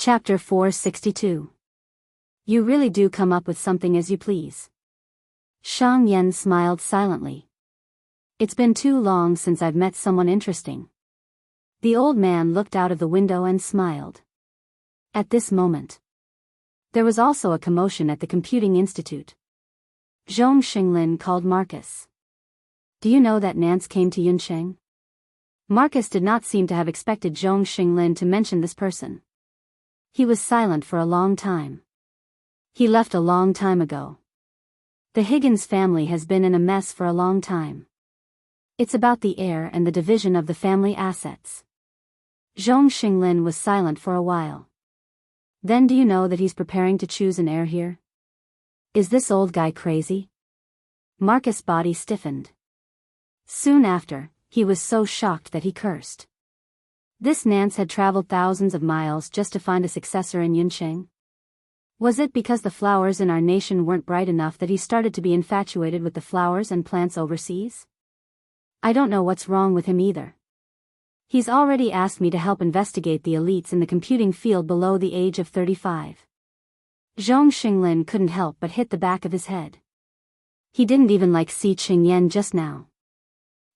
Chapter 462. You really do come up with something as you please. Shang Yan smiled silently. It's been too long since I've met someone interesting. The old man looked out of the window and smiled. At this moment, there was also a commotion at the computing institute. Zhong Xinglin called Marcus. Do you know that Nance came to Yuncheng? Marcus did not seem to have expected Zhong Xinglin to mention this person. He was silent for a long time. He left a long time ago. The Higgins family has been in a mess for a long time. It's about the heir and the division of the family assets. Zhong Xinglin was silent for a while. Then do you know that he's preparing to choose an heir here? Is this old guy crazy? Marcus' body stiffened. Soon after, he was so shocked that he cursed. This Nance had traveled thousands of miles just to find a successor in Yuncheng. Was it because the flowers in our nation weren't bright enough that he started to be infatuated with the flowers and plants overseas? I don't know what's wrong with him either. He's already asked me to help investigate the elites in the computing field below the age of 35. Zhong Xinglin couldn't help but hit the back of his head. He didn't even like Si Qingyan just now.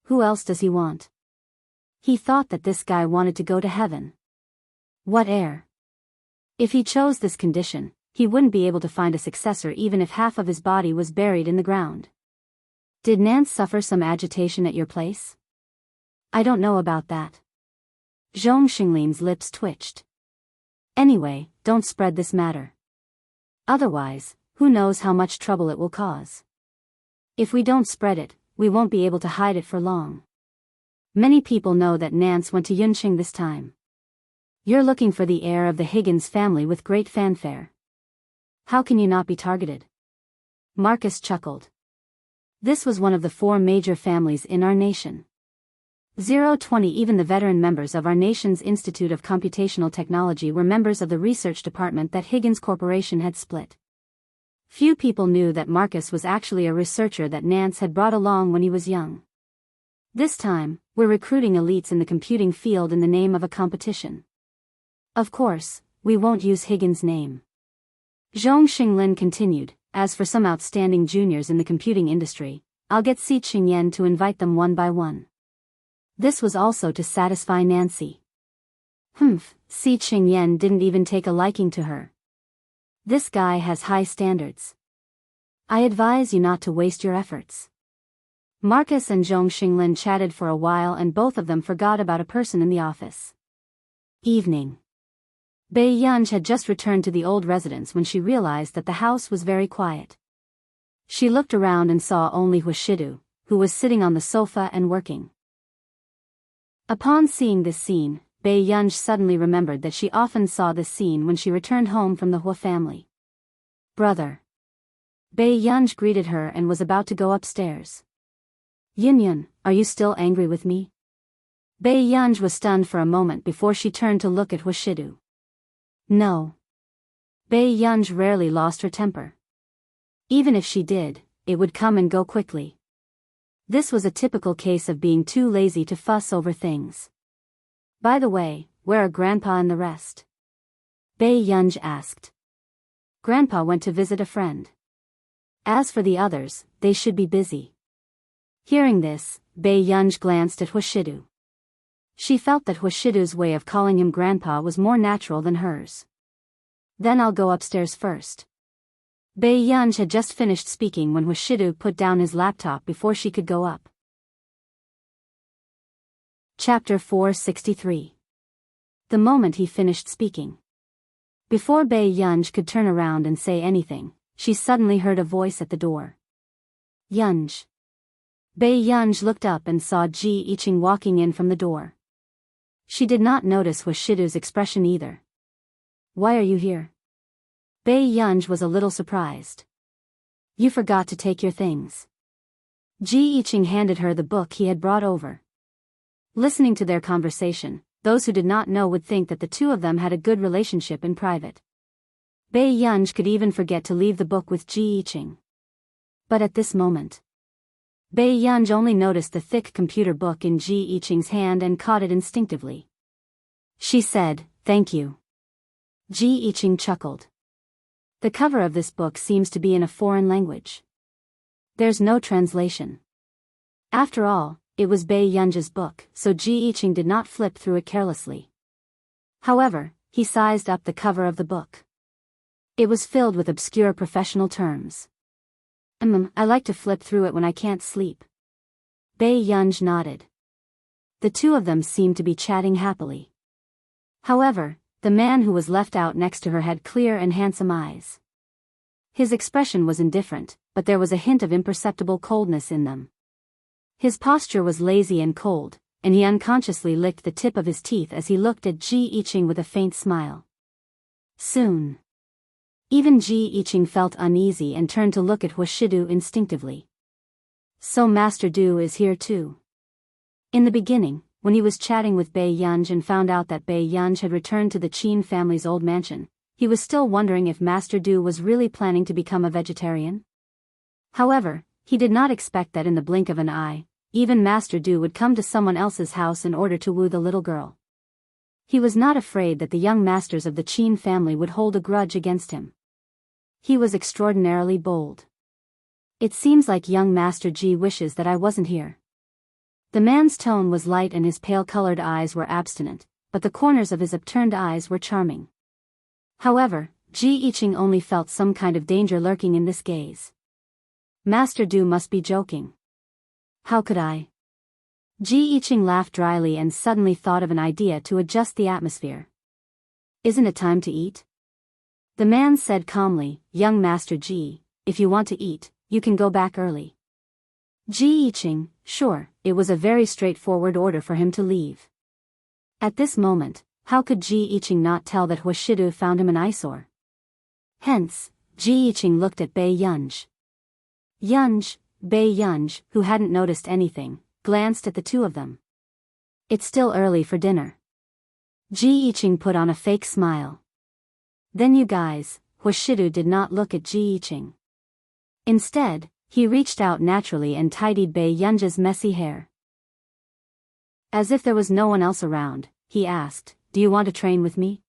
Who else does he want? He thought that this guy wanted to go to heaven. What heir? If he chose this condition, he wouldn't be able to find a successor even if half of his body was buried in the ground. Did Nance suffer some agitation at your place? I don't know about that. Zhong Xinglin's lips twitched. Anyway, don't spread this matter. Otherwise, who knows how much trouble it will cause. If we don't spread it, we won't be able to hide it for long. Many people know that Nance went to Yuncheng this time. You're looking for the heir of the Higgins family with great fanfare. How can you not be targeted? Marcus chuckled. This was one of the 4 major families in our nation. 020 Even the veteran members of our nation's Institute of Computational Technology were members of the research department that Higgins Corporation had split. Few people knew that Marcus was actually a researcher that Nance had brought along when he was young. This time, we're recruiting elites in the computing field in the name of a competition. Of course, we won't use Higgins' name. Zhong Xinglin continued, as for some outstanding juniors in the computing industry, I'll get Si Qingyan to invite them one by one. This was also to satisfy Nancy. Si Qingyan didn't even take a liking to her. This guy has high standards. I advise you not to waste your efforts. Marcus and Zhong Xinglin chatted for a while and both of them forgot about a person in the office. Evening. Biyao had just returned to the old residence when she realized that the house was very quiet. She looked around and saw only Wuxia, who was sitting on the sofa and working. Upon seeing this scene, Biyao suddenly remembered that she often saw this scene when she returned home from the Hua family. Brother. Biyao greeted her and was about to go upstairs. Yin, are you still angry with me? Biyao was stunned for a moment before she turned to look at Wuxia. No. Biyao rarely lost her temper. Even if she did, it would come and go quickly. This was a typical case of being too lazy to fuss over things. By the way, where are Grandpa and the rest? Biyao asked. Grandpa went to visit a friend. As for the others, they should be busy. Hearing this, Biyao glanced at Wuxia. She felt that Wuxia's way of calling him Grandpa was more natural than hers. Then I'll go upstairs first. Biyao had just finished speaking when Wuxia put down his laptop before she could go up. Chapter 463. The moment he finished speaking. Before Biyao could turn around and say anything, she suddenly heard a voice at the door. Yunj. Biyao looked up and saw Ji Yiqing walking in from the door. She did not notice Wuxia's expression either. Why are you here? Biyao was a little surprised. You forgot to take your things. Ji Yiqing handed her the book he had brought over. Listening to their conversation, those who did not know would think that the two of them had a good relationship in private. Biyao could even forget to leave the book with Ji Yiqing. But at this moment, Biyao only noticed the thick computer book in Ji Yiqing's hand and caught it instinctively. She said, "Thank you." Ji Yiqing chuckled. The cover of this book seems to be in a foreign language. There's no translation. After all, it was Bei Yunji's book, so Ji Yiqing did not flip through it carelessly. However, he sized up the cover of the book. It was filled with obscure professional terms. I like to flip through it when I can't sleep. Bei Yunji nodded. The two of them seemed to be chatting happily. However, the man who was left out next to her had clear and handsome eyes. His expression was indifferent, but there was a hint of imperceptible coldness in them. His posture was lazy and cold, and he unconsciously licked the tip of his teeth as he looked at Ji Yiqing with a faint smile. Soon. Even Ji Yiqing felt uneasy and turned to look at Huashidu instinctively. So Master Du is here too. In the beginning, when he was chatting with Bei Yunji and found out that Bei Yunji had returned to the Qin family's old mansion, he was still wondering if Master Du was really planning to become a vegetarian. However, he did not expect that in the blink of an eye, even Master Du would come to someone else's house in order to woo the little girl. He was not afraid that the young masters of the Qin family would hold a grudge against him. He was extraordinarily bold. It seems like young Master Ji wishes that I wasn't here. The man's tone was light and his pale-colored eyes were abstinent, but the corners of his upturned eyes were charming. However, Ji Yiqing only felt some kind of danger lurking in this gaze. Master Du must be joking. How could I? Ji Yiqing laughed dryly and suddenly thought of an idea to adjust the atmosphere. Isn't it time to eat? The man said calmly, Young Master Ji, if you want to eat, you can go back early. Ji Yiqing, sure, it was a very straightforward order for him to leave. At this moment, how could Ji Yiqing not tell that Huashidu found him an eyesore? Hence, Ji Yiqing looked at Bei Yunji. Bei Yunji, who hadn't noticed anything, glanced at the two of them. It's still early for dinner. Ji Yiqing put on a fake smile. Then you guys, Huashidu did not look at Ji Yiqing. Instead, he reached out naturally and tidied Bei Yunji's messy hair. As if there was no one else around, he asked, Do you want to train with me?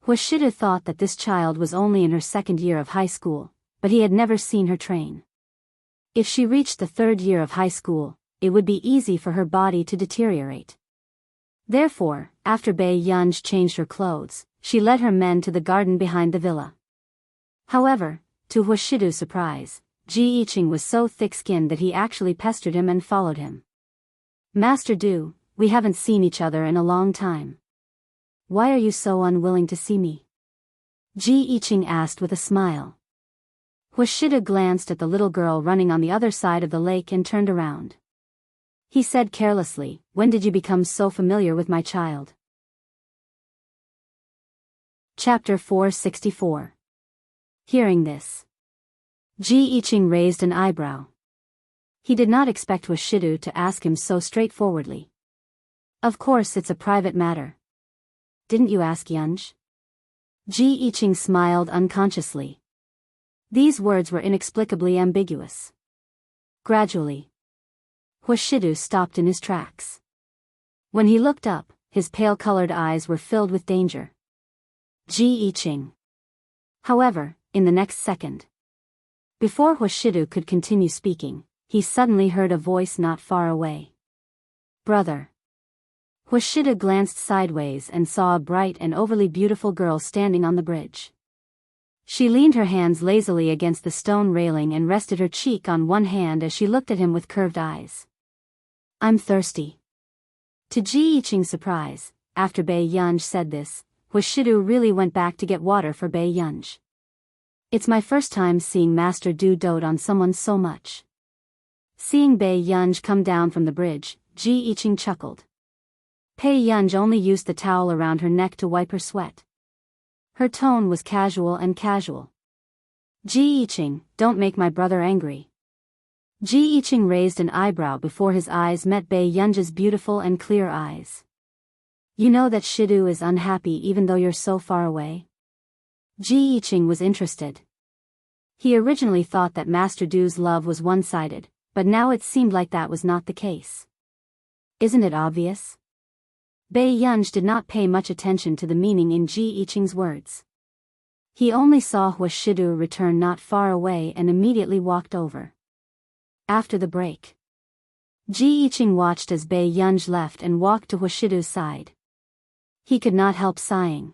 Huashidu thought that this child was only in her second year of high school, but he had never seen her train. If she reached the third year of high school, it would be easy for her body to deteriorate. Therefore, after Bei Yunji changed her clothes, she led her men to the garden behind the villa. However, to Huashidu's surprise, Ji Yiqing was so thick-skinned that he actually pestered him and followed him. Master Du, we haven't seen each other in a long time. Why are you so unwilling to see me? Ji Yiqing asked with a smile. Huashidu glanced at the little girl running on the other side of the lake and turned around. He said carelessly, When did you become so familiar with my child? Chapter 464. Hearing this, Ji Yiqing raised an eyebrow. He did not expect Huashidu to ask him so straightforwardly. Of course it's a private matter. Didn't you ask Yunji? Ji Yiqing smiled unconsciously. These words were inexplicably ambiguous. Gradually, Huashidu stopped in his tracks. When he looked up, his pale-colored eyes were filled with danger. Ji Yiqing. However, in the next second, before Huashidu could continue speaking, he suddenly heard a voice not far away. Brother. Huashidu glanced sideways and saw a bright and overly beautiful girl standing on the bridge. She leaned her hands lazily against the stone railing and rested her cheek on one hand as she looked at him with curved eyes. I'm thirsty. To Ji Yiqing's surprise, after Bei Yunji said this, Huashidu really went back to get water for Bei Yunji. It's my first time seeing Master Du dote on someone so much. Seeing Bei Yunji come down from the bridge, Ji Yiqing chuckled. Bei Yunji only used the towel around her neck to wipe her sweat. Her tone was casual and casual. Ji Yiqing, don't make my brother angry. Ji Yiqing raised an eyebrow before his eyes met Bei Yunji's beautiful and clear eyes. You know that Shidu is unhappy even though you're so far away? Ji Yiqing was interested. He originally thought that Master Du's love was one-sided, but now it seemed like that was not the case. Isn't it obvious? Bei Yunj did not pay much attention to the meaning in Ji Yiqing's words. He only saw Huashidu return not far away and immediately walked over. After the break, Ji Yiqing watched as Bei Yunj left and walked to Huashidu's side. He could not help sighing.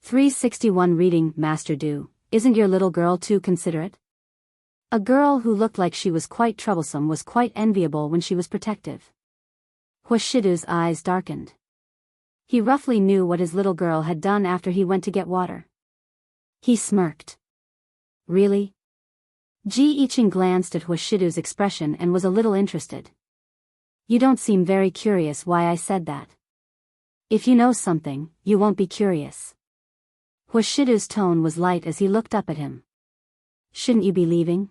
361 Reading, Master Du, isn't your little girl too considerate? A girl who looked like she was quite troublesome was quite enviable when she was protective. Huashidu's eyes darkened. He roughly knew what his little girl had done after he went to get water. He smirked. Really? Ji Yiqing glanced at Huashidu's expression and was a little interested. You don't seem very curious why I said that. If you know something, you won't be curious. Huashidu's tone was light as he looked up at him. Shouldn't you be leaving?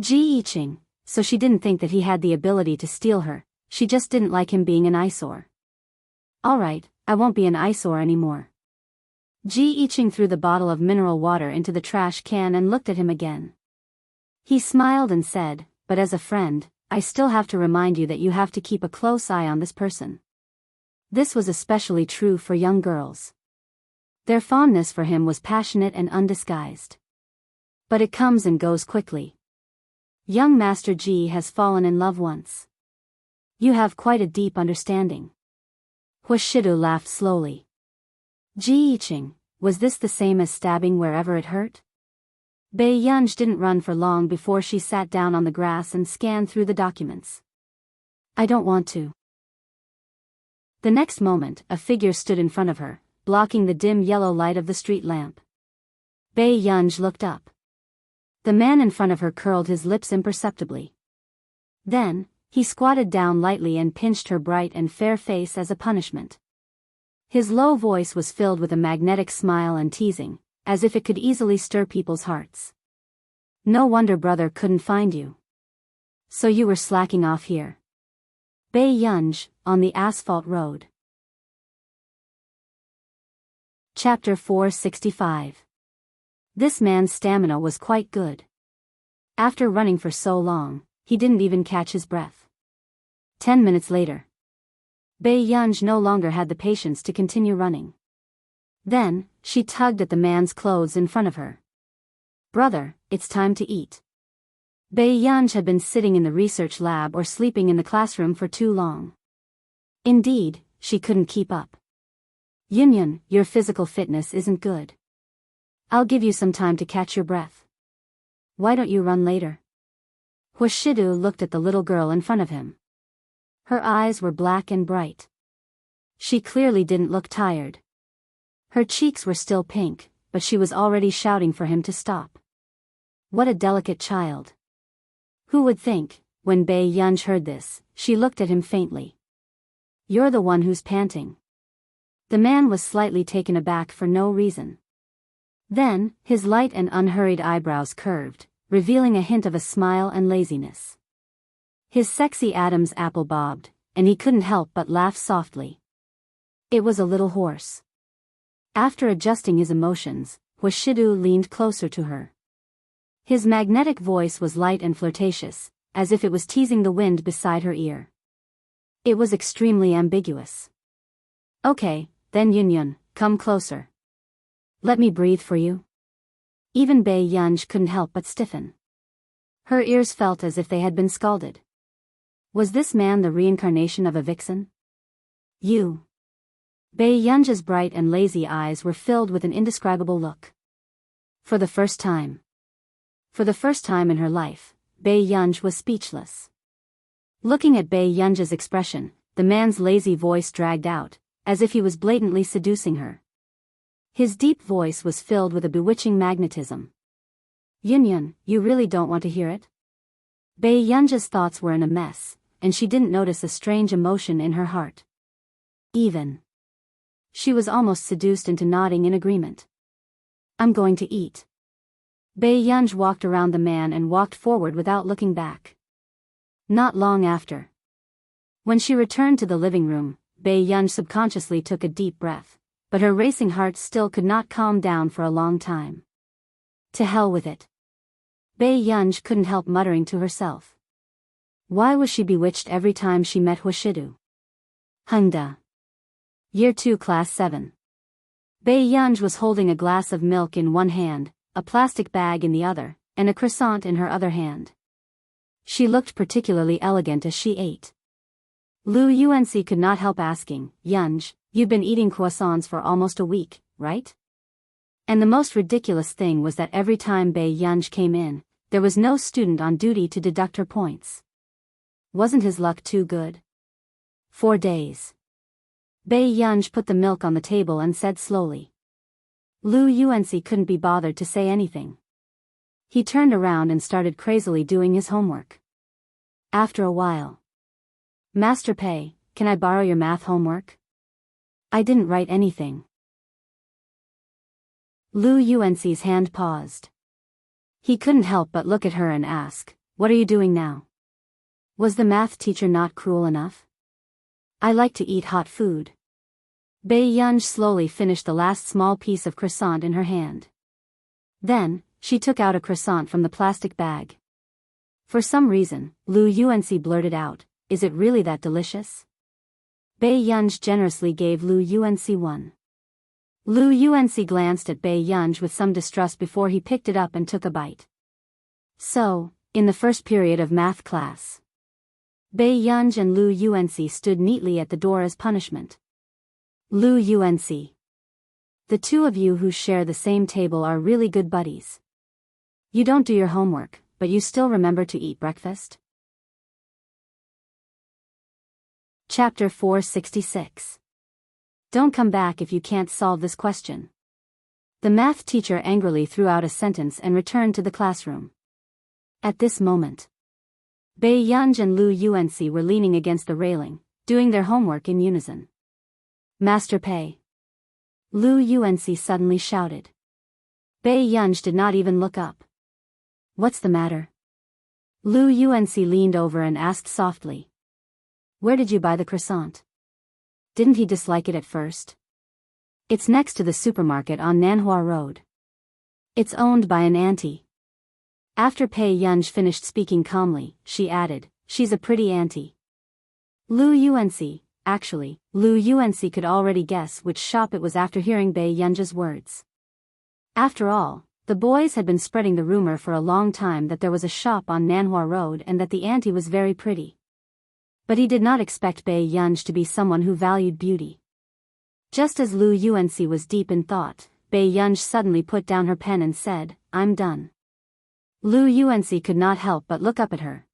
Ji Yiqing, so she didn't think that he had the ability to steal her, she just didn't like him being an eyesore. Alright, I won't be an eyesore anymore. Ji Yiqing threw the bottle of mineral water into the trash can and looked at him again. He smiled and said, but as a friend, I still have to remind you that you have to keep a close eye on this person. This was especially true for young girls. Their fondness for him was passionate and undisguised. But it comes and goes quickly. Young Master Ji has fallen in love once. You have quite a deep understanding. Huashidu laughed slowly. Ji Yiqing, was this the same as stabbing wherever it hurt? Bei Yunj didn't run for long before she sat down on the grass and scanned through the documents. I don't want to. The next moment, a figure stood in front of her, blocking the dim yellow light of the street lamp. Bei Yunj looked up. The man in front of her curled his lips imperceptibly. Then, he squatted down lightly and pinched her bright and fair face as a punishment. His low voice was filled with a magnetic smile and teasing, as if it could easily stir people's hearts. No wonder brother couldn't find you. So you were slacking off here. Bei Yunj, on the asphalt road. Chapter 465. This man's stamina was quite good. After running for so long, he didn't even catch his breath. 10 minutes later, Bei Yunj no longer had the patience to continue running. Then, she tugged at the man's clothes in front of her. Brother, it's time to eat. Bei Yunj had been sitting in the research lab or sleeping in the classroom for too long. Indeed, she couldn't keep up. Yunyun, your physical fitness isn't good. I'll give you some time to catch your breath. Why don't you run later? Huashidu looked at the little girl in front of him. Her eyes were black and bright. She clearly didn't look tired. Her cheeks were still pink, but she was already shouting for him to stop. What a delicate child. Who would think, when Bei Yunj heard this, she looked at him faintly. You're the one who's panting. The man was slightly taken aback for no reason. Then, his light and unhurried eyebrows curved, revealing a hint of a smile and laziness. His sexy Adam's apple bobbed, and he couldn't help but laugh softly. It was a little hoarse. After adjusting his emotions, Huashidu leaned closer to her. His magnetic voice was light and flirtatious, as if it was teasing the wind beside her ear. It was extremely ambiguous. Okay, then Yunyun, come closer. Let me breathe for you. Even Bei Yunj couldn't help but stiffen. Her ears felt as if they had been scalded. Was this man the reincarnation of a vixen? You. Bei Yunj's bright and lazy eyes were filled with an indescribable look. For the first time. For the first time in her life, Bei Yunj was speechless. Looking at Bei Yunj's expression, the man's lazy voice dragged out, as if he was blatantly seducing her. His deep voice was filled with a bewitching magnetism. Yunyun, you really don't want to hear it? Bei Yunj's thoughts were in a mess, and she didn't notice a strange emotion in her heart. Even. She was almost seduced into nodding in agreement. I'm going to eat. Bei Yunj walked around the man and walked forward without looking back. Not long after. When she returned to the living room, Bei Yunj subconsciously took a deep breath, but her racing heart still could not calm down for a long time. To hell with it. Bei Yunj couldn't help muttering to herself. Why was she bewitched every time she met Huashidu? Hungda. Year 2 Class 7. Biyao was holding a glass of milk in one hand, a plastic bag in the other, and a croissant in her other hand. She looked particularly elegant as she ate. Lu Yuanxi could not help asking, "Yunj, you've been eating croissants for almost a week, right?" And the most ridiculous thing was that every time Biyao came in, there was no student on duty to deduct her points. Wasn't his luck too good? 4 days. Biyao put the milk on the table and said slowly. Lu Yuanxi couldn't be bothered to say anything. He turned around and started crazily doing his homework. After a while. "Master Pei, can I borrow your math homework? I didn't write anything." Lu Yuanxi's hand paused. He couldn't help but look at her and ask, "What are you doing now? Was the math teacher not cruel enough?" "I like to eat hot food." Biyao slowly finished the last small piece of croissant in her hand. Then, she took out a croissant from the plastic bag. For some reason, Lu Yuanxi blurted out, "Is it really that delicious?" Biyao generously gave Lu Yuanxi one. Lu Yuanxi glanced at Biyao with some distrust before he picked it up and took a bite. So, in the first period of math class, Biyao and Lu Yuanxi stood neatly at the door as punishment. Lu Yuanxi. The two of you who share the same table are really good buddies. You don't do your homework, but you still remember to eat breakfast? Chapter 466. Don't come back if you can't solve this question. The math teacher angrily threw out a sentence and returned to the classroom. At this moment, Biyao and Lu Yuanxi were leaning against the railing, doing their homework in unison. "Master Pei!" Lu Yuanxi suddenly shouted. Biyao did not even look up. "What's the matter?" Lu Yuanxi leaned over and asked softly. "Where did you buy the croissant? Didn't he dislike it at first?" "It's next to the supermarket on Nanhua Road. It's owned by an auntie." After Biyao finished speaking calmly, she added, "She's a pretty auntie." Lu Yuanxi. Actually, Lu Yuanxi could already guess which shop it was after hearing Biyao's words. After all, the boys had been spreading the rumor for a long time that there was a shop on Nanhua Road and that the auntie was very pretty. But he did not expect Biyao to be someone who valued beauty. Just as Lu Yuanxi was deep in thought, Biyao suddenly put down her pen and said, "I'm done." Lu Yuanxi could not help but look up at her.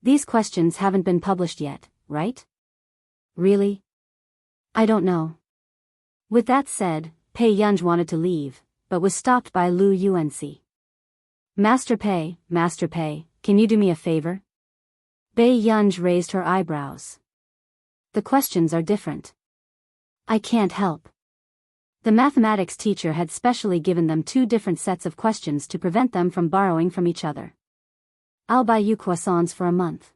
"These questions haven't been published yet, right?" "Really? I don't know." With that said, Biyao wanted to leave, but was stopped by Lu Yuanxi. Master Pei, can you do me a favor?" Biyao raised her eyebrows. "The questions are different." "I can't help." The mathematics teacher had specially given them 2 different sets of questions to prevent them from borrowing from each other. "I'll buy you croissants for a month."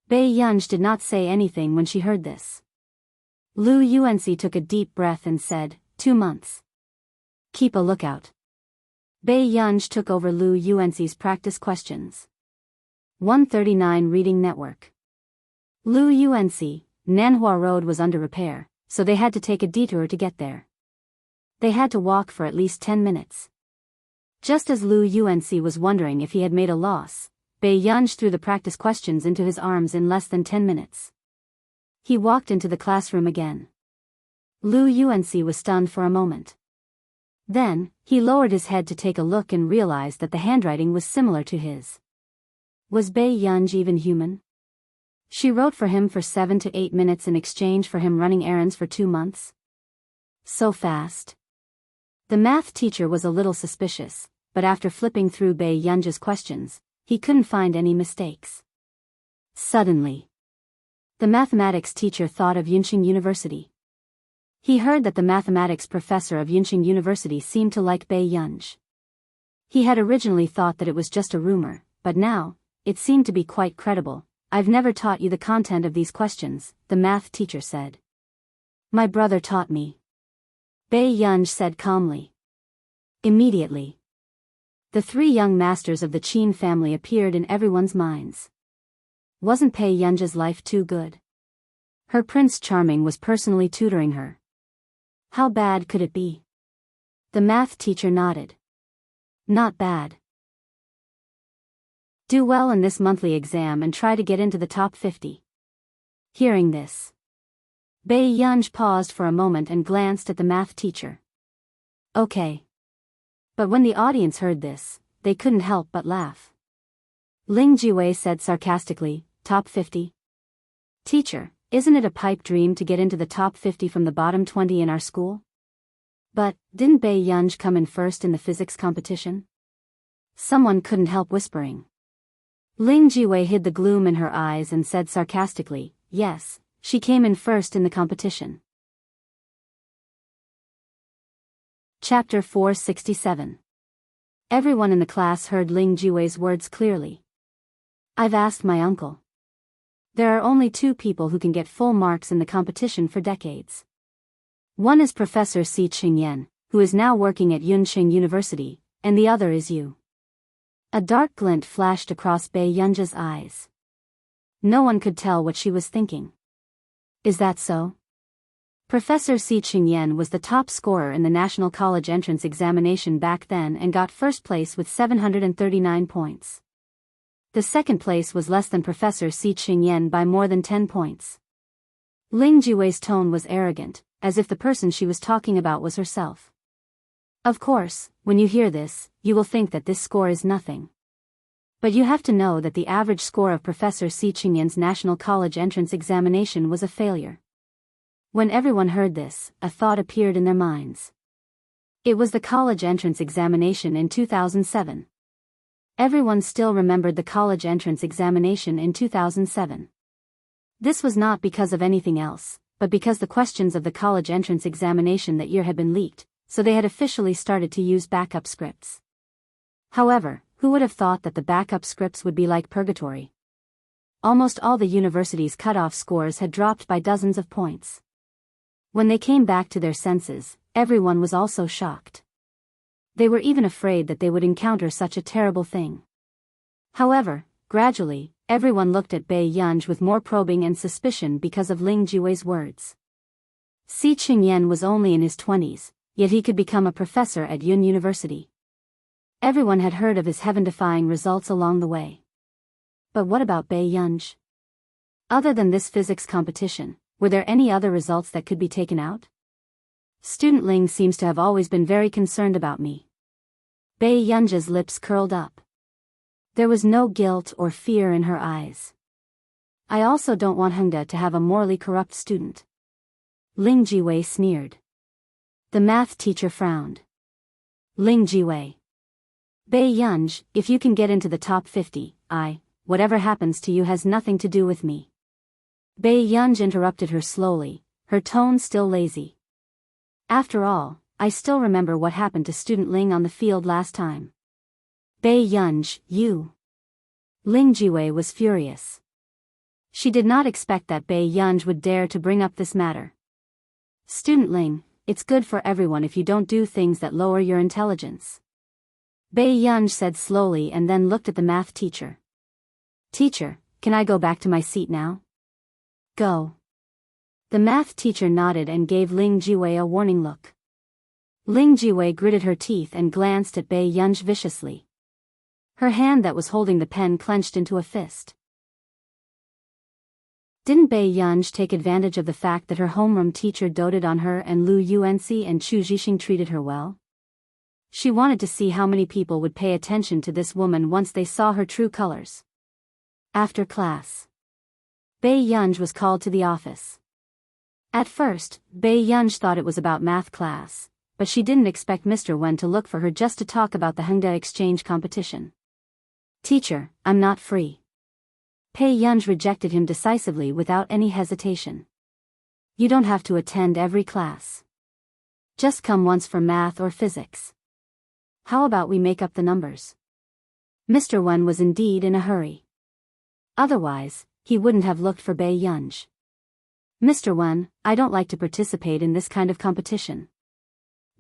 Biyao did not say anything when she heard this. Lu Yuanxi took a deep breath and said, 2 months. Keep a lookout." Biyao took over Lu Yuanxi's practice questions. 139 Reading Network. Lu Yuanxi. Nanhua Road was under repair, so they had to take a detour to get there. They had to walk for at least 10 minutes. Just as Lu Yuanxi was wondering if he had made a loss, Biyao threw the practice questions into his arms in less than 10 minutes. He walked into the classroom again. Lu Yuanxi was stunned for a moment. Then, he lowered his head to take a look and realized that the handwriting was similar to his. Was Biyao even human? She wrote for him for 7 to 8 minutes in exchange for him running errands for 2 months. So fast. The math teacher was a little suspicious, but after flipping through Biyao's questions, he couldn't find any mistakes. Suddenly, the mathematics teacher thought of Yunqing University. He heard that the mathematics professor of Yunqing University seemed to like Biyao. He had originally thought that it was just a rumor, but now, it seemed to be quite credible. "I've never taught you the content of these questions," the math teacher said. "My brother taught me," Biyao said calmly. Immediately, the 3 young masters of the Qin family appeared in everyone's minds. Wasn't Biyao's life too good? Her Prince Charming was personally tutoring her. How bad could it be? The math teacher nodded. Not bad. Do well in this monthly exam and try to get into the top 50. Hearing this, Biyao paused for a moment and glanced at the math teacher. Okay. But when the audience heard this, they couldn't help but laugh. Ling Jiwei said sarcastically, top 50? Teacher, isn't it a pipe dream to get into the top 50 from the bottom 20 in our school? But, didn't Biyao come in first in the physics competition? Someone couldn't help whispering. Ling Jiwei hid the gloom in her eyes and said sarcastically, yes, she came in first in the competition. Chapter 467. Everyone in the class heard Ling Jiwei's words clearly. I've asked my uncle. There are only 2 people who can get full marks in the competition for decades. One is Professor Si Qingyan, who is now working at Yunqing University, and the other is you. A dark glint flashed across Biyao's eyes. No one could tell what she was thinking. Is that so? Professor Si Qingyan was the top scorer in the National College Entrance Examination back then and got first place with 739 points. The second place was less than Professor Si Qingyan by more than 10 points. Ling Jiwei's tone was arrogant, as if the person she was talking about was herself. Of course, when you hear this, you will think that this score is nothing. But you have to know that the average score of Professor Si Qingyan's National College Entrance Examination was a failure. When everyone heard this, a thought appeared in their minds. It was the college entrance examination in 2007. Everyone still remembered the college entrance examination in 2007. This was not because of anything else, but because the questions of the college entrance examination that year had been leaked, so they had officially started to use backup scripts. However, who would have thought that the backup scripts would be like purgatory? Almost all the university's cutoff scores had dropped by dozens of points. When they came back to their senses, everyone was also shocked. They were even afraid that they would encounter such a terrible thing. However, gradually, everyone looked at Biyao with more probing and suspicion because of Ling Jiwei's words. Si Qingyan was only in his 20s, yet he could become a professor at Yun University. Everyone had heard of his heaven-defying results along the way. But what about Biyao? Other than this physics competition, were there any other results that could be taken out? Student Ling seems to have always been very concerned about me. Biyao's lips curled up. There was no guilt or fear in her eyes. I also don't want Hengda to have a morally corrupt student. Ling Jiwei sneered. The math teacher frowned. Ling Jiwei. Biyao, if you can get into the top 50, whatever happens to you has nothing to do with me. Biyao interrupted her slowly, her tone still lazy. After all, I still remember what happened to student Ling on the field last time. Biyao, you. Ling Jiwei was furious. She did not expect that Biyao would dare to bring up this matter. Student Ling, it's good for everyone if you don't do things that lower your intelligence. Biyao said slowly and then looked at the math teacher. Teacher, can I go back to my seat now? Go. The math teacher nodded and gave Ling Jiwei a warning look. Ling Jiwei gritted her teeth and glanced at Biyao viciously. Her hand that was holding the pen clenched into a fist. Didn't Biyao take advantage of the fact that her homeroom teacher doted on her and Lu Yuanxi and Chu Zhixing treated her well? She wanted to see how many people would pay attention to this woman once they saw her true colors. After class, Biyao was called to the office. At first, Biyao thought it was about math class, but she didn't expect Mr. Wen to look for her just to talk about the Hengda exchange competition. Teacher, I'm not free. Biyao rejected him decisively without any hesitation. You don't have to attend every class. Just come once for math or physics. How about we make up the numbers? Mr. Wen was indeed in a hurry. Otherwise, he wouldn't have looked for Biyao. Mr. Wen, I don't like to participate in this kind of competition.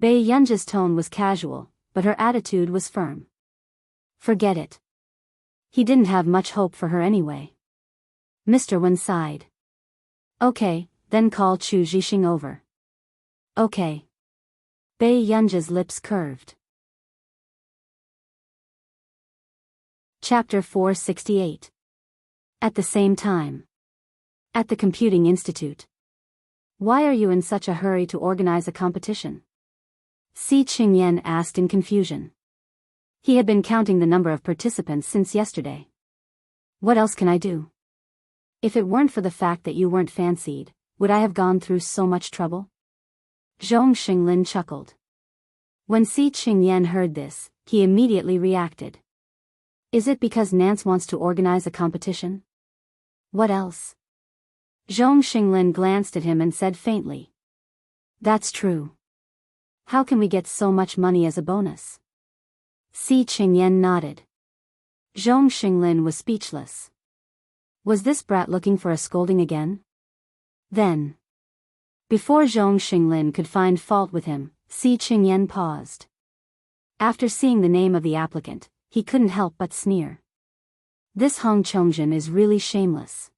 Biyao's tone was casual, but her attitude was firm. Forget it. He didn't have much hope for her anyway. Mr. Wen sighed. Okay, then call Chu Zhixing over. Okay. Bei Yunja's lips curved. Chapter 468. At the same time. At the Computing Institute. Why are you in such a hurry to organize a competition? Si Qingyan asked in confusion. He had been counting the number of participants since yesterday. What else can I do? If it weren't for the fact that you weren't fancied, would I have gone through so much trouble? Zhong Xinglin chuckled. When Si Qingyan heard this, he immediately reacted. Is it because Nance wants to organize a competition? What else? Zhong Xinglin glanced at him and said faintly. That's true. How can we get so much money as a bonus? Si Qingyan nodded. Zhong Xinglin was speechless. Was this brat looking for a scolding again? Then. Before Zhong Xinglin could find fault with him, Si Qingyan paused. After seeing the name of the applicant, he couldn't help but sneer. This Hong Chongjin is really shameless.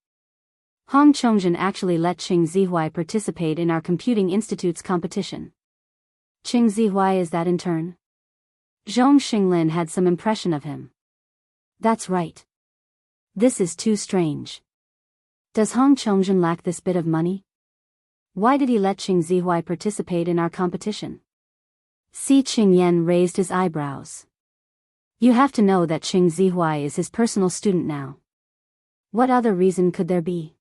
Hong Chongjin actually let Qing Zihuai participate in our Computing Institute's competition. Qing Zihuai is that in turn? Zhong Xinglin had some impression of him. That's right. This is too strange. Does Hong Chongjin lack this bit of money? Why did he let Qing Zihuai participate in our competition? Si Qingyan raised his eyebrows. You have to know that Qing Zihuai is his personal student now. What other reason could there be?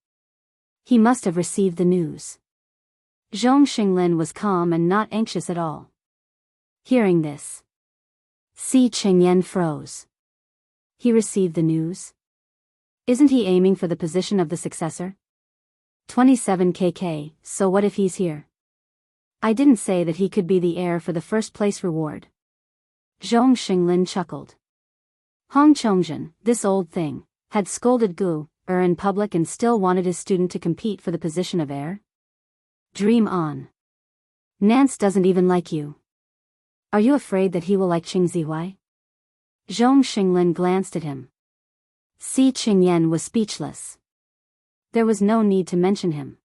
He must have received the news. Zhong Xinglin was calm and not anxious at all. Hearing this, Si Qingyan froze. He received the news? Isn't he aiming for the position of the successor? 27 kk, so what if he's here? I didn't say that he could be the heir for the first place reward. Zhong Xinglin chuckled. Hong Chongjin, this old thing, had scolded Gu in public and still wanted his student to compete for the position of heir? Dream on. Nance doesn't even like you. Are you afraid that he will like Qing Zihuai? Zhong Xinglin glanced at him. Si Qingyan was speechless. There was no need to mention him.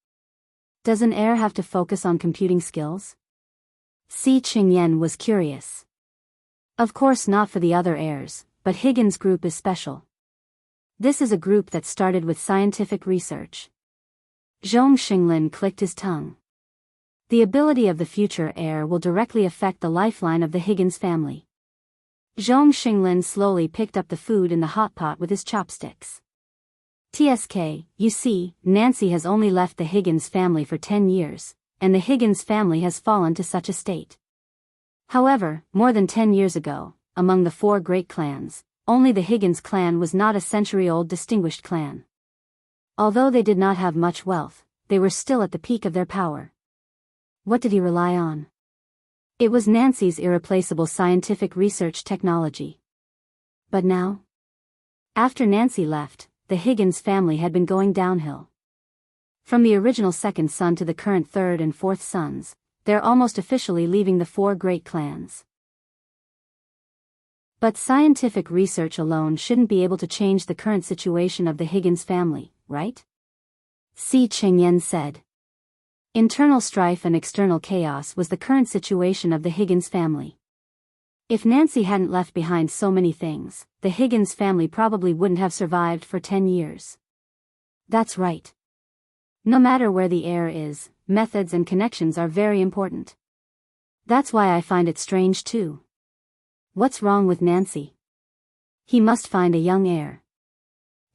Does an heir have to focus on computing skills? Si Qingyan was curious. Of course not for the other heirs, but Higgins Group is special. This is a group that started with scientific research. Zhong Xinglin clicked his tongue. The ability of the future heir will directly affect the lifeline of the Higgins family. Zhong Xinglin slowly picked up the food in the hot pot with his chopsticks. TSK, you see, Nancy has only left the Higgins family for 10 years, and the Higgins family has fallen to such a state. However, more than 10 years ago, among the 4 great clans, only the Higgins clan was not a century-old distinguished clan. Although they did not have much wealth, they were still at the peak of their power. What did he rely on? It was Nancy's irreplaceable scientific research technology. But now? After Nancy left, the Higgins family had been going downhill. From the original second son to the current third and fourth sons, they're almost officially leaving the 4 great clans. But scientific research alone shouldn't be able to change the current situation of the Higgins family, right? Si Qingyan said. Internal strife and external chaos was the current situation of the Higgins family. If Nancy hadn't left behind so many things, the Higgins family probably wouldn't have survived for 10 years. That's right. No matter where the heir is, methods and connections are very important. That's why I find it strange too. What's wrong with Nancy? He must find a young heir.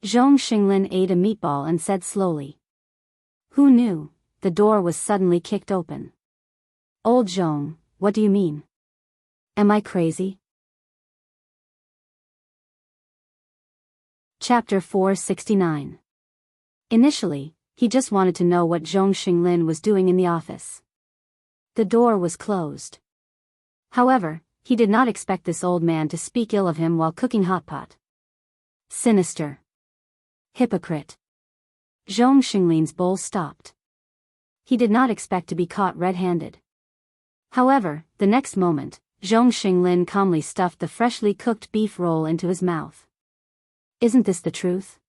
Zhong Xinglin ate a meatball and said slowly. Who knew? The door was suddenly kicked open. Old Zhong, what do you mean? Am I crazy? Chapter 469. Initially, he just wanted to know what Zhong Xinglin was doing in the office. The door was closed. However, he did not expect this old man to speak ill of him while cooking hot pot. Sinister. Hypocrite. Zhong Xinglin's bowl stopped. He did not expect to be caught red-handed. However, the next moment, Zhong Xinglin calmly stuffed the freshly cooked beef roll into his mouth. Isn't this the truth?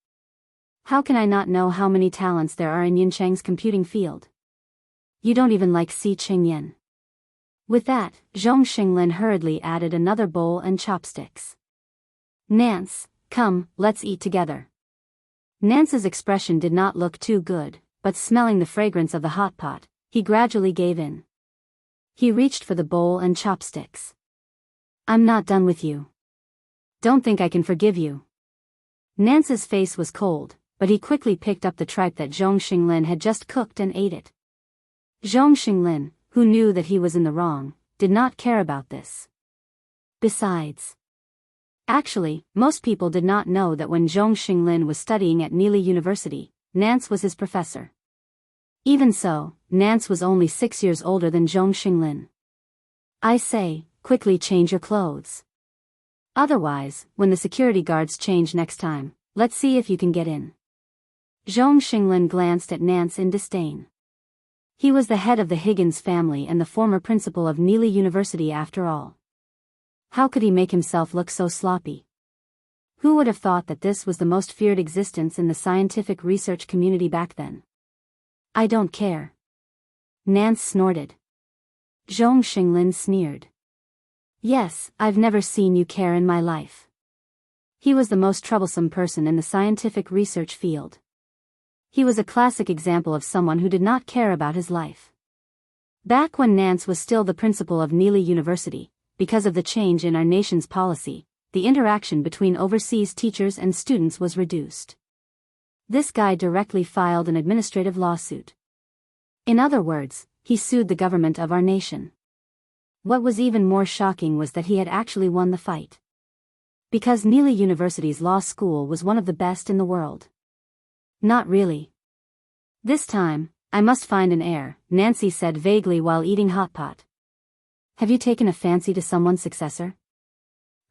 How can I not know how many talents there are in Yincheng's computing field? You don't even like Si Qingyan. With that, Zhong Xinglin hurriedly added another bowl and chopsticks. Nance, come, let's eat together. Nance's expression did not look too good, but smelling the fragrance of the hot pot, he gradually gave in. He reached for the bowl and chopsticks. I'm not done with you. Don't think I can forgive you. Nance's face was cold, but he quickly picked up the tripe that Zhong Xinglin had just cooked and ate it. Zhong Xinglin, who knew that he was in the wrong, did not care about this. Besides, actually, most people did not know that when Zhong Xinglin was studying at Nili University, Nance was his professor. Even so, Nance was only 6 years older than Zhong Xinglin. I say, quickly change your clothes. Otherwise, when the security guards change next time, let's see if you can get in. Zhong Xinglin glanced at Nance in disdain. He was the head of the Higgins family and the former principal of Nili University after all. How could he make himself look so sloppy? Who would have thought that this was the most feared existence in the scientific research community back then? I don't care. Nance snorted. Zhong Xinglin sneered. Yes, I've never seen you care in my life. He was the most troublesome person in the scientific research field. He was a classic example of someone who did not care about his life. Back when Nance was still the principal of Nili University, because of the change in our nation's policy, the interaction between overseas teachers and students was reduced. This guy directly filed an administrative lawsuit. In other words, he sued the government of our nation. What was even more shocking was that he had actually won the fight. Because Nili University's law school was one of the best in the world. Not really. This time, I must find an heir, Nancy said vaguely while eating hot pot. Have you taken a fancy to someone's successor?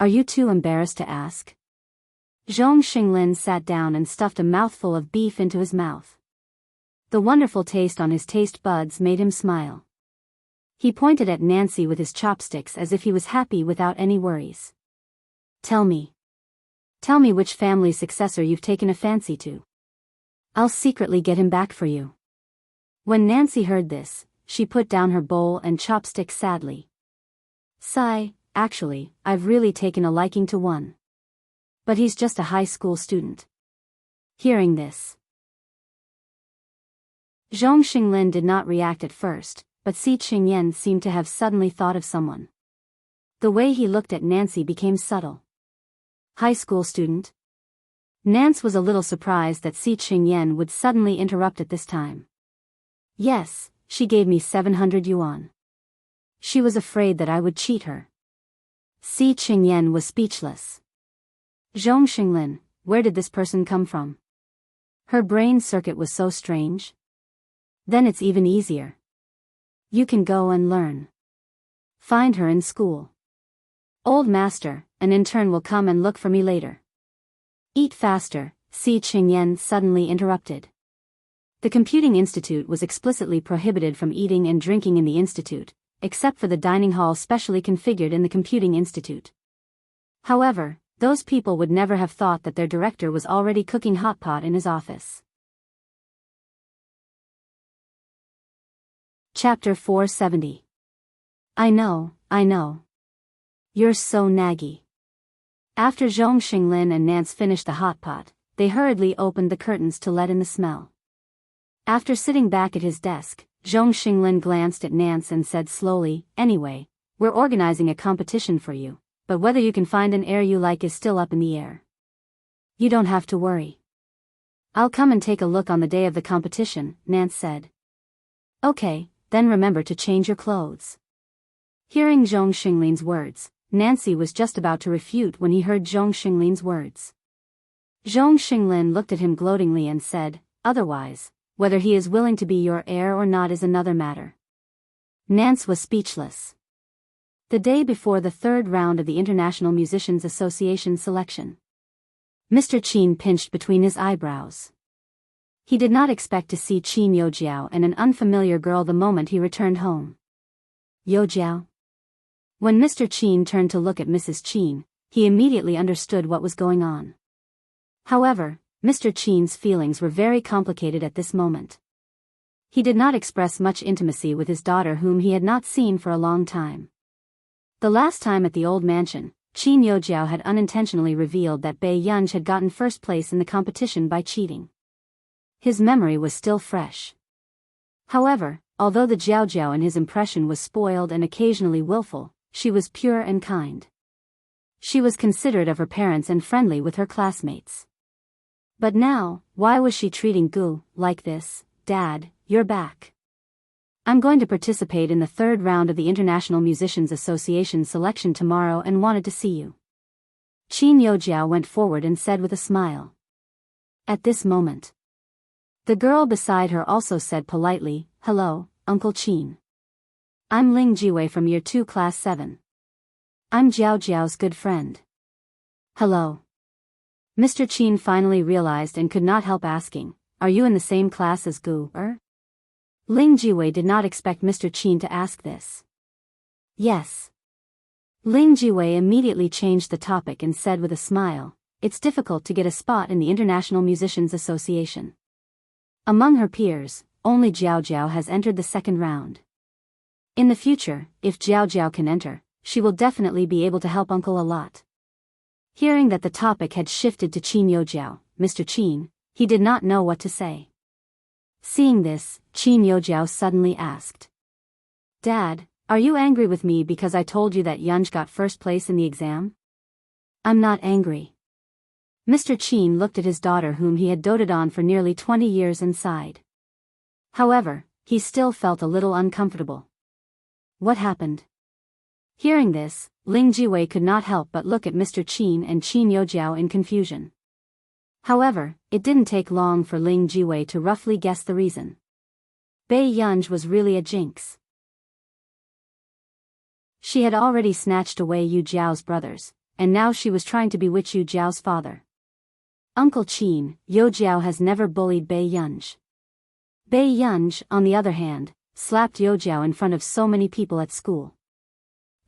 Are you too embarrassed to ask? Zhong Xinglin sat down and stuffed a mouthful of beef into his mouth. The wonderful taste on his taste buds made him smile. He pointed at Nancy with his chopsticks as if he was happy without any worries. Tell me which family successor you've taken a fancy to. I'll secretly get him back for you. When Nancy heard this, she put down her bowl and chopsticks sadly. Sigh, actually, I've really taken a liking to one. But he's just a high school student. Hearing this, Zhong Xinglin did not react at first, but Si Qingyan seemed to have suddenly thought of someone. The way he looked at Nancy became subtle. High school student? Nance was a little surprised that Si Qingyan would suddenly interrupt at this time. Yes, she gave me 700 yuan. She was afraid that I would cheat her. Si Qingyan was speechless. Zhong Xinglin, where did this person come from? Her brain circuit was so strange. Then it's even easier. You can go and learn. Find her in school. Old master, an intern will come and look for me later. Eat faster, Si Qingyan suddenly interrupted. The computing institute was explicitly prohibited from eating and drinking in the institute, except for the dining hall specially configured in the computing institute. However, those people would never have thought that their director was already cooking hot pot in his office. Chapter 470. I know. You're so naggy. After Zhong Xinglin and Nance finished the hot pot, they hurriedly opened the curtains to let in the smell. After sitting back at his desk, Zhong Xinglin glanced at Nance and said slowly, Anyway, we're organizing a competition for you, but whether you can find an heir you like is still up in the air. You don't have to worry. I'll come and take a look on the day of the competition, Nance said. Okay, then remember to change your clothes. Hearing Zhong Xinglin's words, Nancy was just about to refute when he heard Zhong Xinglin's words. Zhong Xinglin looked at him gloatingly and said, Otherwise, whether he is willing to be your heir or not is another matter. Nance was speechless. The day before the third round of the International Musicians Association selection, Mr. Qin pinched between his eyebrows. He did not expect to see Qin Youjiao and an unfamiliar girl the moment he returned home. Youjiao? When Mr. Qin turned to look at Mrs. Qin, he immediately understood what was going on. However, Mr. Qin's feelings were very complicated at this moment. He did not express much intimacy with his daughter whom he had not seen for a long time. The last time at the old mansion, Qin Youjiao had unintentionally revealed that Bai Yunj had gotten first place in the competition by cheating. His memory was still fresh. However, although the Jiao in his impression was spoiled and occasionally willful, she was pure and kind. She was considerate of her parents and friendly with her classmates. But now, why was she treating Gu like this? Dad, you're back. I'm going to participate in the third round of the International Musicians Association selection tomorrow and wanted to see you. Qin Youjiao went forward and said with a smile. At this moment, the girl beside her also said politely, "Hello, Uncle Qin. I'm Ling Jiwei from Year 2 Class 7. I'm Jiao Jiao's good friend." "Hello." Mr. Qin finally realized and could not help asking, "Are you in the same class as Gu, er?" Ling Jiwei did not expect Mr. Qin to ask this. "Yes." Ling Jiwei immediately changed the topic and said with a smile, "It's difficult to get a spot in the International Musicians Association. Among her peers, only Jiao Jiao has entered the second round. In the future, if Jiao Jiao can enter, she will definitely be able to help Uncle a lot." Hearing that the topic had shifted to Qin Youjiao, Mr. Qin, he did not know what to say. Seeing this, Qin Youjiao suddenly asked, "Dad, are you angry with me because I told you that Yunj got first place in the exam?" "I'm not angry." Mr. Qin looked at his daughter whom he had doted on for nearly 20 years and sighed. However, he still felt a little uncomfortable. What happened? Hearing this, Ling Jiwei could not help but look at Mr. Qin and Qin Youjiao in confusion. However, it didn't take long for Ling Jiwei to roughly guess the reason. Bai Yunj was really a jinx. She had already snatched away Yu Jiao's brothers, and now she was trying to bewitch Yu Jiao's father. Uncle Qin, Yo Jiao has never bullied Bai Yunj. Bai Yunj, on the other hand, slapped Yo Jiao in front of so many people at school.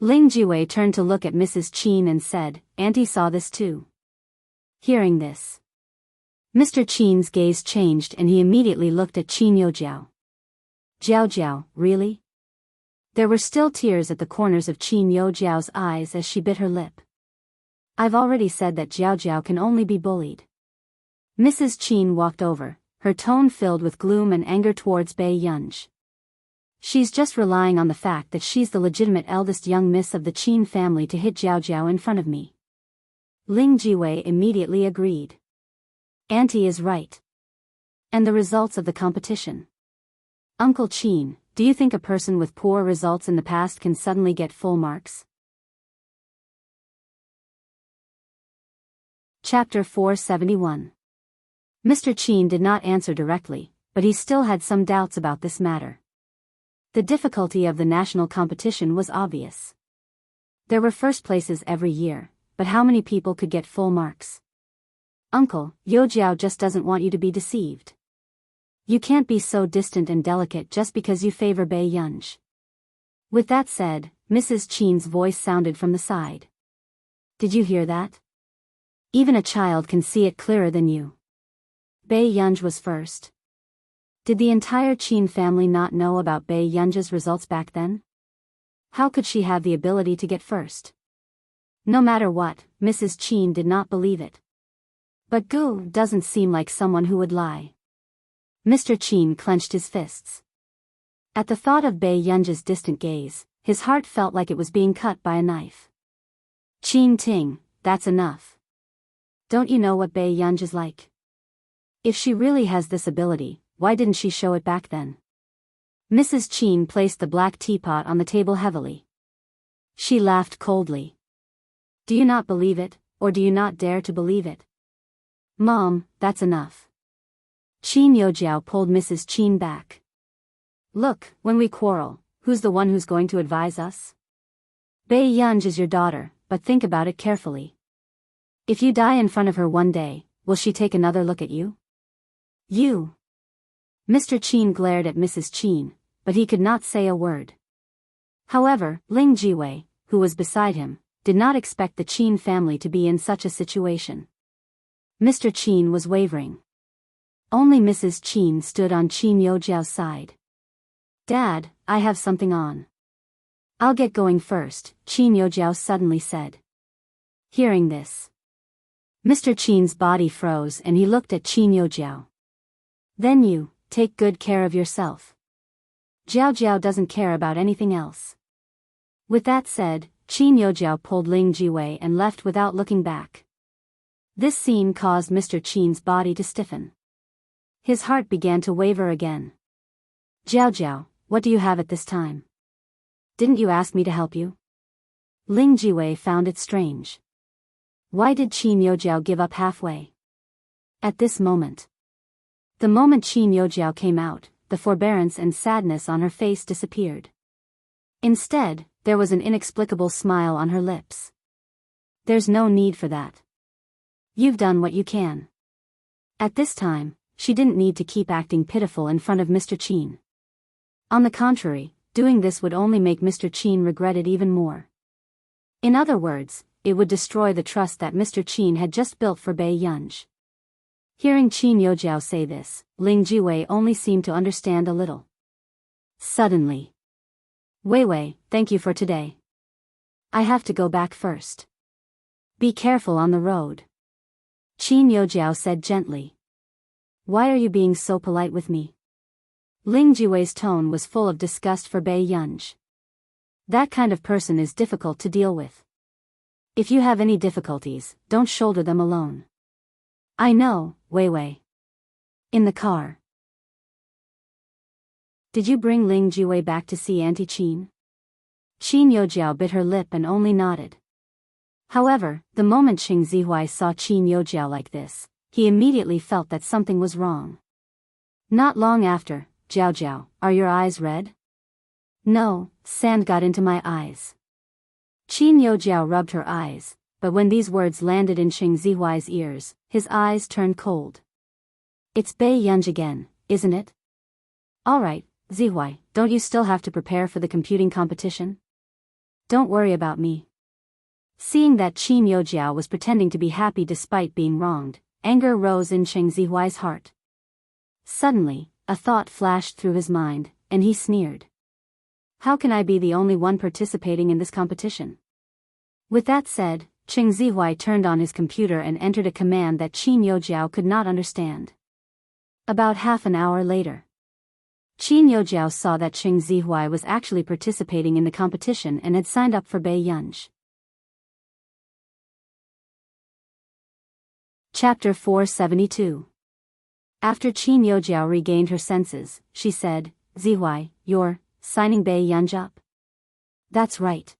Ling Jiwei turned to look at Mrs. Qin and said, "Auntie saw this too." Hearing this, Mr. Qin's gaze changed and he immediately looked at Qin Youjiao. "Jiao Jiao, really?" There were still tears at the corners of Qin Youjiao's eyes as she bit her lip. "I've already said that Jiao Jiao can only be bullied." Mrs. Qin walked over, her tone filled with gloom and anger towards Bai Yunj. "She's just relying on the fact that she's the legitimate eldest young miss of the Qin family to hit Jiao Jiao in front of me." Ling Jiwei immediately agreed. "Auntie is right." "And the results of the competition? Uncle Qin, do you think a person with poor results in the past can suddenly get full marks?" Chapter 471. Mr. Qin did not answer directly, but he still had some doubts about this matter. The difficulty of the national competition was obvious. There were first places every year, but how many people could get full marks? "Uncle, Yo Jiao just doesn't want you to be deceived. You can't be so distant and delicate just because you favor Bai Yunj." With that said, Mrs. Qin's voice sounded from the side. "Did you hear that? Even a child can see it clearer than you. Bai Yunj was first. Did the entire Qin family not know about Bai Yunj's results back then? How could she have the ability to get first?" No matter what, Mrs. Qin did not believe it. But Gu doesn't seem like someone who would lie. Mr. Qin clenched his fists. At the thought of Bai Yunj's distant gaze, his heart felt like it was being cut by a knife. "Qin Ting, that's enough. Don't you know what Bai Yunj is like? If she really has this ability, why didn't she show it back then?" Mrs. Qin placed the black teapot on the table heavily. She laughed coldly. "Do you not believe it, or do you not dare to believe it?" "Mom, that's enough." Qin Youjiao pulled Mrs. Qin back. "Look, when we quarrel, who's the one who's going to advise us? Bai Yunj is your daughter, but think about it carefully. If you die in front of her one day, will she take another look at you? You." Mr. Qin glared at Mrs. Qin, but he could not say a word. However, Ling Jiwei, who was beside him, did not expect the Qin family to be in such a situation. Mr. Qin was wavering. Only Mrs. Qin stood on Qin Yojiao's side. Dad, I have something on. I'll get going first, Qin Yojiao suddenly said. Hearing this, Mr. Qin's body froze and he looked at Qin Yojiao. Then you, take good care of yourself. Jiao Jiao doesn't care about anything else. With that said, Qin Yojiao pulled Ling Jiwei and left without looking back. This scene caused Mr. Qin's body to stiffen. His heart began to waver again. Jiao Jiao, what do you have at this time? Didn't you ask me to help you? Ling Jiwei found it strange. Why did Qin Yojiao give up halfway? At this moment. The moment Qin Yojiao came out, the forbearance and sadness on her face disappeared. Instead, there was an inexplicable smile on her lips. There's no need for that. You've done what you can. At this time, she didn't need to keep acting pitiful in front of Mr. Qin. On the contrary, doing this would only make Mr. Qin regret it even more. In other words, it would destroy the trust that Mr. Qin had just built for Bei Yunj. Hearing Qin Yojiao say this, Ling Jiwei only seemed to understand a little. Suddenly. Wei Wei, thank you for today. I have to go back first. Be careful on the road. Qin Yojiao said gently. Why are you being so polite with me? Ling Jiwei's tone was full of disgust for Bei Yunj. That kind of person is difficult to deal with. If you have any difficulties, don't shoulder them alone. I know, Wei Wei. In the car. Did you bring Ling Jiwei back to see Auntie Qin? Qin Yojiao bit her lip and only nodded. However, the moment Qing Zihuai saw Qin Yojiao like this, he immediately felt that something was wrong. Not long after, Jiao Jiao, are your eyes red? No, sand got into my eyes. Qin Yojiao rubbed her eyes, but when these words landed in Qing Zihuai's ears, his eyes turned cold. It's Bei Yunj again, isn't it? Alright, Zihuai, don't you still have to prepare for the computing competition? Don't worry about me. Seeing that Qin Yojiao was pretending to be happy despite being wronged, anger rose in Qing Zihuai's heart. Suddenly, a thought flashed through his mind, and he sneered. How can I be the only one participating in this competition? With that said, Qing Zihuai turned on his computer and entered a command that Qin Yojiao could not understand. About half an hour later, Qin Yojiao saw that Qing Zihuai was actually participating in the competition and had signed up for Bei Yunj. Chapter 472. After Qin Yojiao regained her senses, she said, Zihuai, you're signing Bei Yunj up? That's right.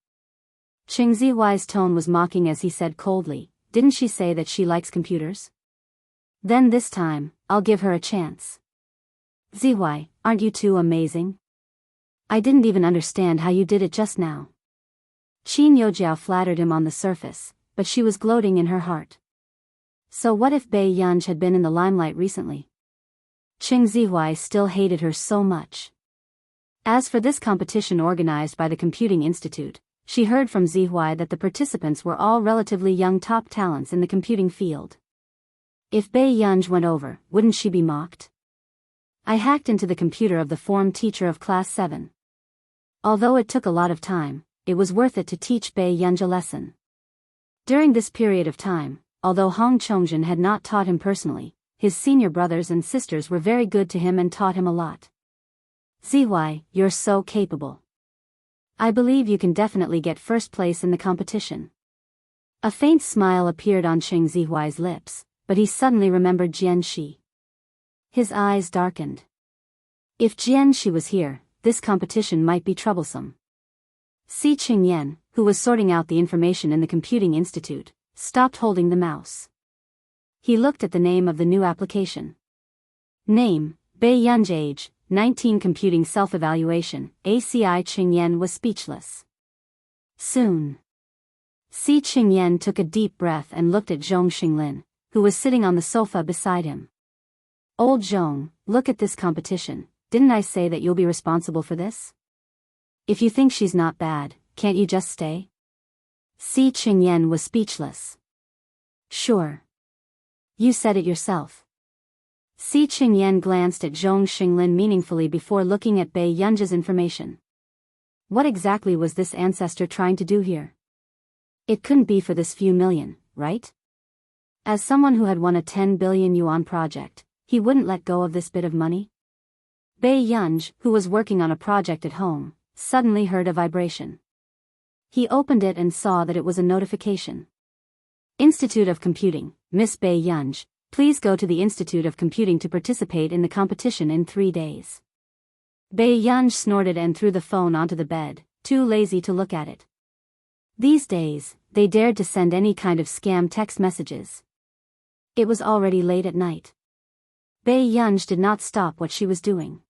Qing Zihuai's tone was mocking as he said coldly, didn't she say that she likes computers? Then this time, I'll give her a chance. Zihuai, aren't you two amazing? I didn't even understand how you did it just now. Qin Yojiao flattered him on the surface, but she was gloating in her heart. So what if Bei Yunj had been in the limelight recently? Qing Zihuai still hated her so much. As for this competition organized by the Computing Institute, she heard from Zihuai that the participants were all relatively young top talents in the computing field. If Bei Yunj went over, wouldn't she be mocked? I hacked into the computer of the form teacher of class 7. Although it took a lot of time, it was worth it to teach Bei Yunj a lesson. During this period of time, although Hong Chongjin had not taught him personally, his senior brothers and sisters were very good to him and taught him a lot. Zihuai, you're so capable. I believe you can definitely get first place in the competition. A faint smile appeared on Qing Zihuai's lips, but he suddenly remembered Jian Shi. His eyes darkened. If Jian Shi was here, this competition might be troublesome. Si Qingyan, who was sorting out the information in the Computing Institute, stopped holding the mouse. He looked at the name of the new application. Name, Bei Yunj. Age, 19. Computing self-evaluation. ACI. Qingyan was speechless. Soon. Si Qingyan took a deep breath and looked at Zhong Xinglin, who was sitting on the sofa beside him. Old Zhong, look at this competition, didn't I say that you'll be responsible for this? If you think she's not bad, can't you just stay? Si Qingyan was speechless. Sure. You said it yourself. Si Qingyan glanced at Zhong Xinglin meaningfully before looking at Bei Yunji's information. What exactly was this ancestor trying to do here? It couldn't be for this few million, right? As someone who had won a 10 billion yuan project, he wouldn't let go of this bit of money? Bei Yunj, who was working on a project at home, suddenly heard a vibration. He opened it and saw that it was a notification. Institute of Computing, Miss Bei Yunj, please go to the Institute of Computing to participate in the competition in 3 days. Bei Yunj snorted and threw the phone onto the bed, too lazy to look at it. These days, they dared to send any kind of scam text messages. It was already late at night. Bei Yunj did not stop what she was doing.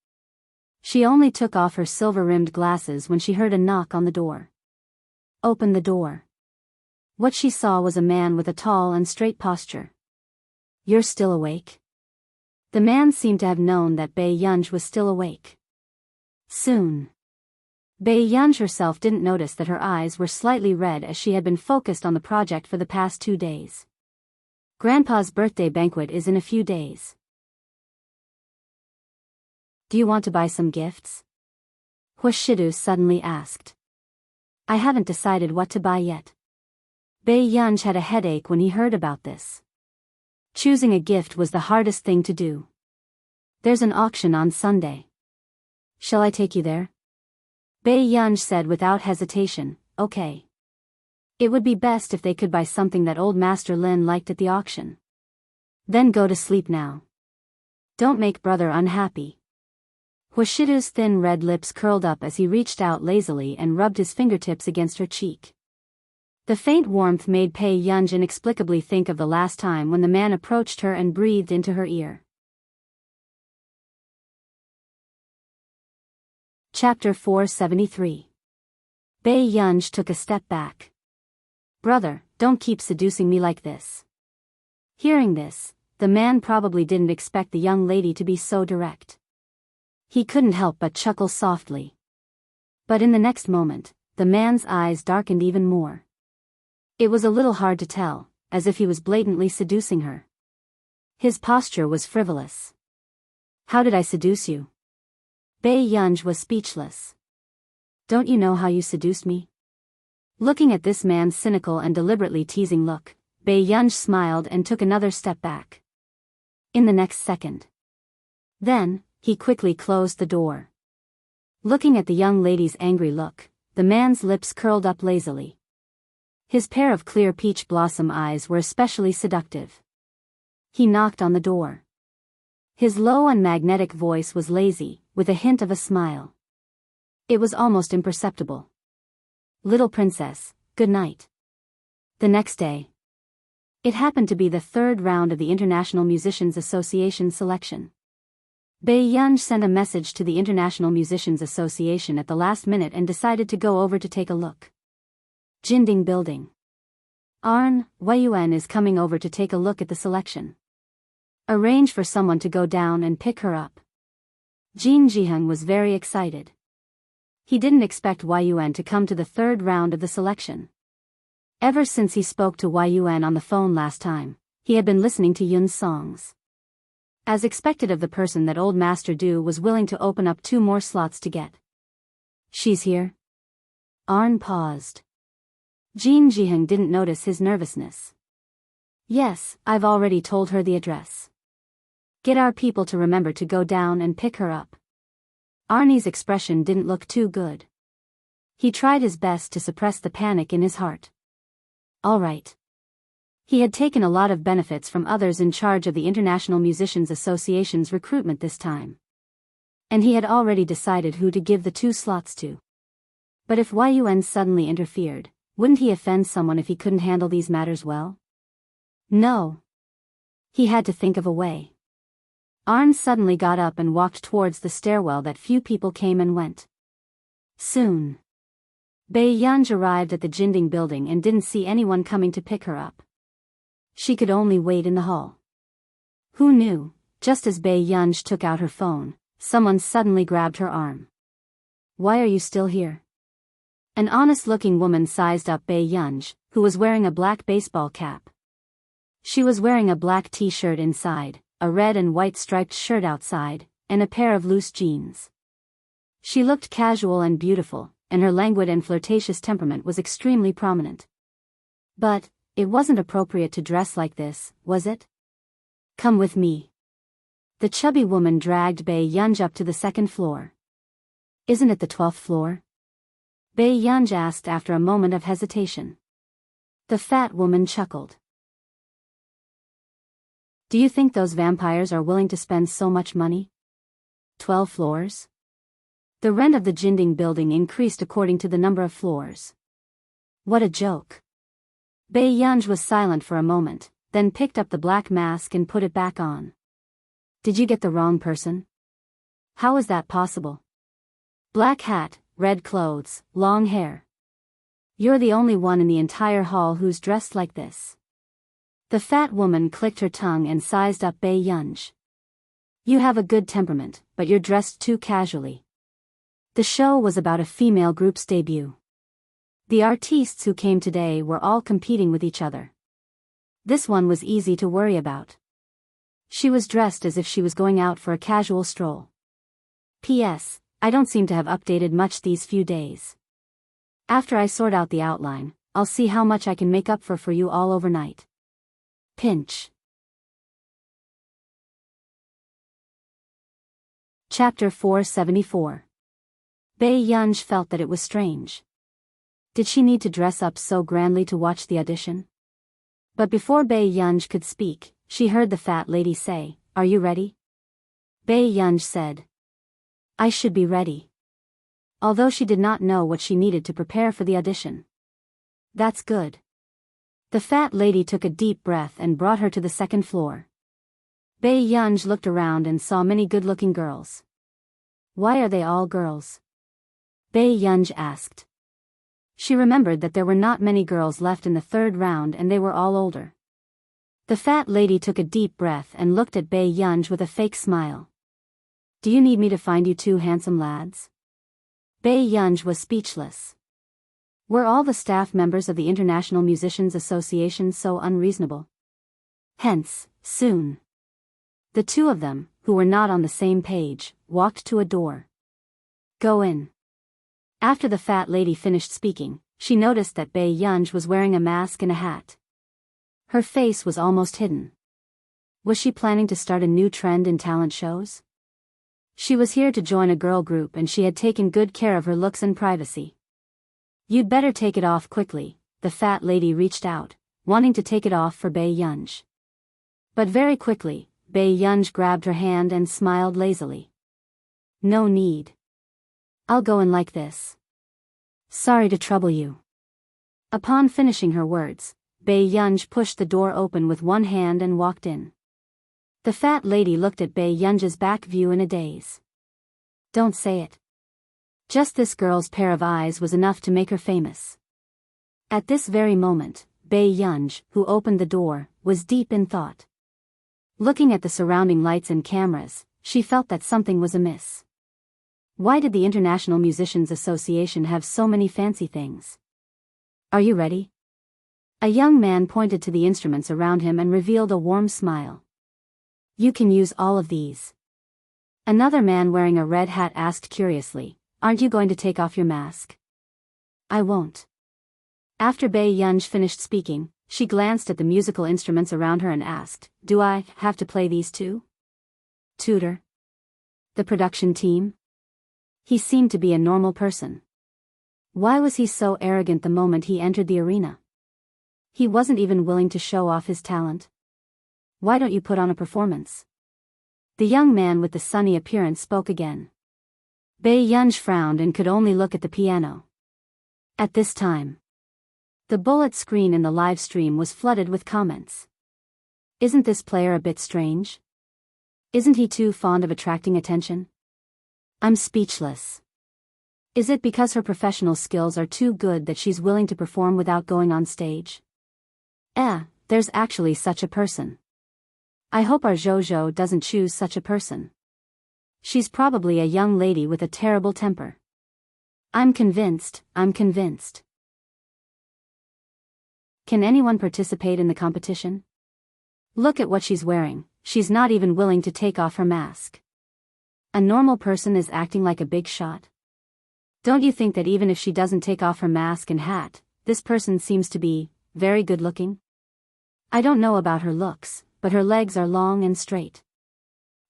She only took off her silver-rimmed glasses when she heard a knock on the door. Open the door. What she saw was a man with a tall and straight posture. You're still awake? The man seemed to have known that Bei Yunj was still awake. Soon. Bei Yunj herself didn't notice that her eyes were slightly red as she had been focused on the project for the past 2 days. Grandpa's birthday banquet is in a few days. Do you want to buy some gifts? Huashidu suddenly asked. I haven't decided what to buy yet. Bei Yunj had a headache when he heard about this. Choosing a gift was the hardest thing to do. There's an auction on Sunday. Shall I take you there? Bei Yunj said without hesitation, okay. It would be best if they could buy something that old Master Lin liked at the auction. Then go to sleep now. Don't make brother unhappy. Huashidu's thin red lips curled up as he reached out lazily and rubbed his fingertips against her cheek. The faint warmth made Bei Yunj inexplicably think of the last time when the man approached her and breathed into her ear. Chapter 473. Bei Yunj took a step back. Brother, don't keep seducing me like this. Hearing this, the man probably didn't expect the young lady to be so direct. He couldn't help but chuckle softly. But in the next moment, the man's eyes darkened even more. It was a little hard to tell, as if he was blatantly seducing her. His posture was frivolous. How did I seduce you? Bei Yunj was speechless. Don't you know how you seduced me? Looking at this man's cynical and deliberately teasing look, Bei Yunj smiled and took another step back. In the next second. Then, he quickly closed the door. Looking at the young lady's angry look, the man's lips curled up lazily. His pair of clear peach blossom eyes were especially seductive. He knocked on the door. His low and magnetic voice was lazy, with a hint of a smile. It was almost imperceptible. Little princess, good night. The next day. It happened to be the 3rd round of the International Musicians Association selection. Bei Yunj sent a message to the International Musicians Association at the last minute and decided to go over to take a look. Jinding Building. Arn, Weiyuan is coming over to take a look at the selection. Arrange for someone to go down and pick her up. Jin Jiheng was very excited. He didn't expect Weiyuan to come to the 3rd round of the selection. Ever since he spoke to Weiyuan on the phone last time, he had been listening to Yun's songs. As expected of the person that old Master Du was willing to open up 2 more slots to get. She's here? Arn paused. Jin Jiheng didn't notice his nervousness. Yes, I've already told her the address. Get our people to remember to go down and pick her up. Arnie's expression didn't look too good. He tried his best to suppress the panic in his heart. All right. He had taken a lot of benefits from others in charge of the International Musicians Association's recruitment this time. And he had already decided who to give the 2 slots to. But if Weiyuan suddenly interfered, wouldn't he offend someone if he couldn't handle these matters well? No. He had to think of a way. Arn suddenly got up and walked towards the stairwell that few people came and went. Soon. Bei Yunj arrived at the Jinding Building and didn't see anyone coming to pick her up. She could only wait in the hall. Who knew, just as Bei Yunj took out her phone, someone suddenly grabbed her arm. Why are you still here? An honest-looking woman sized up Bei Yunj, who was wearing a black baseball cap. She was wearing a black t-shirt inside, a red and white striped shirt outside, and a pair of loose jeans. She looked casual and beautiful, and her languid and flirtatious temperament was extremely prominent. But, it wasn't appropriate to dress like this, was it? Come with me. The chubby woman dragged Biyao up to the second floor. Isn't it the 12th floor? Biyao asked after a moment of hesitation. The fat woman chuckled. Do you think those vampires are willing to spend so much money? 12 floors? The rent of the Jinding building increased according to the number of floors. What a joke. Biyao was silent for a moment, then picked up the black mask and put it back on. Did you get the wrong person? How is that possible? Black hat, red clothes, long hair. You're the only one in the entire hall who's dressed like this. The fat woman clicked her tongue and sized up Biyao. You have a good temperament, but you're dressed too casually. The show was about a female group's debut. The artistes who came today were all competing with each other. This one was easy to worry about. She was dressed as if she was going out for a casual stroll. P.S. I don't seem to have updated much these few days. After I sort out the outline, I'll see how much I can make up for you all overnight. Pinch. Chapter 474. Biyao felt that it was strange. Did she need to dress up so grandly to watch the audition? But before Biyao could speak, she heard the fat lady say, "Are you ready?" Biyao said, "I should be ready." Although she did not know what she needed to prepare for the audition. That's good. The fat lady took a deep breath and brought her to the second floor. Biyao looked around and saw many good-looking girls. Why are they all girls? Biyao asked. She remembered that there were not many girls left in the third round and they were all older. The fat lady took a deep breath and looked at Biyao with a fake smile. Do you need me to find you two handsome lads? Biyao was speechless. Were all the staff members of the International Musicians Association so unreasonable? Hence, soon. The two of them, who were not on the same page, walked to a door. Go in. After the fat lady finished speaking, she noticed that Biyao was wearing a mask and a hat. Her face was almost hidden. Was she planning to start a new trend in talent shows? She was here to join a girl group and she had taken good care of her looks and privacy. You'd better take it off quickly, the fat lady reached out, wanting to take it off for Biyao. But very quickly, Biyao grabbed her hand and smiled lazily. No need. I'll go in like this. Sorry to trouble you. Upon finishing her words, Biyao pushed the door open with one hand and walked in. The fat lady looked at Biyao's back view in a daze. Don't say it. Just this girl's pair of eyes was enough to make her famous. At this very moment, Biyao, who opened the door, was deep in thought. Looking at the surrounding lights and cameras, she felt that something was amiss. Why did the International Musicians Association have so many fancy things? Are you ready? A young man pointed to the instruments around him and revealed a warm smile. You can use all of these. Another man wearing a red hat asked curiously, aren't you going to take off your mask? I won't. After Biyao finished speaking, she glanced at the musical instruments around her and asked, do I have to play these too? Tutor? The production team? He seemed to be a normal person. Why was he so arrogant the moment he entered the arena? He wasn't even willing to show off his talent. Why don't you put on a performance? The young man with the sunny appearance spoke again. Biyao frowned and could only look at the piano. At this time, the bullet screen in the live stream was flooded with comments. Isn't this player a bit strange? Isn't he too fond of attracting attention? I'm speechless. Is it because her professional skills are too good that she's willing to perform without going on stage? There's actually such a person. I hope our Jojo doesn't choose such a person. She's probably a young lady with a terrible temper. I'm convinced. Can anyone participate in the competition? Look at what she's wearing, she's not even willing to take off her mask. A normal person is acting like a big shot? Don't you think that even if she doesn't take off her mask and hat, this person seems to be very good looking? I don't know about her looks, but her legs are long and straight.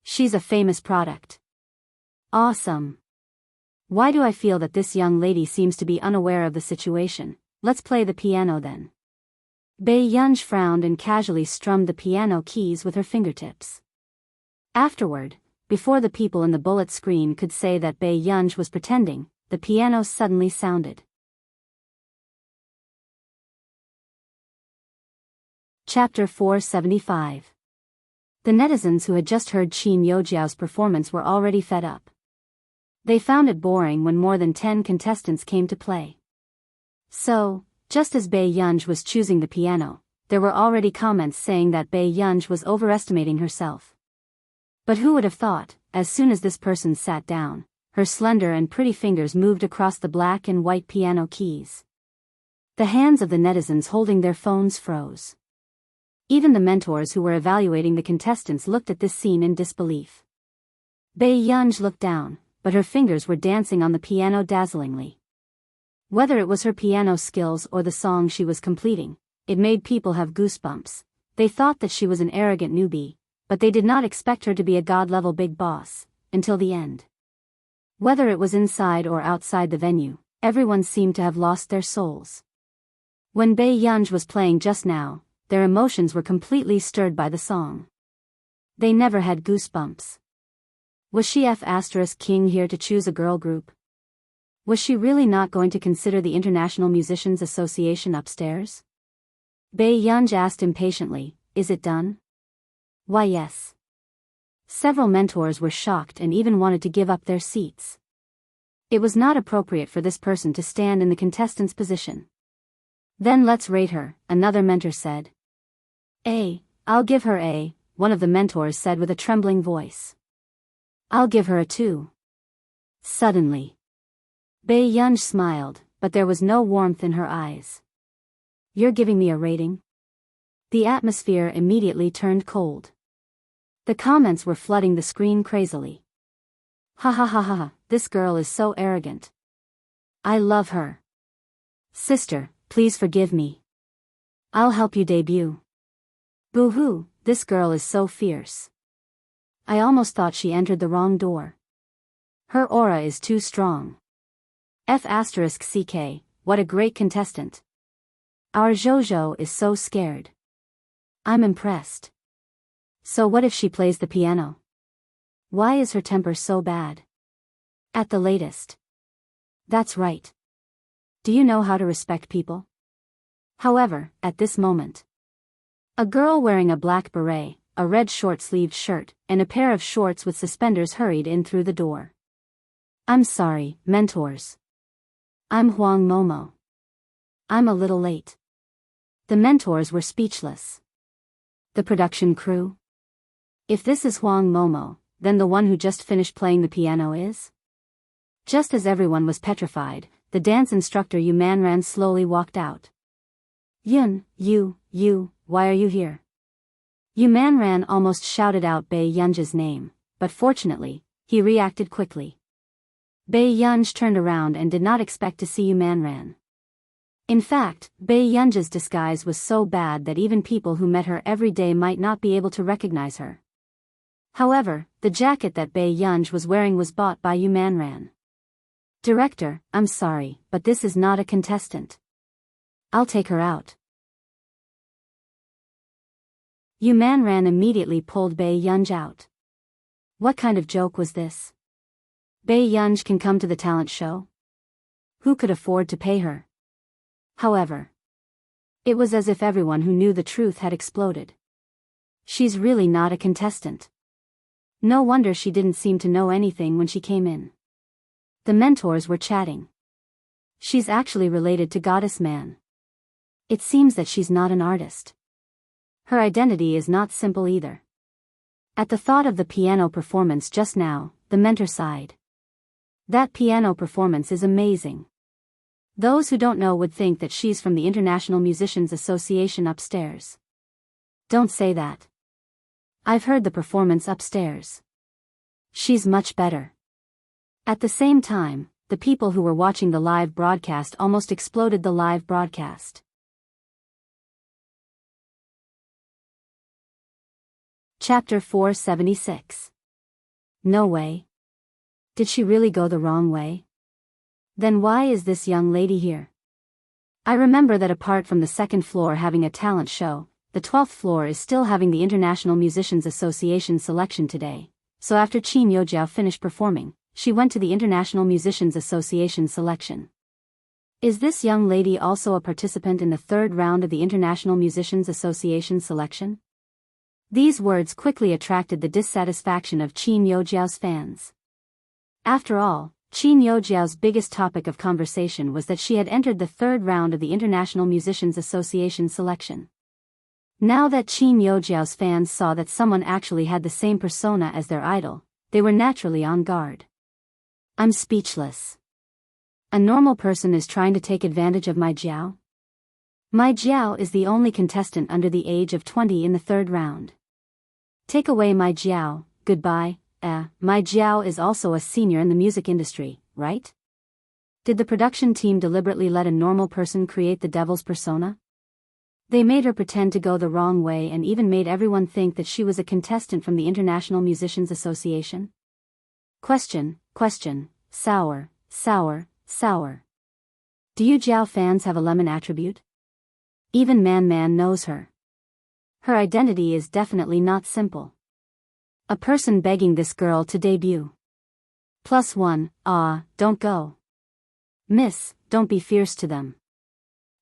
She's a famous product. Awesome. Why do I feel that this young lady seems to be unaware of the situation? Let's play the piano then. Biyao frowned and casually strummed the piano keys with her fingertips. Afterward, before the people in the bullet screen could say that Biyao was pretending, the piano suddenly sounded. Chapter 475. The netizens who had just heard Qin Yojiao's performance were already fed up. They found it boring when more than 10 contestants came to play. So, just as Biyao was choosing the piano, there were already comments saying that Biyao was overestimating herself. But who would have thought, as soon as this person sat down, her slender and pretty fingers moved across the black and white piano keys. The hands of the netizens holding their phones froze. Even the mentors who were evaluating the contestants looked at this scene in disbelief. Biyao looked down, but her fingers were dancing on the piano dazzlingly. Whether it was her piano skills or the song she was completing, it made people have goosebumps. They thought that she was an arrogant newbie, but they did not expect her to be a god-level big boss, until the end. Whether it was inside or outside the venue, everyone seemed to have lost their souls. When Biyao was playing just now, their emotions were completely stirred by the song. They never had goosebumps. Was she King here to choose a girl group? Was she really not going to consider the International Musicians Association upstairs? Biyao asked impatiently, "Is it done?" "Why yes." Several mentors were shocked and even wanted to give up their seats. It was not appropriate for this person to stand in the contestant's position. "Then let's rate her," another mentor said. I'll give her A," one of the mentors said with a trembling voice. "I'll give her a 2. Suddenly, Biyao smiled, but there was no warmth in her eyes. "You're giving me a rating?" The atmosphere immediately turned cold. The comments were flooding the screen crazily. "Ha ha ha ha, this girl is so arrogant. I love her. Sister, please forgive me. I'll help you debut. Boo-hoo, this girl is so fierce. I almost thought she entered the wrong door. Her aura is too strong. F***ck, what a great contestant. Our Jojo is so scared. I'm impressed. So what if she plays the piano? Why is her temper so bad? At the latest. That's right. Do you know how to respect people?" However, at this moment, a girl wearing a black beret, a red short-sleeved shirt, and a pair of shorts with suspenders hurried in through the door. "I'm sorry, mentors. I'm Huang Momo. I'm a little late." The mentors were speechless. The production crew? If this is Huang Momo, then the one who just finished playing the piano is? Just as everyone was petrified, the dance instructor Yu Manran slowly walked out. "Yun, you, why are you here?" Yu Manran almost shouted out Beiyao's name, but fortunately, he reacted quickly. Biyao turned around and did not expect to see Yu Manran. In fact, Beiyao's disguise was so bad that even people who met her every day might not be able to recognize her. However, the jacket that Biyao was wearing was bought by Yu Manran. "Director, I'm sorry, but this is not a contestant. I'll take her out." Yu Manran immediately pulled Biyao out. What kind of joke was this? Biyao can come to the talent show? Who could afford to pay her? However, it was as if everyone who knew the truth had exploded. She's really not a contestant. No wonder she didn't seem to know anything when she came in. The mentors were chatting. She's actually related to Goddess Man. It seems that she's not an artist. Her identity is not simple either. At the thought of the piano performance just now, the mentor sighed. That piano performance is amazing. Those who don't know would think that she's from the International Musicians Association upstairs. Don't say that. I've heard the performance upstairs. She's much better. At the same time, the people who were watching the live broadcast almost exploded the live broadcast. Chapter 476. No way. Did she really go the wrong way? Then why is this young lady here? I remember that apart from the second floor having a talent show, the 12th floor is still having the International Musicians Association selection today, so after Qin Youjiao finished performing, she went to the International Musicians Association selection. Is this young lady also a participant in the third round of the International Musicians Association selection? These words quickly attracted the dissatisfaction of Qin Youjiao's fans. After all, Qin Youjiao's biggest topic of conversation was that she had entered the third round of the International Musicians Association selection. Now that Qin Youjiao's fans saw that someone actually had the same persona as their idol, they were naturally on guard. I'm speechless. A normal person is trying to take advantage of my Jiao? My Jiao is the only contestant under the age of 20 in the third round. Take away my Jiao, goodbye. My Jiao is also a senior in the music industry, right? Did the production team deliberately let a normal person create the devil's persona? They made her pretend to go the wrong way and even made everyone think that she was a contestant from the International Musicians Association? Question. Sour. Do you Jiao fans have a lemon attribute? Even Man knows her. Her identity is definitely not simple. A person begging this girl to debut. +1, don't go. Miss, don't be fierce to them.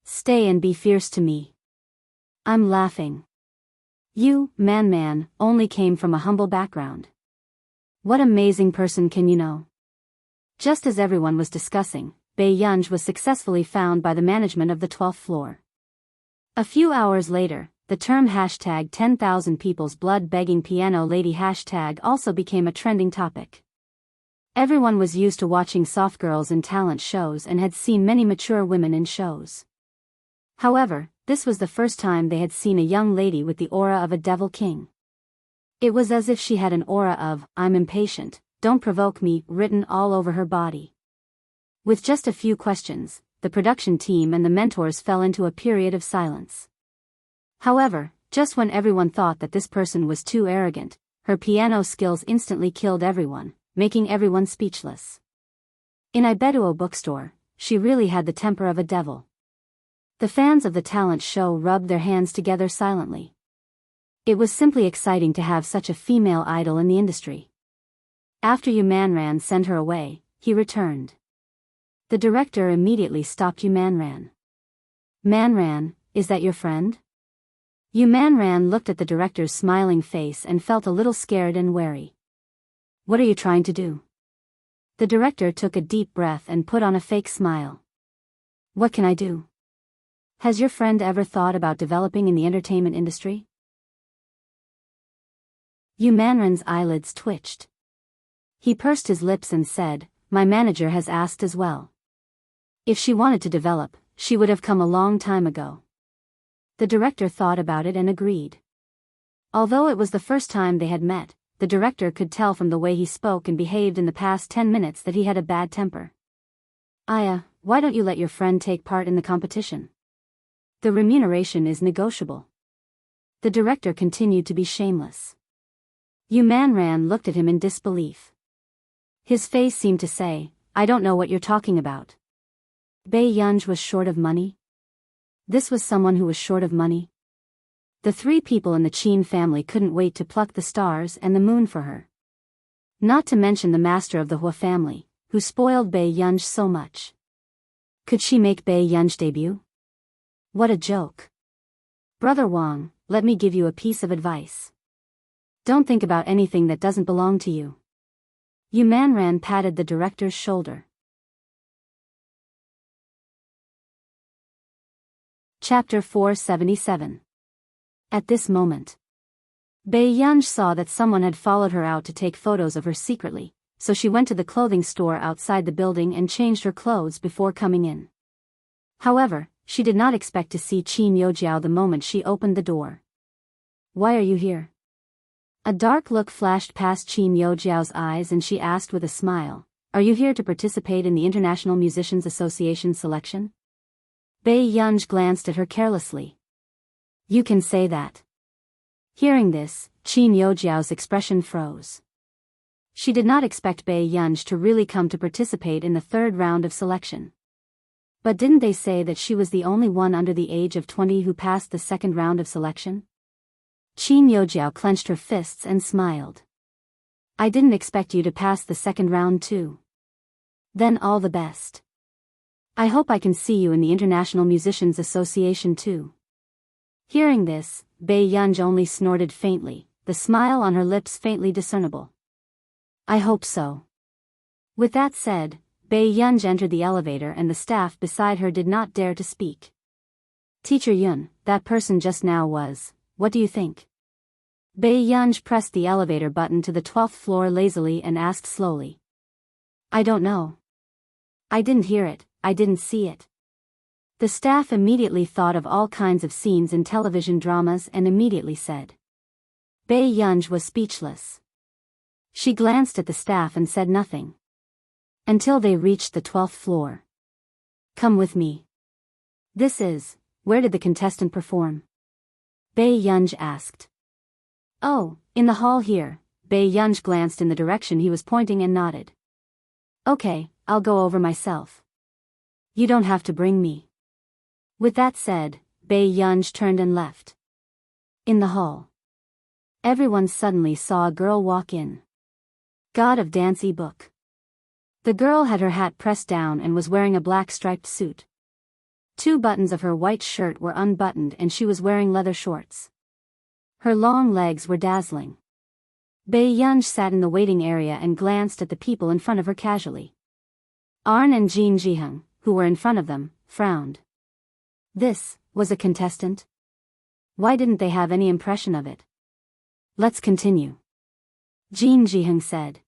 Stay and be fierce to me. I'm laughing. You, Man, only came from a humble background. What amazing person can you know? Just as everyone was discussing, Biyao was successfully found by the management of the 12th floor. A few hours later, the term #10,000 people's blood begging piano lady hashtag also became a trending topic. Everyone was used to watching soft girls in talent shows and had seen many mature women in shows. However, this was the first time they had seen a young lady with the aura of a devil king. It was as if she had an aura of, I'm impatient, don't provoke me, written all over her body. With just a few questions, the production team and the mentors fell into a period of silence. However, just when everyone thought that this person was too arrogant, her piano skills instantly killed everyone, making everyone speechless. In Audiobook bookstore, she really had the temper of a devil. The fans of the talent show rubbed their hands together silently. It was simply exciting to have such a female idol in the industry. After Yumanran sent her away, he returned. The director immediately stopped Yumanran. Manran, is that your friend? Yumanran looked at the director's smiling face and felt a little scared and wary. What are you trying to do? The director took a deep breath and put on a fake smile. What can I do? Has your friend ever thought about developing in the entertainment industry? Yumanran's eyelids twitched. He pursed his lips and said, my manager has asked as well. If she wanted to develop, she would have come a long time ago. The director thought about it and agreed. Although it was the first time they had met, the director could tell from the way he spoke and behaved in the past 10 minutes that he had a bad temper. Aya, why don't you let your friend take part in the competition? The remuneration is negotiable. The director continued to be shameless. Yumanran looked at him in disbelief. His face seemed to say, I don't know what you're talking about. Biyao was short of money? This was someone who was short of money? The three people in the Qin family couldn't wait to pluck the stars and the moon for her. Not to mention the master of the Hua family, who spoiled Biyao so much. Could she make Biyao debut? What a joke. Brother Wang, let me give you a piece of advice. Don't think about anything that doesn't belong to you. Yumanran patted the director's shoulder. Chapter 477. At this moment, Biyao saw that someone had followed her out to take photos of her secretly, so she went to the clothing store outside the building and changed her clothes before coming in. However, she did not expect to see Qin Youjiao the moment she opened the door. Why are you here? A dark look flashed past Qin Yojiao's eyes and she asked with a smile, "Are you here to participate in the International Musicians Association selection?" Bei Yunj glanced at her carelessly. "You can say that." Hearing this, Qin Yojiao's expression froze. She did not expect Bei Yunj to really come to participate in the third round of selection. But didn't they say that she was the only one under the age of 20 who passed the second round of selection? Qin Yojiao clenched her fists and smiled. "I didn't expect you to pass the second round too. Then all the best. I hope I can see you in the International Musicians Association too." Hearing this, Bei Yunj only snorted faintly, the smile on her lips faintly discernible. "I hope so." With that said, Bei Yunj entered the elevator and the staff beside her did not dare to speak. "Teacher Yun, that person just now was, what do you think?" Bei Yunj pressed the elevator button to the 12th floor lazily and asked slowly. "I don't know. I didn't hear it, I didn't see it." The staff immediately thought of all kinds of scenes in television dramas and immediately said. Bei Yunj was speechless. She glanced at the staff and said nothing. Until they reached the 12th floor. "Come with me." Where did the contestant perform?" Bei Yunj asked. "Oh, in the hall here." Bei Yunj glanced in the direction he was pointing and nodded. "Okay, I'll go over myself. You don't have to bring me." With that said, Bei Yunj turned and left. In the hall, everyone suddenly saw a girl walk in. God of Dance book. The girl had her hat pressed down and was wearing a black striped suit. 2 buttons of her white shirt were unbuttoned and she was wearing leather shorts. Her long legs were dazzling. Bei Yunj sat in the waiting area and glanced at the people in front of her casually. Arn and Jin Jiheng, who were in front of them, frowned. This was a contestant? Why didn't they have any impression of it? "Let's continue," Jin Jiheng said.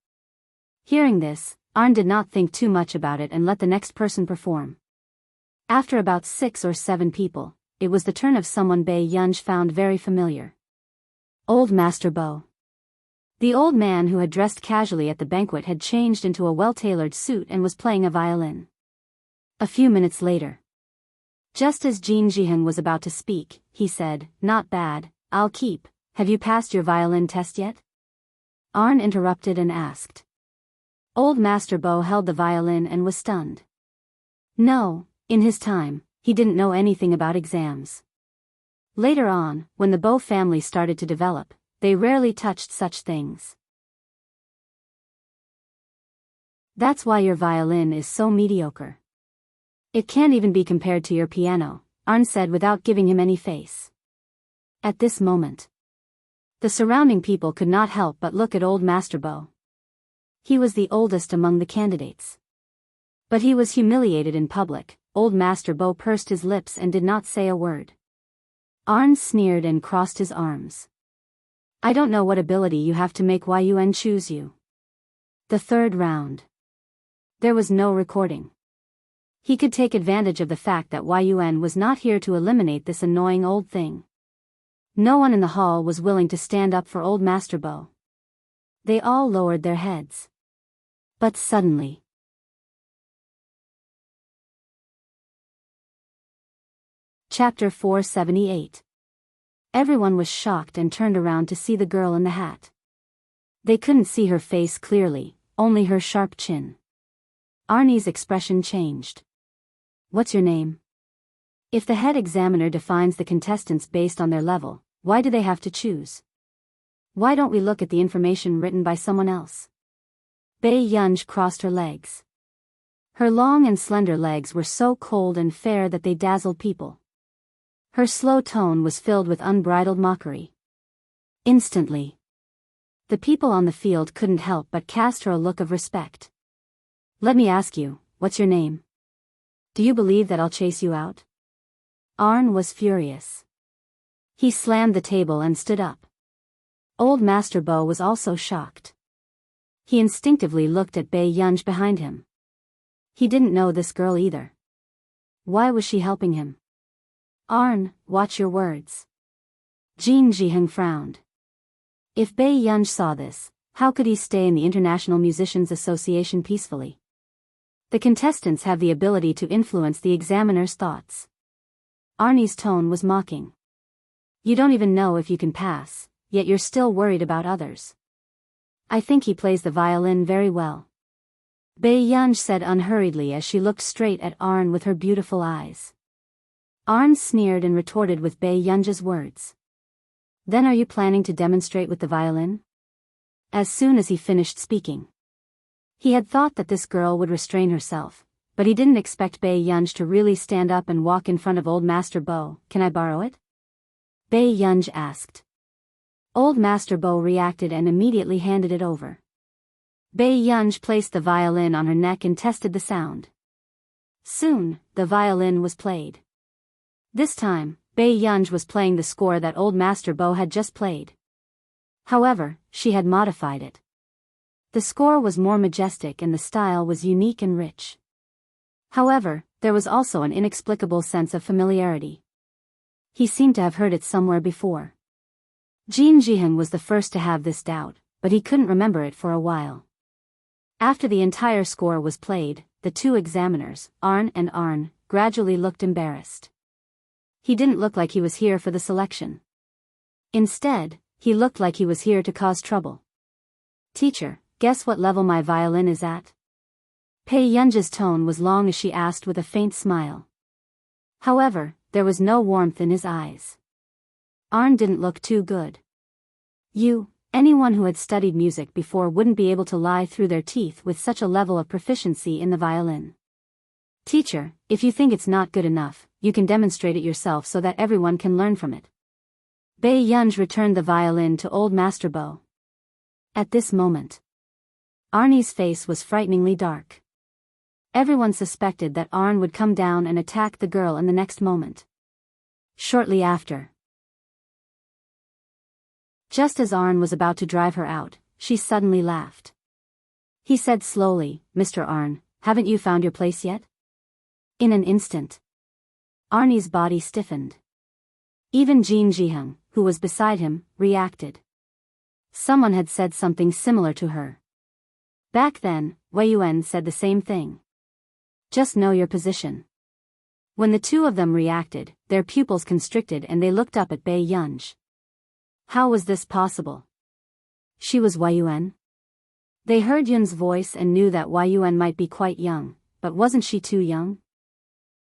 Hearing this, Arn did not think too much about it and let the next person perform. After about 6 or 7 people, it was the turn of someone Bei Yunj found very familiar. Old Master Bo. The old man who had dressed casually at the banquet had changed into a well-tailored suit and was playing a violin. A few minutes later, just as Jin Jiheng was about to speak, he said, "Not bad, I'll keep. Have you passed your violin test yet?" Arn interrupted and asked. Old Master Bo held the violin and was stunned. No, in his time, he didn't know anything about exams. Later on, when the Bo family started to develop, they rarely touched such things. "That's why your violin is so mediocre. It can't even be compared to your piano," Arn said without giving him any face. At this moment, the surrounding people could not help but look at Old Master Bo. He was the oldest among the candidates. But he was humiliated in public. Old Master Bo pursed his lips and did not say a word. Arn sneered and crossed his arms. "I don't know what ability you have to make Yun choose you." The third round. There was no recording. He could take advantage of the fact that Yun was not here to eliminate this annoying old thing. No one in the hall was willing to stand up for Old Master Bo. They all lowered their heads. But suddenly, Chapter 478. Everyone was shocked and turned around to see the girl in the hat. They couldn't see her face clearly, only her sharp chin. Arnie's expression changed. "What's your name?" If the head examiner defines the contestants based on their level, why do they have to choose? Why don't we look at the information written by someone else? Bei Yunj crossed her legs. Her long and slender legs were so cold and fair that they dazzled people. Her slow tone was filled with unbridled mockery. Instantly, the people on the field couldn't help but cast her a look of respect. "Let me ask you, what's your name? Do you believe that I'll chase you out?" Arn was furious. He slammed the table and stood up. Old Master Bo was also shocked. He instinctively looked at Bei Yunj behind him. He didn't know this girl either. Why was she helping him? "Arn, watch your words." Jin Jiheng frowned. If Bei Yunj saw this, how could he stay in the International Musicians Association peacefully? The contestants have the ability to influence the examiner's thoughts. Arnie's tone was mocking. You don't even know if you can pass, yet you're still worried about others. I think he plays the violin very well. Bei Yunj said unhurriedly as she looked straight at Arn with her beautiful eyes. Arn sneered and retorted with Bei Yunj's words. Then are you planning to demonstrate with the violin? As soon as he finished speaking. He had thought that this girl would restrain herself, but he didn't expect Bei Yunj to really stand up and walk in front of Old Master Bo. Can I borrow it? Bei Yunj asked. Old Master Bo reacted and immediately handed it over. Bei Yunj placed the violin on her neck and tested the sound. Soon, the violin was played. This time, Bei Yunj was playing the score that Old Master Bo had just played. However, she had modified it. The score was more majestic and the style was unique and rich. However, there was also an inexplicable sense of familiarity. He seemed to have heard it somewhere before. Jin Jiheng was the first to have this doubt, but he couldn't remember it for a while. After the entire score was played, the two examiners, Arn and Arn, gradually looked embarrassed. He didn't look like he was here for the selection. Instead, he looked like he was here to cause trouble. Teacher, guess what level my violin is at? Bei Yunj's tone was long as she asked with a faint smile. However, there was no warmth in his eyes. Arn didn't look too good. Anyone who had studied music before wouldn't be able to lie through their teeth with such a level of proficiency in the violin. Teacher, if you think it's not good enough, you can demonstrate it yourself so that everyone can learn from it. Bei Yunj returned the violin to Old Master Bo. At this moment, Arnie's face was frighteningly dark. Everyone suspected that Arn would come down and attack the girl in the next moment. Shortly after, just as Arn was about to drive her out, she suddenly laughed. He said slowly, Mr. Arn, haven't you found your place yet? In an instant, Arnie's body stiffened. Even Jin Jiheng, who was beside him, reacted. Someone had said something similar to her. Back then, Wei Yuan said the same thing. Just know your position. When the two of them reacted, their pupils constricted and they looked up at Bei Yunj. How was this possible? She was Wei Yuan? They heard Yun's voice and knew that Wei Yuan might be quite young, but wasn't she too young?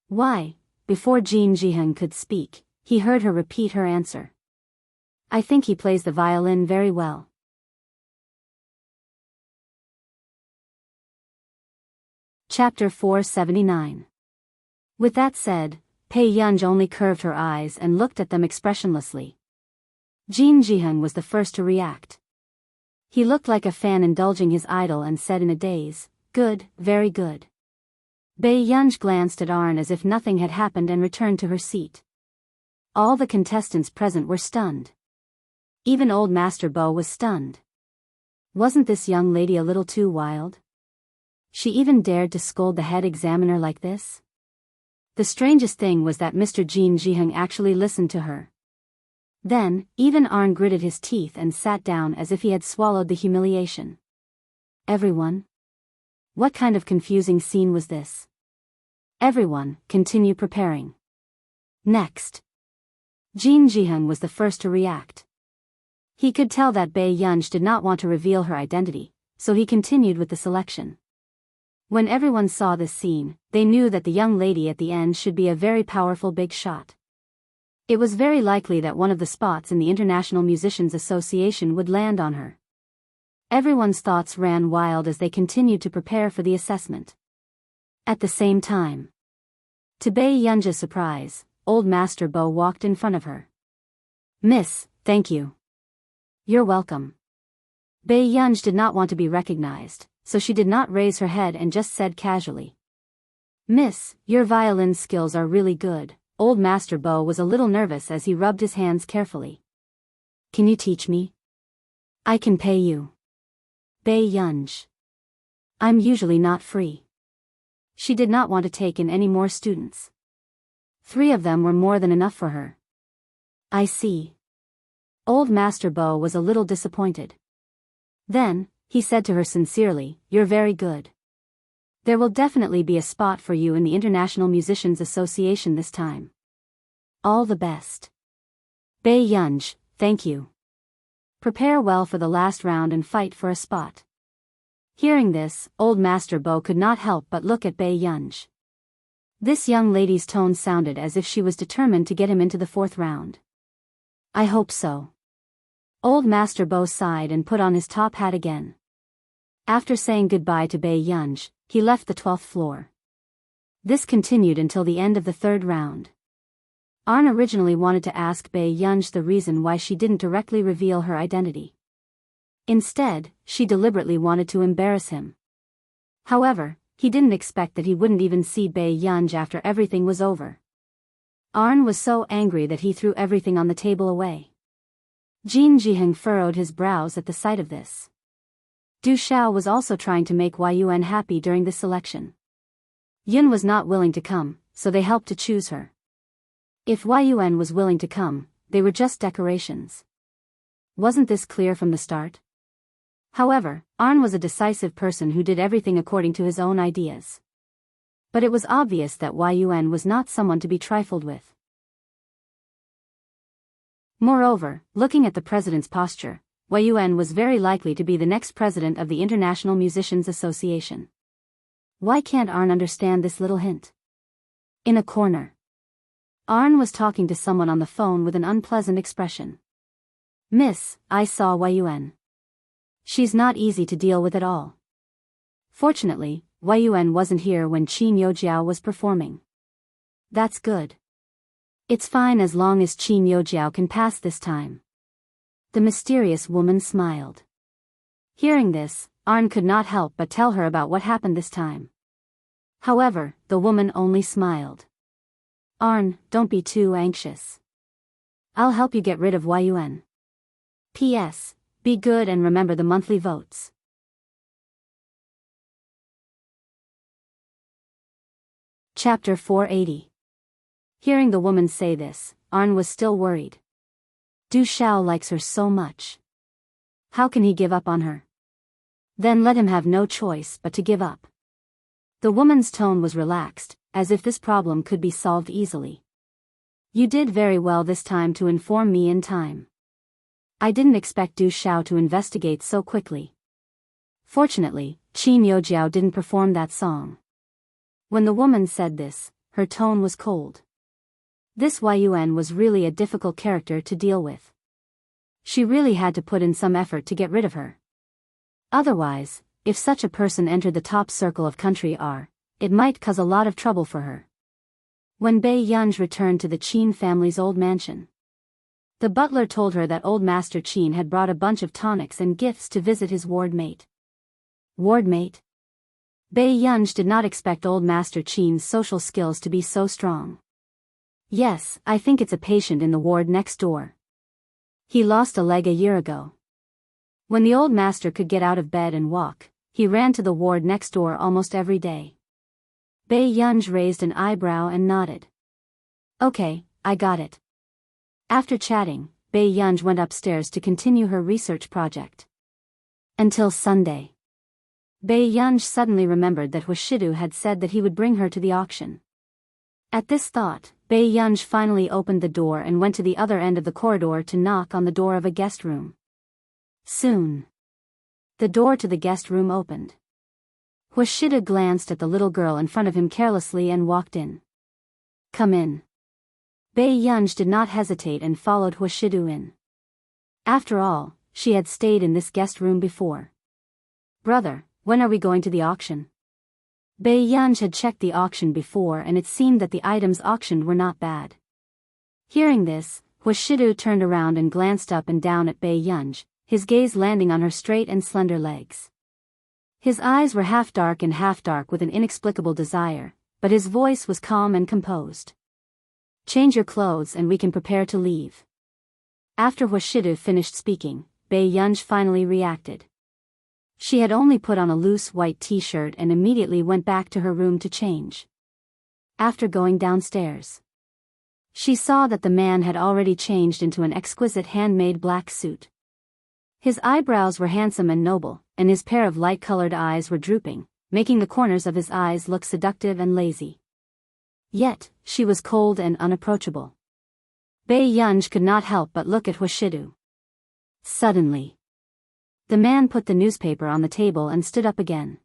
Why? Before Jin Jiheng could speak, he heard her repeat her answer. I think he plays the violin very well. Chapter 479. With that said, Bei Yunj only curved her eyes and looked at them expressionlessly. Jin Jiheng was the first to react. He looked like a fan indulging his idol and said in a daze, Good, very good. Bei Yunj glanced at Arn as if nothing had happened and returned to her seat. All the contestants present were stunned. Even Old Master Bo was stunned. Wasn't this young lady a little too wild? She even dared to scold the head examiner like this? The strangest thing was that Mr. Jin Jiheng actually listened to her. Then, even Arn gritted his teeth and sat down as if he had swallowed the humiliation. Everyone? What kind of confusing scene was this? Everyone, continue preparing. Next. Jin Jiheng was the first to react. He could tell that Bei Yunj did not want to reveal her identity, so he continued with the selection. When everyone saw this scene, they knew that the young lady at the end should be a very powerful big shot. It was very likely that one of the spots in the International Musicians Association would land on her. Everyone's thoughts ran wild as they continued to prepare for the assessment. At the same time, to Bei Yunj's surprise, Old Master Bo walked in front of her. Miss, thank you. You're welcome. Bei Yunj did not want to be recognized, so she did not raise her head and just said casually. Miss, your violin skills are really good. Old Master Bo was a little nervous as he rubbed his hands carefully. Can you teach me? I can pay you. Bei Yunj. I'm usually not free. She did not want to take in any more students. 3 of them were more than enough for her. I see. Old Master Bo was a little disappointed. Then, he said to her sincerely, "You're very good. There will definitely be a spot for you in the International Musicians Association this time. All the best. Baiyunj, thank you. Prepare well for the last round and fight for a spot." Hearing this, Old Master Bo could not help but look at Baiyunj. This young lady's tone sounded as if she was determined to get him into the fourth round. "I hope so." Old Master Bo sighed and put on his top hat again. After saying goodbye to Baiyunj, he left the 12th floor. This continued until the end of the third round. Arn originally wanted to ask Baiyunj the reason why she didn't directly reveal her identity. Instead, she deliberately wanted to embarrass him. However, he didn't expect that he wouldn't even see Baiyunj after everything was over. Arn was so angry that he threw everything on the table away. Jin Jiheng furrowed his brows at the sight of this. Du Xiao was also trying to make Yun happy during this selection. Yun was not willing to come, so they helped to choose her. If Yun was willing to come, they were just decorations. Wasn't this clear from the start? However, Arn was a decisive person who did everything according to his own ideas. But it was obvious that Yun was not someone to be trifled with. Moreover, looking at the president's posture, Yun was very likely to be the next president of the International Musicians Association. Why can't Arn understand this little hint? In a corner, Arn was talking to someone on the phone with an unpleasant expression. "Miss, I saw Yun. She's not easy to deal with at all." Fortunately, Yun wasn't here when Qin Yojiao was performing. "That's good. It's fine as long as Qin Yojiao can pass this time." The mysterious woman smiled. Hearing this, Arn could not help but tell her about what happened this time. However, the woman only smiled. "Arn, don't be too anxious. I'll help you get rid of Yun. P.S. Be good and remember the monthly votes." Chapter 480. Hearing the woman say this, Arn was still worried. Du Xiao likes her so much. How can he give up on her? Then let him have no choice but to give up. The woman's tone was relaxed, as if this problem could be solved easily. "You did very well this time to inform me in time. I didn't expect Du Xiao to investigate so quickly." Fortunately, Qin Yojiao didn't perform that song. When the woman said this, her tone was cold. This Yun was really a difficult character to deal with. She really had to put in some effort to get rid of her. Otherwise, if such a person entered the top circle of country R, it might cause a lot of trouble for her. When Baiyunj returned to the Qin family's old mansion, the butler told her that old Master Qin had brought a bunch of tonics and gifts to visit his ward mate. Ward mate? Baiyunj did not expect old Master Qin's social skills to be so strong. "Yes, I think it's a patient in the ward next door. He lost a leg a year ago." When the old master could get out of bed and walk, he ran to the ward next door almost every day. Baiyunj raised an eyebrow and nodded. "Okay, I got it." After chatting, Baiyunj went upstairs to continue her research project. Until Sunday. Baiyunj suddenly remembered that Huashidu had said that he would bring her to the auction. At this thought, Baiyunj finally opened the door and went to the other end of the corridor to knock on the door of a guest room. Soon, the door to the guest room opened. Huashidu glanced at the little girl in front of him carelessly and walked in. "Come in." Baiyunj did not hesitate and followed Huashidu in. After all, she had stayed in this guest room before. "Brother, when are we going to the auction?" Baiyunj had checked the auction before and it seemed that the items auctioned were not bad. Hearing this, Huashidu turned around and glanced up and down at Baiyunj, his gaze landing on her straight and slender legs. His eyes were half dark with an inexplicable desire, but his voice was calm and composed. "Change your clothes and we can prepare to leave." After Huashidu finished speaking, Baiyunj finally reacted. She had only put on a loose white t-shirt and immediately went back to her room to change. After going downstairs, She saw that the man had already changed into an exquisite handmade black suit. His eyebrows were handsome and noble, and his pair of light-colored eyes were drooping, making the corners of his eyes look seductive and lazy. Yet, she was cold and unapproachable. Biyao could not help but look at Wuxia. Suddenly, the man put the newspaper on the table and stood up again.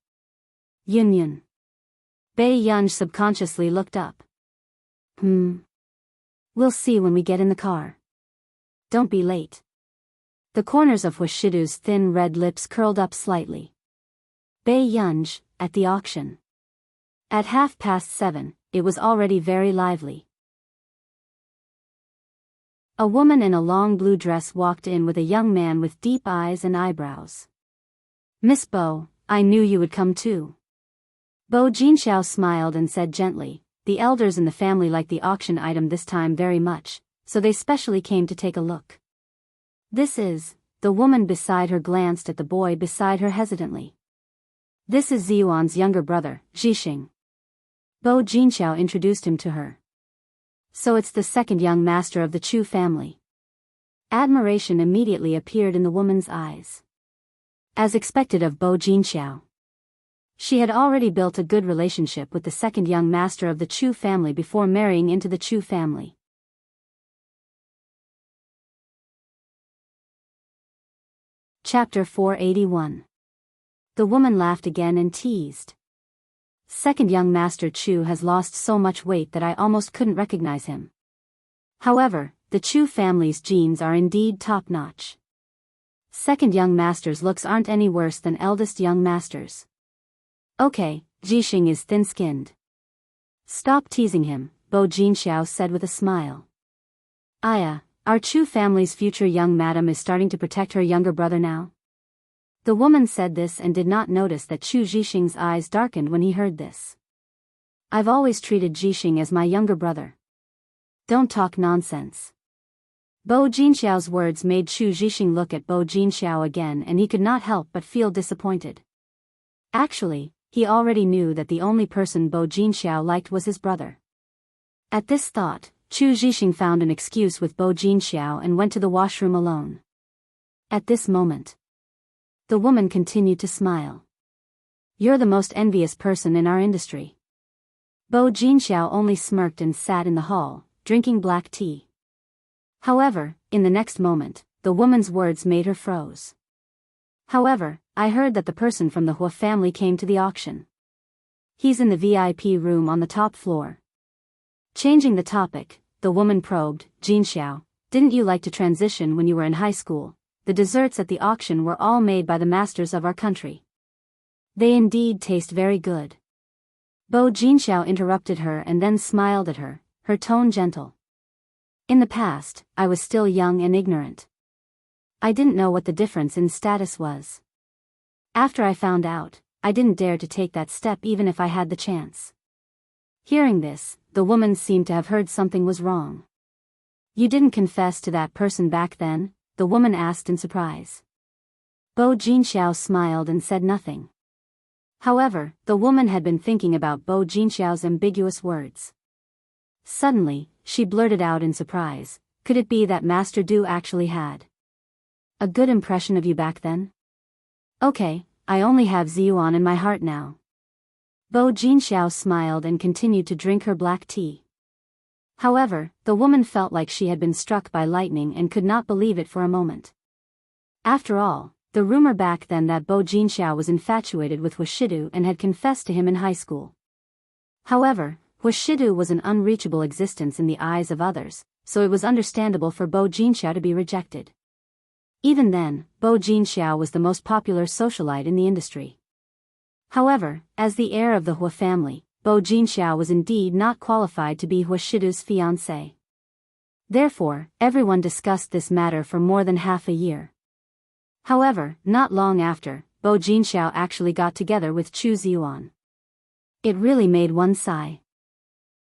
Yun. Biyao subconsciously looked up. We'll see when we get in the car. Don't be late. The corners of Wuxia's thin red lips curled up slightly. Biyao, at the auction. At 7:30, it was already very lively. A woman in a long blue dress walked in with a young man with deep eyes and eyebrows. Miss Bo, I knew you would come too. Bo Jinxiao smiled and said gently, the elders in the family like the auction item this time very much, so they specially came to take a look. This is, the woman beside her glanced at the boy beside her hesitantly. This is Ziyuan's younger brother, Zhixing. Bo Jinxiao introduced him to her. So it's the second young master of the Chu family. Admiration immediately appeared in the woman's eyes. As expected of Bo Jinxiao, she had already built a good relationship with the second young master of the Chu family before marrying into the Chu family. Chapter 481. The woman laughed again and teased. Second young master Chu has lost so much weight that I almost couldn't recognize him. However, the Chu family's genes are indeed top-notch. Second young master's looks aren't any worse than eldest young master's. Okay, Zhixing is thin-skinned. Stop teasing him, Bo Jinxiao said with a smile. Aya, our Chu family's future young madam is starting to protect her younger brother now. The woman said this and did not notice that Chu Zhixing's eyes darkened when he heard this. I've always treated Zhixing as my younger brother. Don't talk nonsense. Bo Jinxiao's words made Chu Zhixing look at Bo Jinxiao again and he could not help but feel disappointed. Actually, he already knew that the only person Bo Jinxiao liked was his brother. At this thought, Chu Zhixing found an excuse with Bo Jinxiao and went to the washroom alone. At this moment, the woman continued to smile. You're the most envious person in our industry. Bo Jinxiao only smirked and sat in the hall, drinking black tea. However, in the next moment, the woman's words made her froze. However, I heard that the person from the Hua family came to the auction. He's in the VIP room on the top floor. Changing the topic, the woman probed, Jinxiao, didn't you like to transition when you were in high school? The desserts at the auction were all made by the masters of our country. They indeed taste very good. Bo Jinxiao interrupted her and then smiled at her, her tone gentle. In the past, I was still young and ignorant. I didn't know what the difference in status was. After I found out, I didn't dare to take that step even if I had the chance. Hearing this, the woman seemed to have heard something was wrong. You didn't confess to that person back then? The woman asked in surprise. Bo Jinxiao smiled and said nothing. However, the woman had been thinking about Bo Jinxiao's ambiguous words. Suddenly, she blurted out in surprise, could it be that Master Du actually had a good impression of you back then? Okay, I only have Ziyuan in my heart now. Bo Jinxiao smiled and continued to drink her black tea. However, the woman felt like she had been struck by lightning and could not believe it for a moment. After all, the rumor back then that Bo Jinxiao was infatuated with Wuxia and had confessed to him in high school. However, Wuxia was an unreachable existence in the eyes of others, so it was understandable for Bo Jinxiao to be rejected. Even then, Bo Jinxiao was the most popular socialite in the industry. However, as the heir of the Hua family, Bo Jinxiao was indeed not qualified to be Wuxia's fiancé. Therefore, everyone discussed this matter for more than half a year. However, not long after, Bo Jinxiao actually got together with Chu Ziyuan. It really made one sigh.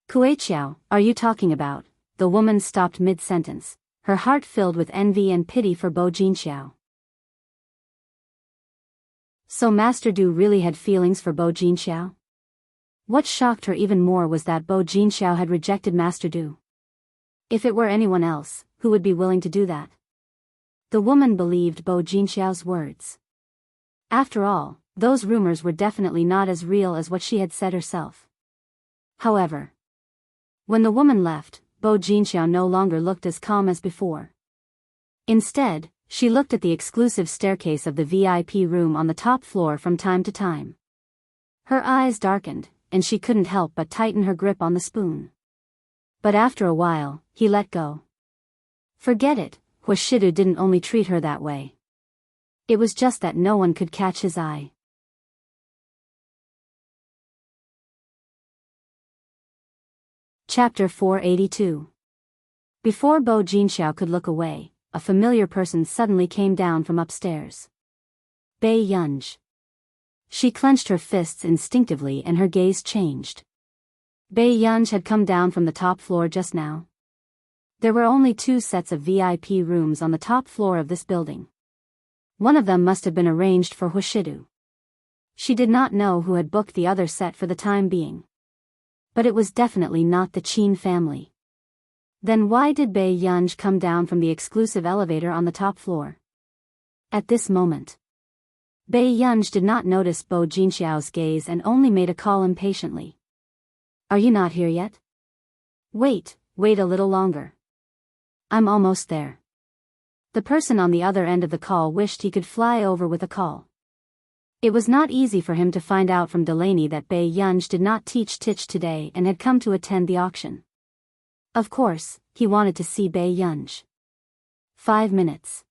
Kueiqiao, are you talking about? The woman stopped mid-sentence, her heart filled with envy and pity for Bo Jinxiao. So Master Du really had feelings for Bo Jinxiao? What shocked her even more was that Bo Jinxiao had rejected Master Du. If it were anyone else, who would be willing to do that? The woman believed Bo Jinxiao's words. After all, those rumors were definitely not as real as what she had said herself. However, when the woman left, Bo Jinxiao no longer looked as calm as before. Instead, she looked at the exclusive staircase of the VIP room on the top floor from time to time. Her eyes darkened, and she couldn't help but tighten her grip on the spoon. But after a while, he let go. Forget it, Huashidu didn't only treat her that way. It was just that no one could catch his eye. Chapter 482. Before Bo Jinxiao could look away, a familiar person suddenly came down from upstairs. Bei Yunj. She clenched her fists instinctively and her gaze changed. Bei Yunj had come down from the top floor just now. There were only 2 sets of VIP rooms on the top floor of this building. One of them must have been arranged for Huashidu. She did not know who had booked the other set for the time being. But it was definitely not the Qin family. Then why did Bei Yunj come down from the exclusive elevator on the top floor? At this moment, Bei Yunj did not notice Bo Jinxiao's gaze and only made a call impatiently. Are you not here yet? Wait a little longer. I'm almost there. The person on the other end of the call wished he could fly over with a call. It was not easy for him to find out from Delaney that Bei Yunj did not teach Tich today and had come to attend the auction. Of course, he wanted to see Bei Yunj. 5 minutes.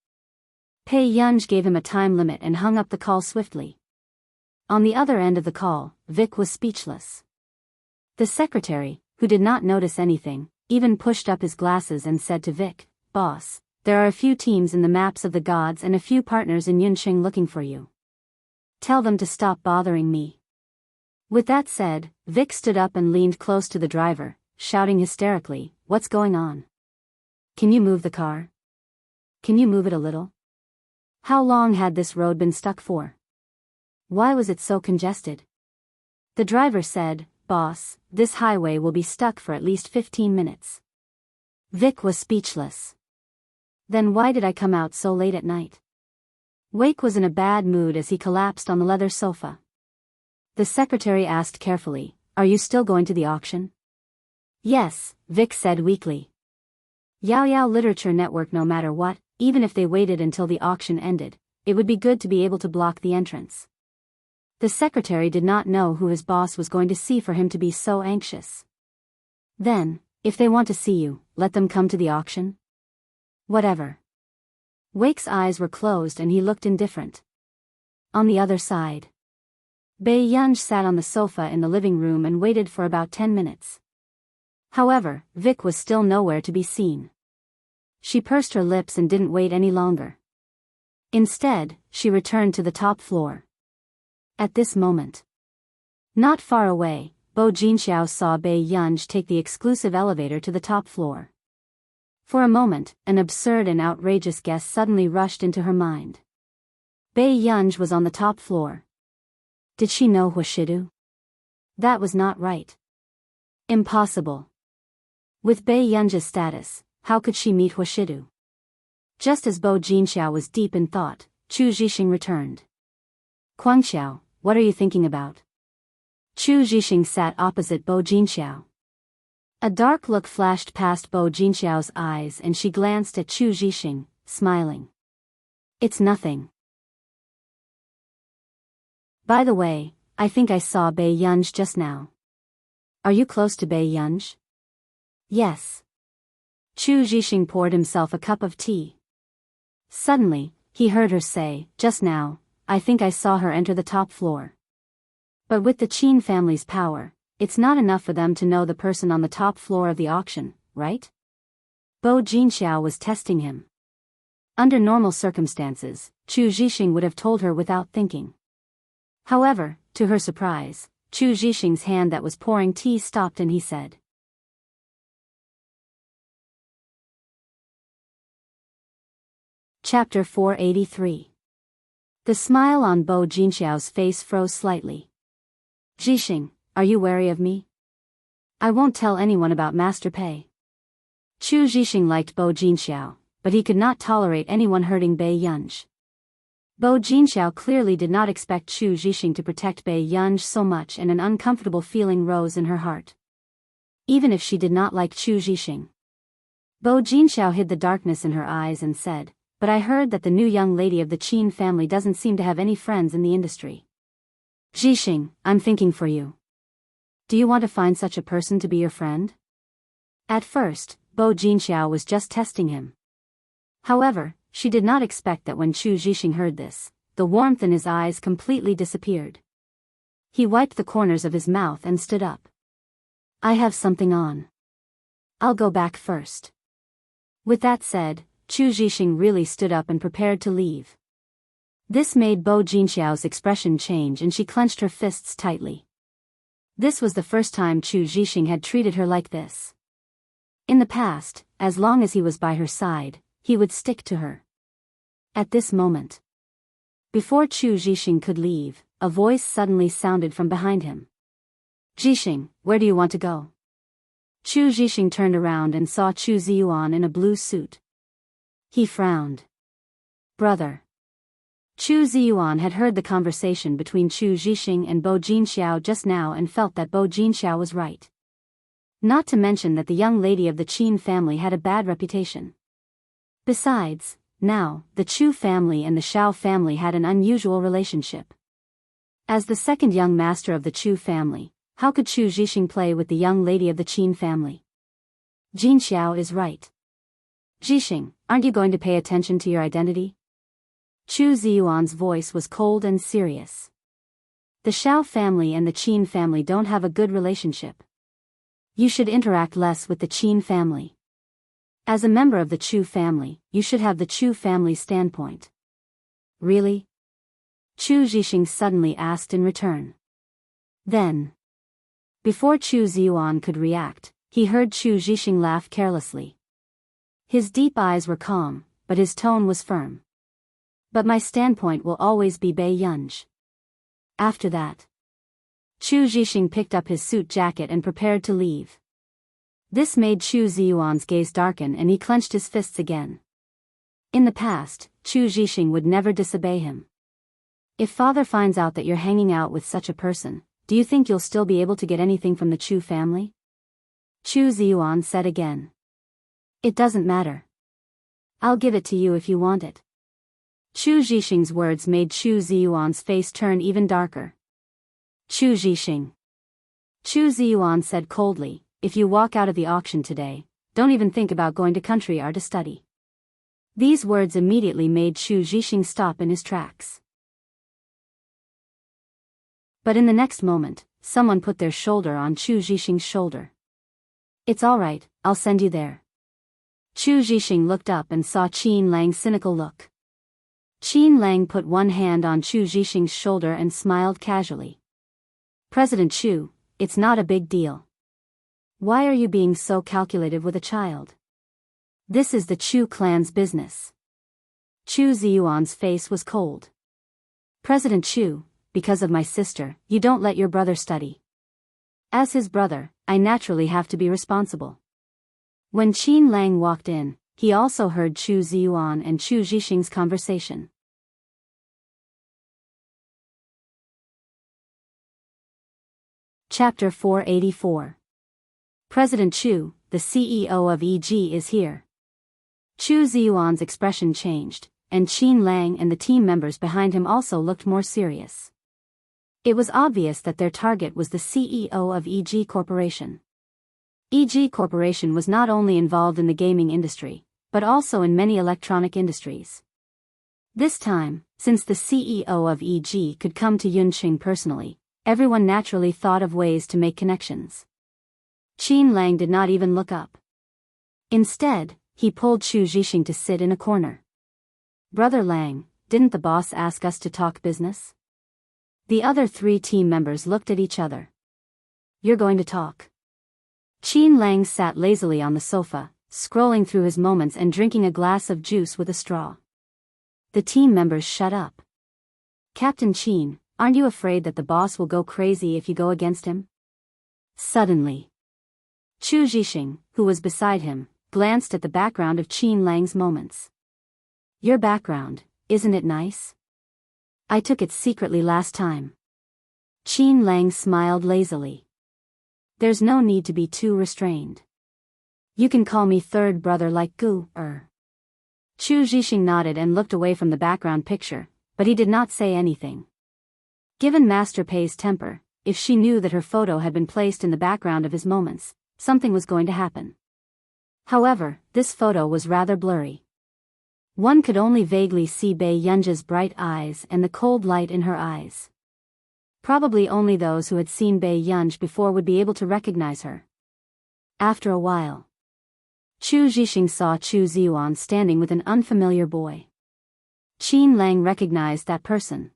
Bei Yunj gave him a time limit and hung up the call swiftly. On the other end of the call, Vic was speechless. The secretary, who did not notice anything, even pushed up his glasses and said to Vic, "Boss, there are a few teams in the maps of the gods and a few partners in Yunqing looking for you. Tell them to stop bothering me." With that said, Vic stood up and leaned close to the driver, shouting hysterically, "What's going on? Can you move the car? Can you move it a little? How long had this road been stuck for? Why was it so congested?" The driver said, "Boss, this highway will be stuck for at least 15 minutes. Vic was speechless. Then why did I come out so late at night? Wake was in a bad mood as he collapsed on the leather sofa. The secretary asked carefully, "Are you still going to the auction?" "Yes," Vic said weakly. "Yao Yao Literature Network, no matter what, even if they waited until the auction ended, it would be good to be able to block the entrance." The secretary did not know who his boss was going to see for him to be so anxious. "Then, if they want to see you, let them come to the auction? Whatever." Wake's eyes were closed and he looked indifferent. On the other side, Bei Yunj sat on the sofa in the living room and waited for about 10 minutes. However, Vic was still nowhere to be seen. She pursed her lips and didn't wait any longer. Instead, she returned to the top floor. At this moment, not far away, Bo Jinxiao saw Bei Yunj take the exclusive elevator to the top floor. For a moment, an absurd and outrageous guess suddenly rushed into her mind. Bei Yunj was on the top floor. Did she know Huashidu? That was not right. Impossible. With Bei Yunj's status, how could she meet Huashidu? Just as Bo Jinxiao was deep in thought, Chu Zhixing returned. "Guangxiao, what are you thinking about?" Chu Zhixing sat opposite Bo Jinxiao. A dark look flashed past Bo Jinxiao's eyes and she glanced at Chu Zhixing, smiling. "It's nothing. By the way, I think I saw Bei Yunj just now. Are you close to Bei Yunj?" "Yes." Chu Zhixing poured himself a cup of tea. Suddenly, he heard her say, "Just now, I think I saw her enter the top floor." But with the Qin family's power, it's not enough for them to know the person on the top floor of the auction, right? Bo Jinxiao was testing him. Under normal circumstances, Chu Zhixing would have told her without thinking. However, to her surprise, Chu Zhixing's hand that was pouring tea stopped and he said, Chapter 483. The smile on Bo Jinxiao's face froze slightly. "Zhixing, are you wary of me? I won't tell anyone about Master Pei." Chu Zhixing liked Bo Jinxiao, but he could not tolerate anyone hurting Bei Yunj. Bo Jinxiao clearly did not expect Chu Zhixing to protect Bei Yunj so much, and an uncomfortable feeling rose in her heart. Even if she did not like Chu Zhixing. Bo Jinxiao hid the darkness in her eyes and said, "But I heard that the new young lady of the Qin family doesn't seem to have any friends in the industry. Zhixing, I'm thinking for you. Do you want to find such a person to be your friend?" At first, Bo Jinxiao was just testing him. However, she did not expect that when Chu Zhixing heard this, the warmth in his eyes completely disappeared. He wiped the corners of his mouth and stood up. "I have something on. I'll go back first." With that said, Chu Zhixing really stood up and prepared to leave. This made Bo Jinxiao's expression change and she clenched her fists tightly. This was the first time Chu Zhixing had treated her like this. In the past, as long as he was by her side, he would stick to her. At this moment, before Chu Zhixing could leave, a voice suddenly sounded from behind him. "Zhixing, where do you want to go?" Chu Zhixing turned around and saw Chu Ziyuan in a blue suit. He frowned. "Brother." Chu Ziyuan had heard the conversation between Chu Zhixing and Bo Jinxiao just now and felt that Bo Jinxiao was right. Not to mention that the young lady of the Qin family had a bad reputation. Besides, now, the Chu family and the Shao family had an unusual relationship. As the second young master of the Chu family, how could Chu Zhixing play with the young lady of the Qin family? Jinxiao is right. "Zhixing, aren't you going to pay attention to your identity?" Chu Ziyuan's voice was cold and serious. The Shao family and the Qin family don't have a good relationship. You should interact less with the Qin family. As a member of the Chu family, you should have the Chu family standpoint. "Really?" Chu Zhixing suddenly asked in return. Then, before Chu Ziyuan could react, he heard Chu Zhixing laugh carelessly. His deep eyes were calm, but his tone was firm. "But my standpoint will always be Bei Yunj." After that, Chu Zhixing picked up his suit jacket and prepared to leave. This made Chu Ziyuan's gaze darken and he clenched his fists again. In the past, Chu Zhixing would never disobey him. "If father finds out that you're hanging out with such a person, do you think you'll still be able to get anything from the Chu family?" Chu Ziyuan said again. "It doesn't matter. I'll give it to you if you want it." Chu Zhixing's words made Chu Ziyuan's face turn even darker. "Chu Zhixing." Chu Ziyuan said coldly, "If you walk out of the auction today, don't even think about going to country art to study." These words immediately made Chu Zhixing stop in his tracks. But in the next moment, someone put their shoulder on Chu Zhixing's shoulder. "It's all right, I'll send you there." Chu Zhixing looked up and saw Qin Lang's cynical look. Qin Lang put one hand on Chu Zhixing's shoulder and smiled casually. "President Chu, it's not a big deal. Why are you being so calculative with a child? This is the Chu clan's business." Chu Ziyuan's face was cold. "President Chu, because of my sister, you don't let your brother study. As his brother, I naturally have to be responsible." When Qin Lang walked in, he also heard Chu Ziyuan and Chu Zhixing's conversation. Chapter 484. President Chu, the CEO of EG is here. Chu Ziyuan's expression changed, and Qin Lang and the team members behind him also looked more serious. It was obvious that their target was the CEO of EG Corporation. EG Corporation was not only involved in the gaming industry, but also in many electronic industries. This time, since the CEO of EG could come to Yunqing personally, everyone naturally thought of ways to make connections. Qin Lang did not even look up. Instead, he pulled Chu Zhixing to sit in a corner. "Brother Lang, didn't the boss ask us to talk business?" The other three team members looked at each other. "You're going to talk?" Qin Lang sat lazily on the sofa, scrolling through his moments and drinking a glass of juice with a straw. The team members shut up. "Captain Qin, aren't you afraid that the boss will go crazy if you go against him?" Suddenly, Chu Zhixing, who was beside him, glanced at the background of Qin Lang's moments. Your background, isn't it nice? I took it secretly last time. Qin Lang smiled lazily. There's no need to be too restrained. You can call me third brother like Gu. Chu Zhixing nodded and looked away from the background picture, but he did not say anything. Given Master Pei's temper, if she knew that her photo had been placed in the background of his moments, something was going to happen. However, this photo was rather blurry. One could only vaguely see Bei Yunja's bright eyes and the cold light in her eyes. Probably only those who had seen Bei Yunj before would be able to recognize her. After a while, Chu Zhixing saw Chu Ziyuan standing with an unfamiliar boy. Qin Lang recognized that person.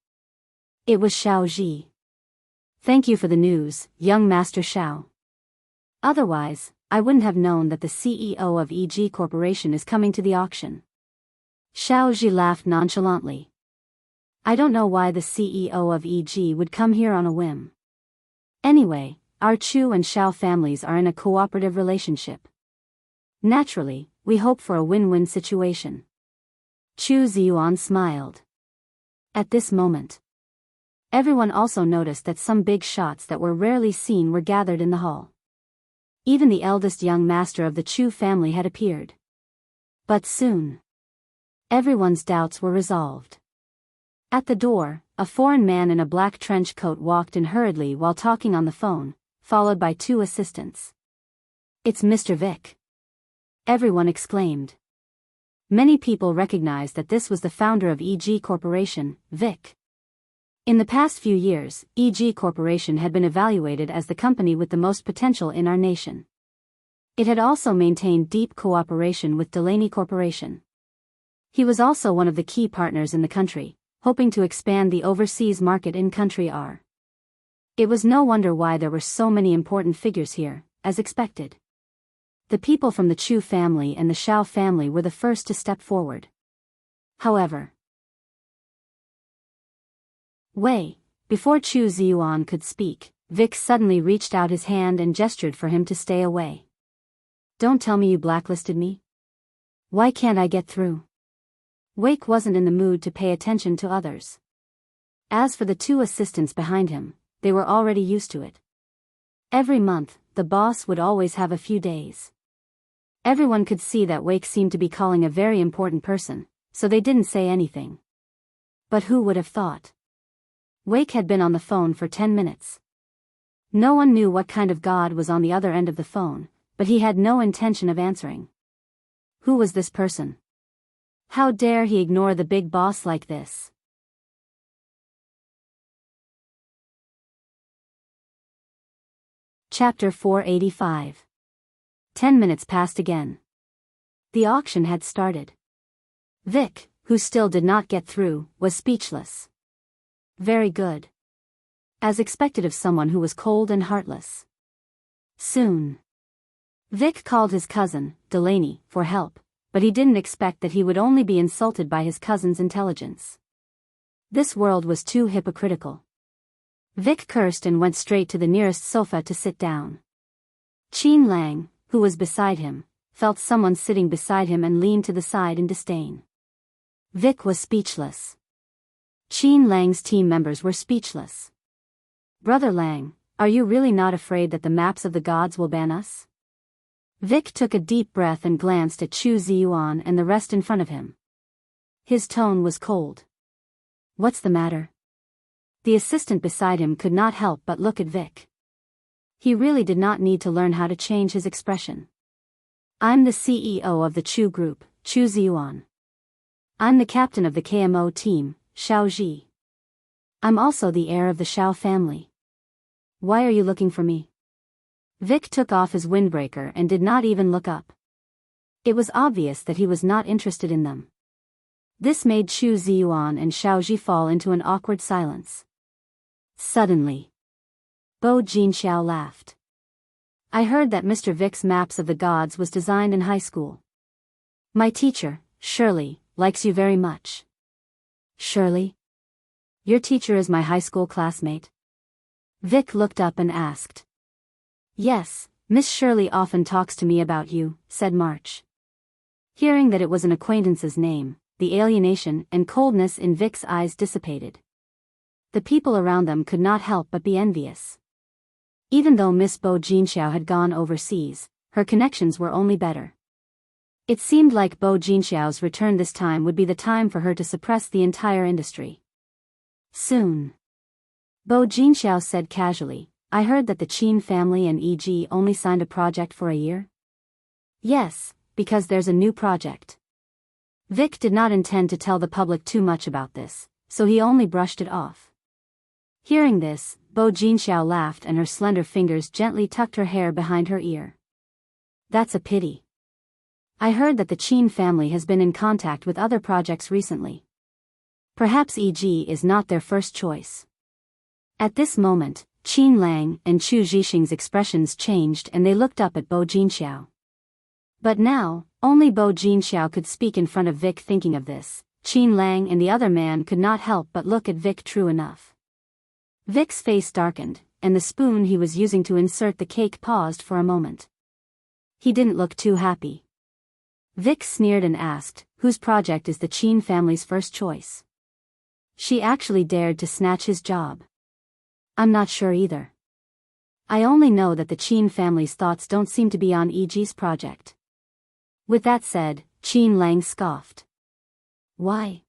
It was Xiao Ji. Thank you for the news, young Master Xiao. Otherwise, I wouldn't have known that the CEO of EG Corporation is coming to the auction. Xiao Ji laughed nonchalantly. I don't know why the CEO of EG would come here on a whim. Anyway, our Chu and Xiao families are in a cooperative relationship. Naturally, we hope for a win-win situation. Chu Ziyuan smiled. At this moment, everyone also noticed that some big shots that were rarely seen were gathered in the hall. Even the eldest young master of the Chu family had appeared. But soon, everyone's doubts were resolved. At the door, a foreign man in a black trench coat walked in hurriedly while talking on the phone, followed by two assistants. It's Mr. Vic. Everyone exclaimed. Many people recognized that this was the founder of EG Corporation, Vic. In the past few years, EG Corporation had been evaluated as the company with the most potential in our nation. It had also maintained deep cooperation with Delaney Corporation. He was also one of the key partners in the country, hoping to expand the overseas market in country R. It was no wonder why there were so many important figures here, as expected. The people from the Chu family and the Xiao family were the first to step forward. However, before Chu Ziyuan could speak, Vic suddenly reached out his hand and gestured for him to stay away. Don't tell me you blacklisted me? Why can't I get through? Wake wasn't in the mood to pay attention to others. As for the two assistants behind him, they were already used to it. Every month, the boss would always have a few days. Everyone could see that Wake seemed to be calling a very important person, so they didn't say anything. But who would have thought? Wake had been on the phone for 10 minutes. No one knew what kind of god was on the other end of the phone, but he had no intention of answering. Who was this person? How dare he ignore the big boss like this? Chapter 485. 10 minutes passed again. The auction had started. Vic, who still did not get through, was speechless. Very good. As expected of someone who was cold and heartless. Soon, Vic called his cousin, Delaney, for help, but he didn't expect that he would only be insulted by his cousin's intelligence. This world was too hypocritical. Vic cursed and went straight to the nearest sofa to sit down. Qin Lang, who was beside him, felt someone sitting beside him and leaned to the side in disdain. Vic was speechless. Qin Lang's team members were speechless. Brother Lang, are you really not afraid that the maps of the gods will ban us? Vic took a deep breath and glanced at Chu Ziyuan and the rest in front of him. His tone was cold. What's the matter? The assistant beside him could not help but look at Vic. He really did not need to learn how to change his expression. I'm the CEO of the Chu Group, Chu Ziyuan. I'm the captain of the KMO team, Xiao Ji. I'm also the heir of the Xiao family. Why are you looking for me? Vic took off his windbreaker and did not even look up. It was obvious that he was not interested in them. This made Chu Ziyuan and Xiao Ji fall into an awkward silence. Suddenly, Bo Jinxiao laughed. I heard that Mr. Vic's maps of the gods was designed in high school. My teacher, Shirley, likes you very much. Shirley? Your teacher is my high school classmate? Vic looked up and asked. Yes, Miss Shirley often talks to me about you, said March. Hearing that it was an acquaintance's name, the alienation and coldness in Vic's eyes dissipated. The people around them could not help but be envious. Even though Miss Bo Jinxiao had gone overseas, her connections were only better. It seemed like Bo Jinxiao's return this time would be the time for her to suppress the entire industry. Soon. Bo Jinxiao said casually, I heard that the Qin family and EG only signed a project for a year? Yes, because there's a new project. Vic did not intend to tell the public too much about this, so he only brushed it off. Hearing this, Bo Jinxiao laughed and her slender fingers gently tucked her hair behind her ear. That's a pity. I heard that the Qin family has been in contact with other projects recently. Perhaps EG is not their first choice. At this moment, Qin Lang and Chu Zhixing's expressions changed and they looked up at Bo Jinxiao. But now, only Bo Jinxiao could speak in front of Vic. Thinking of this, Qin Lang and the other man could not help but look at Vic. True enough. Vic's face darkened, and the spoon he was using to insert the cake paused for a moment. He didn't look too happy. Vic sneered and asked, whose project is the Qin family's first choice? She actually dared to snatch his job. I'm not sure either. I only know that the Qin family's thoughts don't seem to be on EG's project. With that said, Qin Lang scoffed. Why?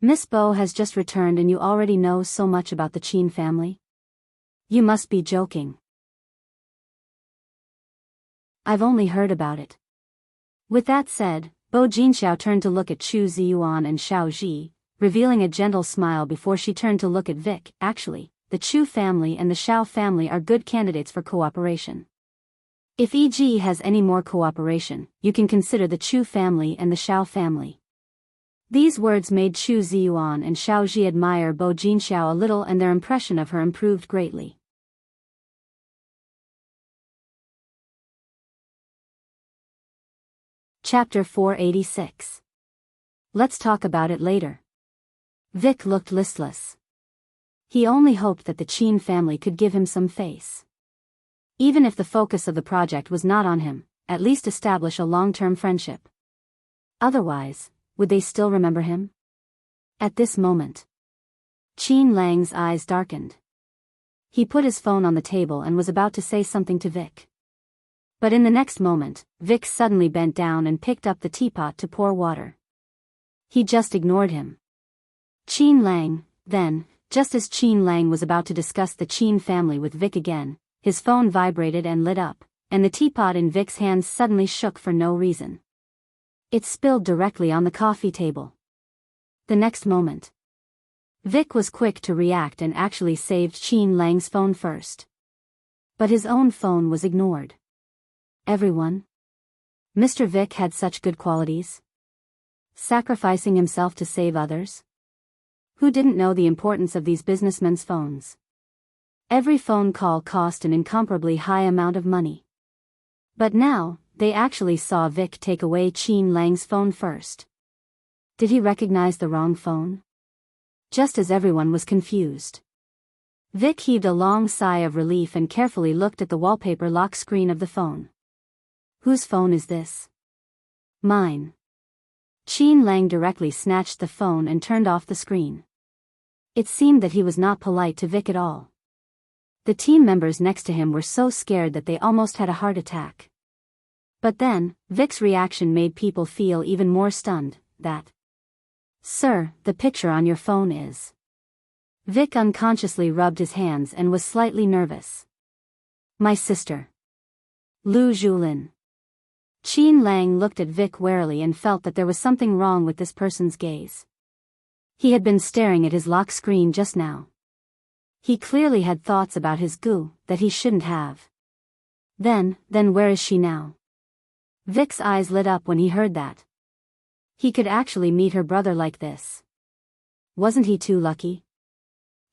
Miss Bo has just returned and you already know so much about the Qin family? You must be joking. I've only heard about it. With that said, Bo Jinxiao turned to look at Chu Ziyuan and Xiao Ji, revealing a gentle smile before she turned to look at Vic. Actually, the Chu family and the Xiao family are good candidates for cooperation. If EG has any more cooperation, you can consider the Chu family and the Xiao family. These words made Chu Ziyuan and Xiao Ji admire Bo Jinxiao a little and their impression of her improved greatly. Chapter 486. Let's talk about it later. Vic looked listless. He only hoped that the Qin family could give him some face. Even if the focus of the project was not on him, at least establish a long-term friendship. Otherwise, would they still remember him? At this moment, Qin Lang's eyes darkened. He put his phone on the table and was about to say something to Vic. But in the next moment, Vic suddenly bent down and picked up the teapot to pour water. He just ignored him. Qin Lang, then, just as Qin Lang was about to discuss the Qin family with Vic again, his phone vibrated and lit up, and the teapot in Vic's hands suddenly shook for no reason. It spilled directly on the coffee table. The next moment, Vic was quick to react and actually saved Qin Lang's phone first. But his own phone was ignored. Everyone? Mr. Vic had such good qualities? Sacrificing himself to save others? Who didn't know the importance of these businessmen's phones? Every phone call cost an incomparably high amount of money. But now, they actually saw Vic take away Qin Lang's phone first. Did he recognize the wrong phone? Just as everyone was confused, Vic heaved a long sigh of relief and carefully looked at the wallpaper lock screen of the phone. Whose phone is this? Mine. Qin Lang directly snatched the phone and turned off the screen. It seemed that he was not polite to Vic at all. The team members next to him were so scared that they almost had a heart attack. But then, Vic's reaction made people feel even more stunned, that, Sir, the picture on your phone is. Vic unconsciously rubbed his hands and was slightly nervous. My sister. Lu Zhulin. Qin Lang looked at Vic warily and felt that there was something wrong with this person's gaze. He had been staring at his lock screen just now. He clearly had thoughts about his goo that he shouldn't have. Then where is she now? Vic's eyes lit up when he heard that. He could actually meet her brother like this. Wasn't he too lucky?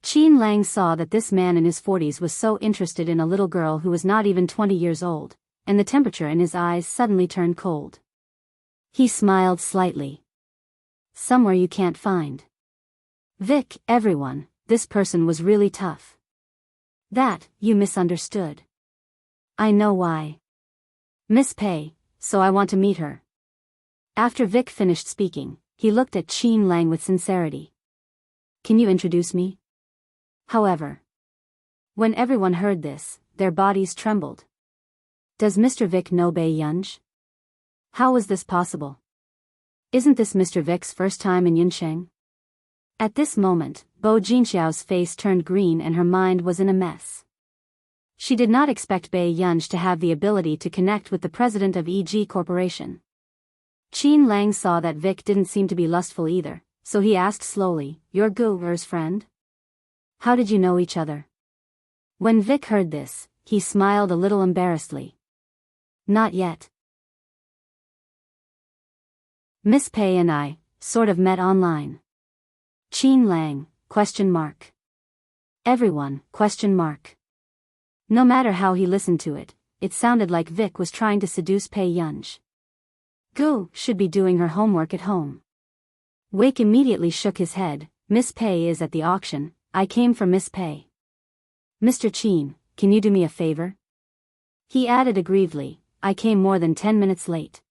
Qin Lang saw that this man in his 40s was so interested in a little girl who was not even 20 years old, and the temperature in his eyes suddenly turned cold. He smiled slightly. Somewhere you can't find. Vic, everyone, this person was really tough. That, you misunderstood. I know why. Miss Pei, so I want to meet her. After Vic finished speaking, he looked at Qin Lang with sincerity. Can you introduce me? However, when everyone heard this, their bodies trembled. Does Mr. Vic know Bei Yunj? How was this possible? Isn't this Mr. Vic's first time in Yuncheng? At this moment, Bo Jinxiao's face turned green and her mind was in a mess. She did not expect Bei Yunj to have the ability to connect with the president of EG Corporation. Qin Lang saw that Vic didn't seem to be lustful either, so he asked slowly, "You're Gu Er's friend? How did you know each other?" When Vic heard this, he smiled a little embarrassedly. Not yet. Miss Pei and I, sort of met online. Qin Lang, ? Everyone, ? No matter how he listened to it, it sounded like Vic was trying to seduce Bei Yunj. Gu should be doing her homework at home. Wake immediately shook his head. Miss Pei is at the auction, I came for Miss Pei. Mr. Qin, can you do me a favor? He added aggrievedly, I came more than 10 minutes late.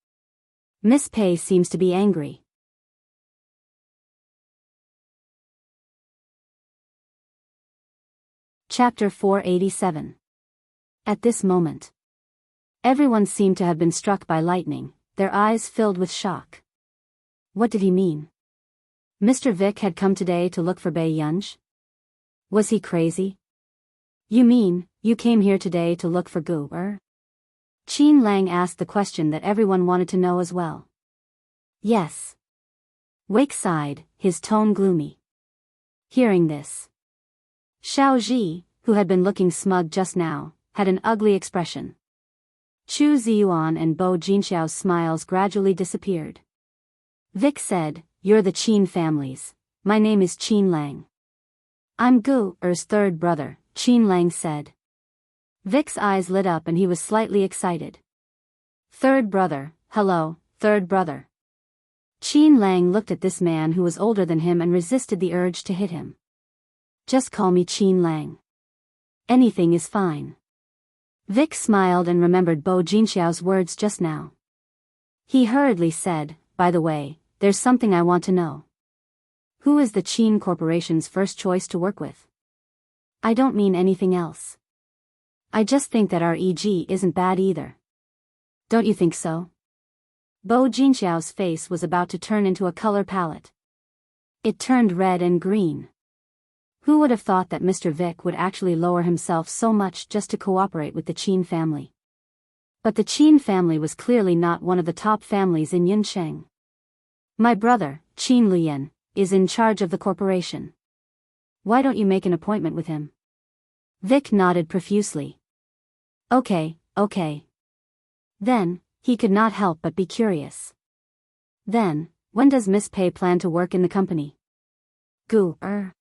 Miss Pei seems to be angry. Chapter 487. At this moment, everyone seemed to have been struck by lightning, their eyes filled with shock. What did he mean? Mr. Vic had come today to look for Bei Yunj? Was he crazy? You mean, you came here today to look for Gu Er? Qin Lang asked the question that everyone wanted to know as well. Yes. Wake sighed, his tone gloomy. Hearing this, Xiao Ji, who had been looking smug just now, had an ugly expression. Chu Ziyuan and Bo Jinxiao's smiles gradually disappeared. Vic said, You're the Qin families. My name is Qin Lang. I'm Gu Er's third brother, Qin Lang said. Vic's eyes lit up and he was slightly excited. Third brother, hello, third brother. Qin Lang looked at this man who was older than him and resisted the urge to hit him. Just call me Qin Lang. Anything is fine. Vic smiled and remembered Bo Jinxiao's words just now. He hurriedly said, By the way, there's something I want to know. Who is the Qin Corporation's first choice to work with? I don't mean anything else. I just think that our EG isn't bad either. Don't you think so? Bo Jinxiao's face was about to turn into a color palette. It turned red and green. Who would have thought that Mr. Vic would actually lower himself so much just to cooperate with the Qin family? But the Qin family was clearly not one of the top families in Yuncheng. My brother, Qin Luyan, is in charge of the corporation. Why don't you make an appointment with him? Vic nodded profusely. Okay. Then, he could not help but be curious. Then, when does Miss Pei plan to work in the company? Gu Er.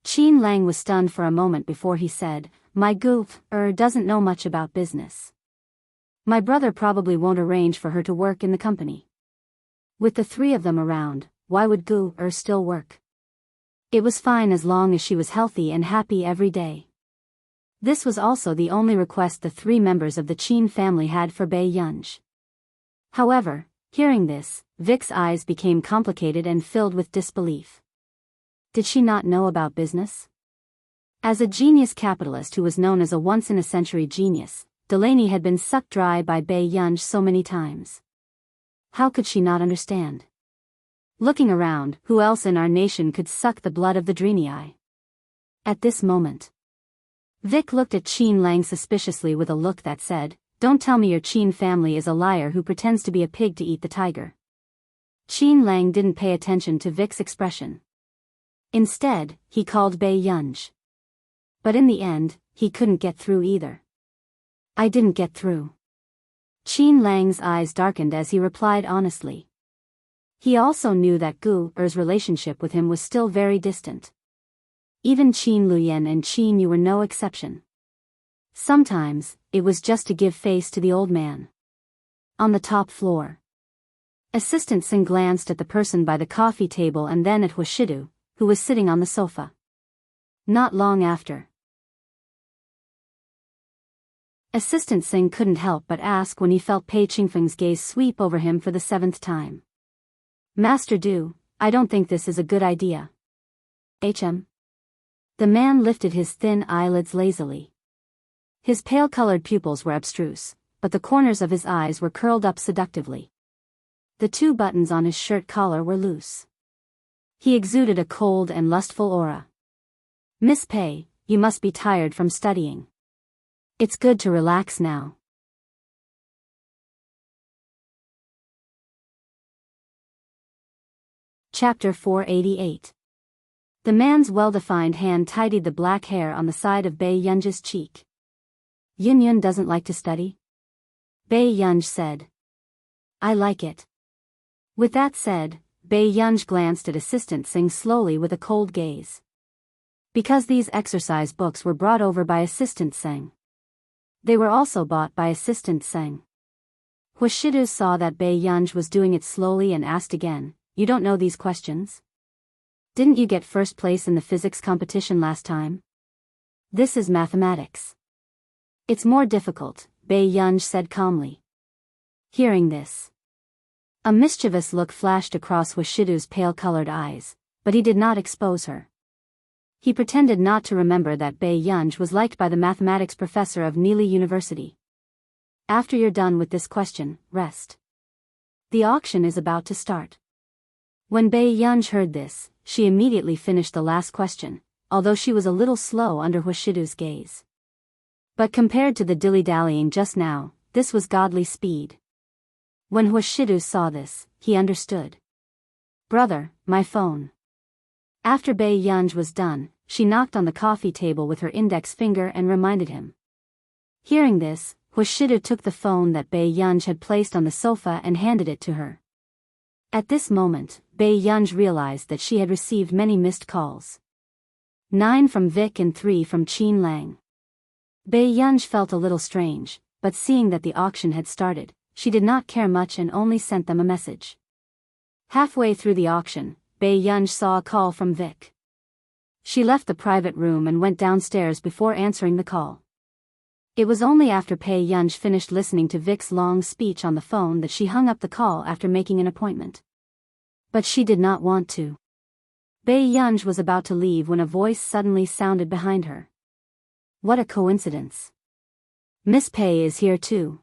Qin Lang was stunned for a moment before he said, My Gu Er doesn't know much about business. My brother probably won't arrange for her to work in the company. With the three of them around, why would Gu Er still work? It was fine as long as she was healthy and happy every day. This was also the only request the three members of the Qin family had for Bei Yunj. However, hearing this, Vic's eyes became complicated and filled with disbelief. Did she not know about business? As a genius capitalist who was known as a once-in-a-century genius, Delaney had been sucked dry by Bei Yunj so many times. How could she not understand? Looking around, who else in our nation could suck the blood of the Drenii? At this moment, Vic looked at Qin Lang suspiciously with a look that said, Don't tell me your Qin family is a liar who pretends to be a pig to eat the tiger. Qin Lang didn't pay attention to Vic's expression. Instead, he called Bei Yunj. But in the end, he couldn't get through either. I didn't get through. Qin Lang's eyes darkened as he replied honestly. He also knew that Gu Er's relationship with him was still very distant. Even Qin Luyan and Qin Yu were no exception. Sometimes, it was just to give face to the old man. On the top floor, Assistant Singh glanced at the person by the coffee table and then at Huashidu, who was sitting on the sofa. Not long after, Assistant Singh couldn't help but ask when he felt Pei Qingfeng's gaze sweep over him for the 7th time. Master Du, I don't think this is a good idea. HM. The man lifted his thin eyelids lazily. His pale-colored pupils were abstruse, but the corners of his eyes were curled up seductively. The 2 buttons on his shirt collar were loose. He exuded a cold and lustful aura. Miss Pei, you must be tired from studying. It's good to relax now. Chapter 488. The man's well-defined hand tidied the black hair on the side of Bei Yunj's cheek. Yin Yun doesn't like to study? Bei Yunj said. I like it. With that said, Bei Yunj glanced at Assistant Singh slowly with a cold gaze. Because these exercise books were brought over by Assistant Singh. They were also bought by Assistant Singh. Huashidu saw that Bei Yunj was doing it slowly and asked again, You don't know these questions? Didn't you get first place in the physics competition last time? This is mathematics. It's more difficult, Bei Yunj said calmly. Hearing this, a mischievous look flashed across Huashidu's pale-colored eyes, but he did not expose her. He pretended not to remember that Bei Yunj was liked by the mathematics professor of Nili University. After you're done with this question, rest. The auction is about to start. When Bei Yunj heard this, she immediately finished the last question, although she was a little slow under Huashidu's gaze. But compared to the dilly-dallying just now, this was godly speed. When Huashidu saw this, he understood. Brother, my phone. After Bei Yunj was done, she knocked on the coffee table with her index finger and reminded him. Hearing this, Huashidu took the phone that Bei Yunj had placed on the sofa and handed it to her. At this moment, Bei Yunj realized that she had received many missed calls. 9 from Vic and 3 from Qin Lang. Bei Yunj felt a little strange, but seeing that the auction had started, she did not care much and only sent them a message. Halfway through the auction, Bei Yunj saw a call from Vic. She left the private room and went downstairs before answering the call. It was only after Bei Yunj finished listening to Vic's long speech on the phone that she hung up the call after making an appointment. But she did not want to. Bei Yunj was about to leave when a voice suddenly sounded behind her. What a coincidence. Miss Pei is here too.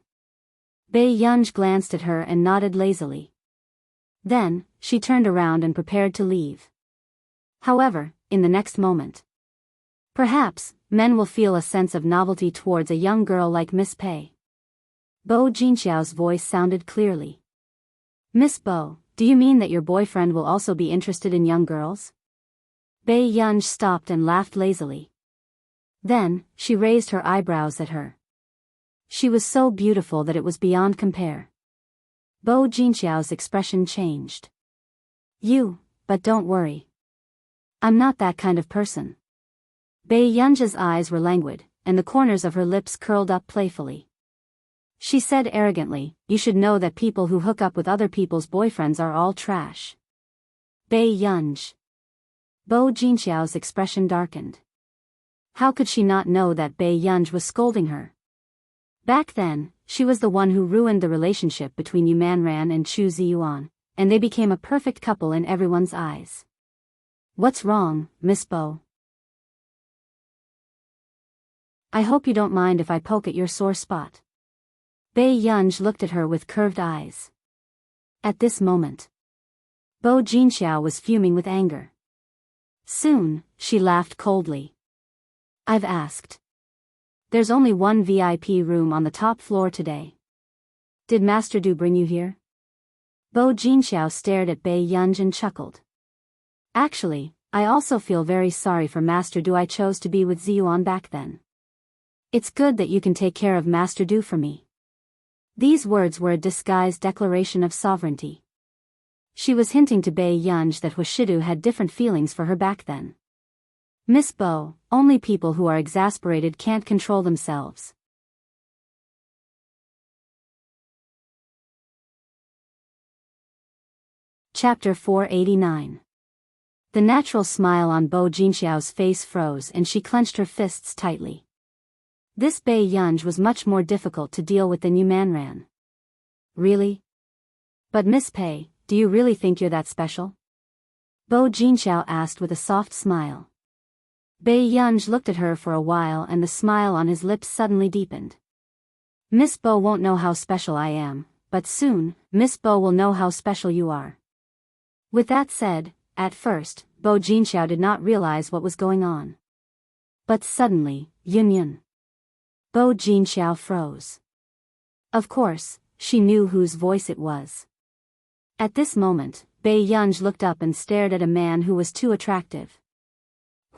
Bei Yunj glanced at her and nodded lazily. Then, she turned around and prepared to leave. However, in the next moment, perhaps, men will feel a sense of novelty towards a young girl like Miss Pei. Bo Jinxiao's voice sounded clearly. Miss Bo, do you mean that your boyfriend will also be interested in young girls? Bei Yunj stopped and laughed lazily. Then, she raised her eyebrows at her. She was so beautiful that it was beyond compare. Bo Jinxiao's expression changed. But don't worry. I'm not that kind of person. Bei Yunj's eyes were languid, and the corners of her lips curled up playfully. She said arrogantly, You should know that people who hook up with other people's boyfriends are all trash. Bei Yunj. Bo Jinxiao's expression darkened. How could she not know that Bei Yunj was scolding her? Back then, she was the one who ruined the relationship between Yu Manran and Chu Ziyuan, and they became a perfect couple in everyone's eyes. What's wrong, Miss Bo? I hope you don't mind if I poke at your sore spot. Bei Yunj looked at her with curved eyes. At this moment, Bo Jinxiao was fuming with anger. Soon, she laughed coldly. I've asked. There's only one VIP room on the top floor today. Did Master Du bring you here? Bo Jinxiao stared at Bei Yunj and chuckled. Actually, I also feel very sorry for Master Du. I chose to be with Ziyuan back then. It's good that you can take care of Master Du for me. These words were a disguised declaration of sovereignty. She was hinting to Bei Yunj that Huashidu had different feelings for her back then. Miss Bo, only people who are exasperated can't control themselves. Chapter 489. The natural smile on Bo Jinxiao's face froze and she clenched her fists tightly. This Bei Yunj was much more difficult to deal with than Yu Manran. Really? But Miss Pei, do you really think you're that special? Bo Jinxiao asked with a soft smile. Bei Yunj looked at her for a while and the smile on his lips suddenly deepened. Miss Bo won't know how special I am, but soon, Miss Bo will know how special you are. With that said, at first, Bo Jinxiao did not realize what was going on. But suddenly, Yun. Bo Jinxiao froze. Of course, she knew whose voice it was. At this moment, Bei Yunj looked up and stared at a man who was too attractive.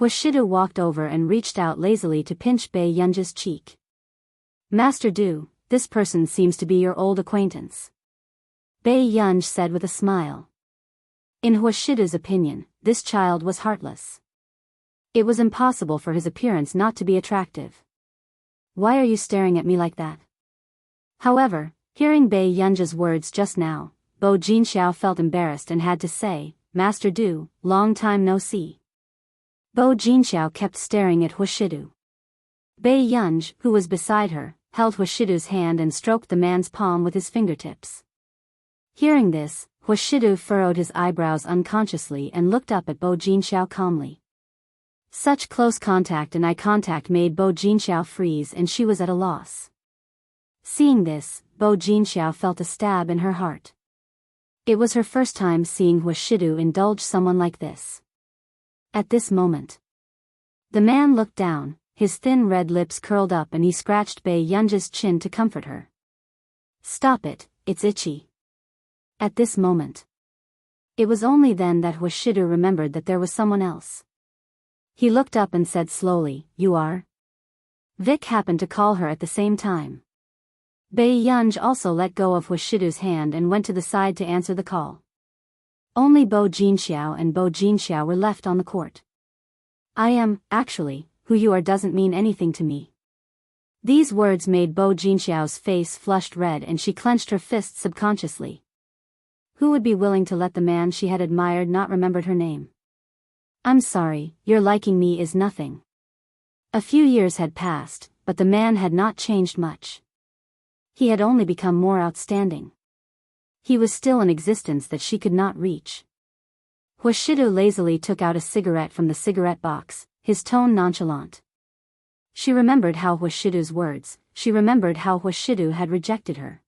Huashidu walked over and reached out lazily to pinch Bei Yunj's cheek. Master Du, this person seems to be your old acquaintance. Bei Yunj said with a smile. In Huashidu's opinion, this child was heartless. It was impossible for his appearance not to be attractive. Why are you staring at me like that? However, hearing Bei Yunj's words just now, Bo Jinxiao felt embarrassed and had to say, Master Du, long time no see. Bo Jinxiao kept staring at Huashidu. Bei Yunj, who was beside her, held Huashidu's hand and stroked the man's palm with his fingertips. Hearing this, Huashidu furrowed his eyebrows unconsciously and looked up at Bo Jinxiao calmly. Such close contact and eye contact made Bo Jinxiao freeze and she was at a loss. Seeing this, Bo Jinxiao felt a stab in her heart. It was her first time seeing Huashidu indulge someone like this. At this moment, the man looked down, his thin red lips curled up and he scratched Bei Yunj's chin to comfort her. Stop it, it's itchy. At this moment, it was only then that Huashidu remembered that there was someone else. He looked up and said slowly, You are? Vic happened to call her at the same time. Bei Yunj also let go of Huashidu's hand and went to the side to answer the call. Only Bo Jinxiao and Bo Jinxiao were left on the court. I am, actually, who you are doesn't mean anything to me. These words made Bo Jinxiao's face flushed red and she clenched her fists subconsciously. Who would be willing to let the man she had admired not remembered her name? I'm sorry, your liking me is nothing. A few years had passed, but the man had not changed much. He had only become more outstanding. He was still an existence that she could not reach. Huashidu lazily took out a cigarette from the cigarette box, his tone nonchalant. She remembered how Huashidu's words, she remembered how Huashidu had rejected her.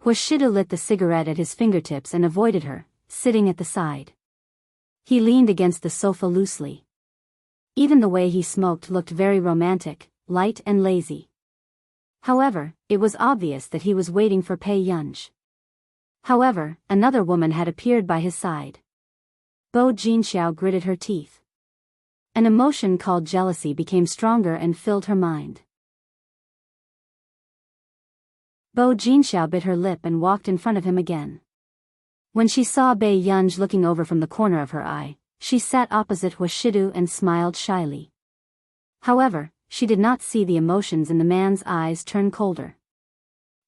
Huashidu lit the cigarette at his fingertips and avoided her, sitting at the side. He leaned against the sofa loosely. Even the way he smoked looked very romantic, light and lazy. However, it was obvious that he was waiting for Bei Yunj. However, another woman had appeared by his side. Bo Jinxiao gritted her teeth. An emotion called jealousy became stronger and filled her mind. Bo Jinxiao bit her lip and walked in front of him again. When she saw Bei Yunj looking over from the corner of her eye, she sat opposite Huashidu and smiled shyly. However, she did not see the emotions in the man's eyes turn colder.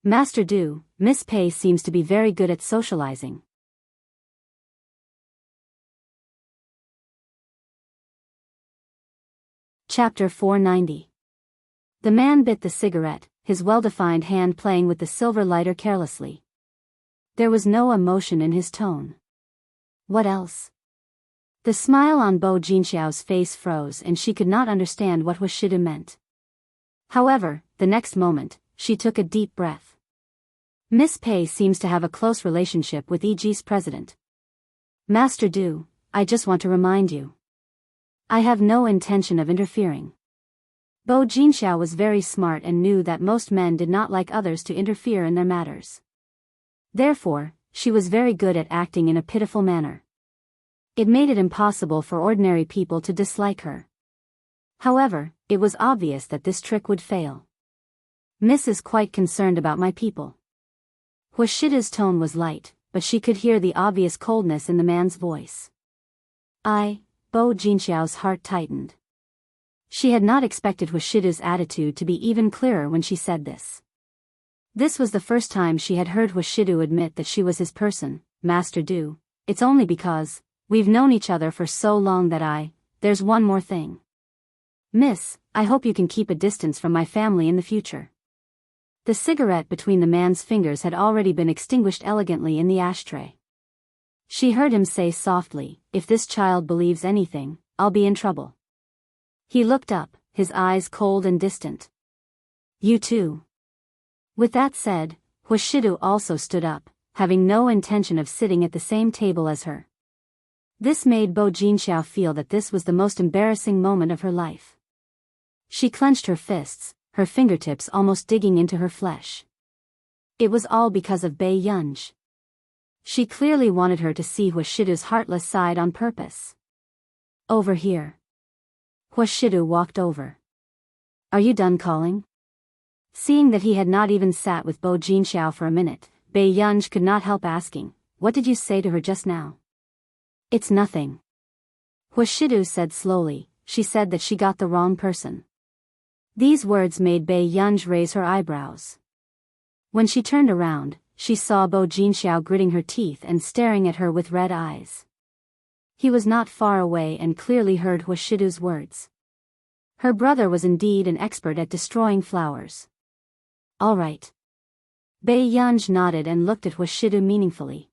Master Du, Miss Pei seems to be very good at socializing. Chapter 490. The man bit the cigarette, his well-defined hand playing with the silver lighter carelessly. There was no emotion in his tone. What else? The smile on Bo Jinxiao's face froze and she could not understand what Huashidu meant. However, the next moment, she took a deep breath. Miss Pei seems to have a close relationship with EG's president. Master Du, I just want to remind you. I have no intention of interfering. Bo Jinxiao was very smart and knew that most men did not like others to interfere in their matters. Therefore, she was very good at acting in a pitiful manner. It made it impossible for ordinary people to dislike her. However, it was obvious that this trick would fail. Miss is quite concerned about my people. Huashida's tone was light, but she could hear the obvious coldness in the man's voice. Bo Jinxiao's heart tightened. She had not expected Huashida's attitude to be even clearer when she said this. This was the first time she had heard Huashidu admit that she was his person. Master Du, it's only because we've known each other for so long that there's one more thing. Miss, I hope you can keep a distance from my family in the future. The cigarette between the man's fingers had already been extinguished elegantly in the ashtray. She heard him say softly, "If this child believes anything, I'll be in trouble." He looked up, his eyes cold and distant. "You too." With that said, Hushidu also stood up, having no intention of sitting at the same table as her. This made Bo Jinxiao feel that this was the most embarrassing moment of her life. She clenched her fists, her fingertips almost digging into her flesh. It was all because of Bei Yunj. She clearly wanted her to see Hushidu's heartless side on purpose. "Over here." Hushidu walked over. "Are you done calling?" Seeing that he had not even sat with Bo Jinxiao for a minute, Bei Yunj could not help asking, "What did you say to her just now?" "It's nothing." Hushidu said slowly, "She said that she got the wrong person." These words made Bei Yunj raise her eyebrows. When she turned around, she saw Bo Jinxiao gritting her teeth and staring at her with red eyes. He was not far away and clearly heard Hushidu's words. Her brother was indeed an expert at destroying flowers. "All right." Bei Yunj nodded and looked at Hushidu meaningfully.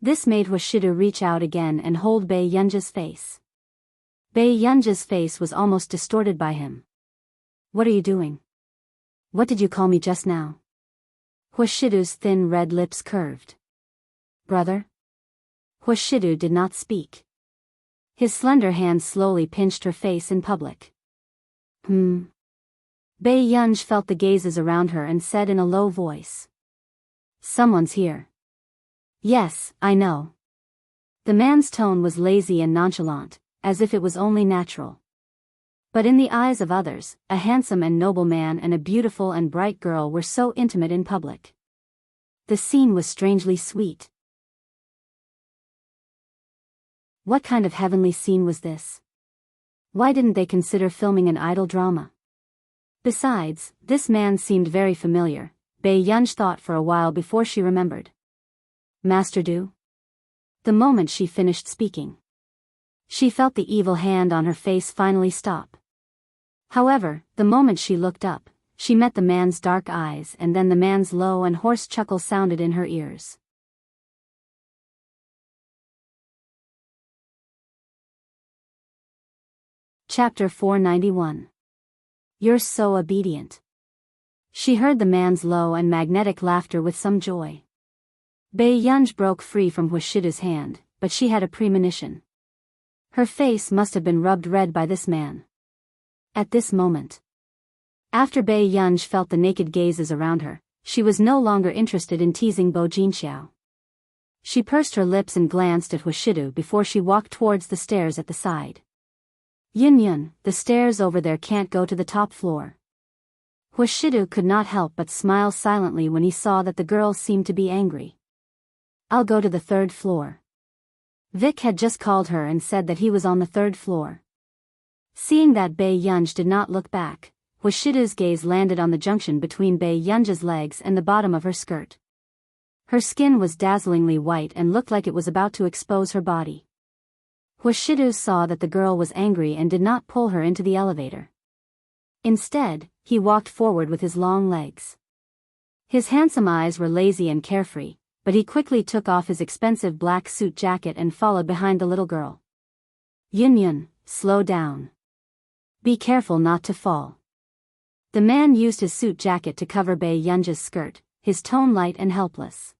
This made Hushidu reach out again and hold Bei Yunj's face. Bei Yunj's face was almost distorted by him. "What are you doing? What did you call me just now?" Hushidu's thin red lips curved. "Brother?" Hushidu did not speak. His slender hand slowly pinched her face in public. Bei Yunj felt the gazes around her and said in a low voice. "Someone's here." "Yes, I know." The man's tone was lazy and nonchalant, as if it was only natural. But in the eyes of others, a handsome and noble man and a beautiful and bright girl were so intimate in public. The scene was strangely sweet. What kind of heavenly scene was this? Why didn't they consider filming an idol drama? Besides, this man seemed very familiar. Bei Yunj thought for a while before she remembered. "Master Du?" The moment she finished speaking, she felt the evil hand on her face finally stop. However, the moment she looked up, she met the man's dark eyes and then the man's low and hoarse chuckle sounded in her ears. Chapter 491. You're so obedient. She heard the man's low and magnetic laughter with some joy. Bei Yunj broke free from Hushidu's hand, but she had a premonition. Her face must have been rubbed red by this man. At this moment, after Bei Yunj felt the naked gazes around her, she was no longer interested in teasing Bo Jinxiao. She pursed her lips and glanced at Hushidu before she walked towards the stairs at the side. "Yun, the stairs over there can't go to the top floor." Hushidu could not help but smile silently when he saw that the girl seemed to be angry. "I'll go to the third floor." Vic had just called her and said that he was on the third floor. Seeing that Bei Yunj did not look back, Hushidu's gaze landed on the junction between Bei Yunj's legs and the bottom of her skirt. Her skin was dazzlingly white and looked like it was about to expose her body. Hushidu saw that the girl was angry and did not pull her into the elevator. Instead, he walked forward with his long legs. His handsome eyes were lazy and carefree, but he quickly took off his expensive black suit jacket and followed behind the little girl. "Yun, slow down. Be careful not to fall." The man used his suit jacket to cover Bei Yunj's skirt, his tone light and helpless.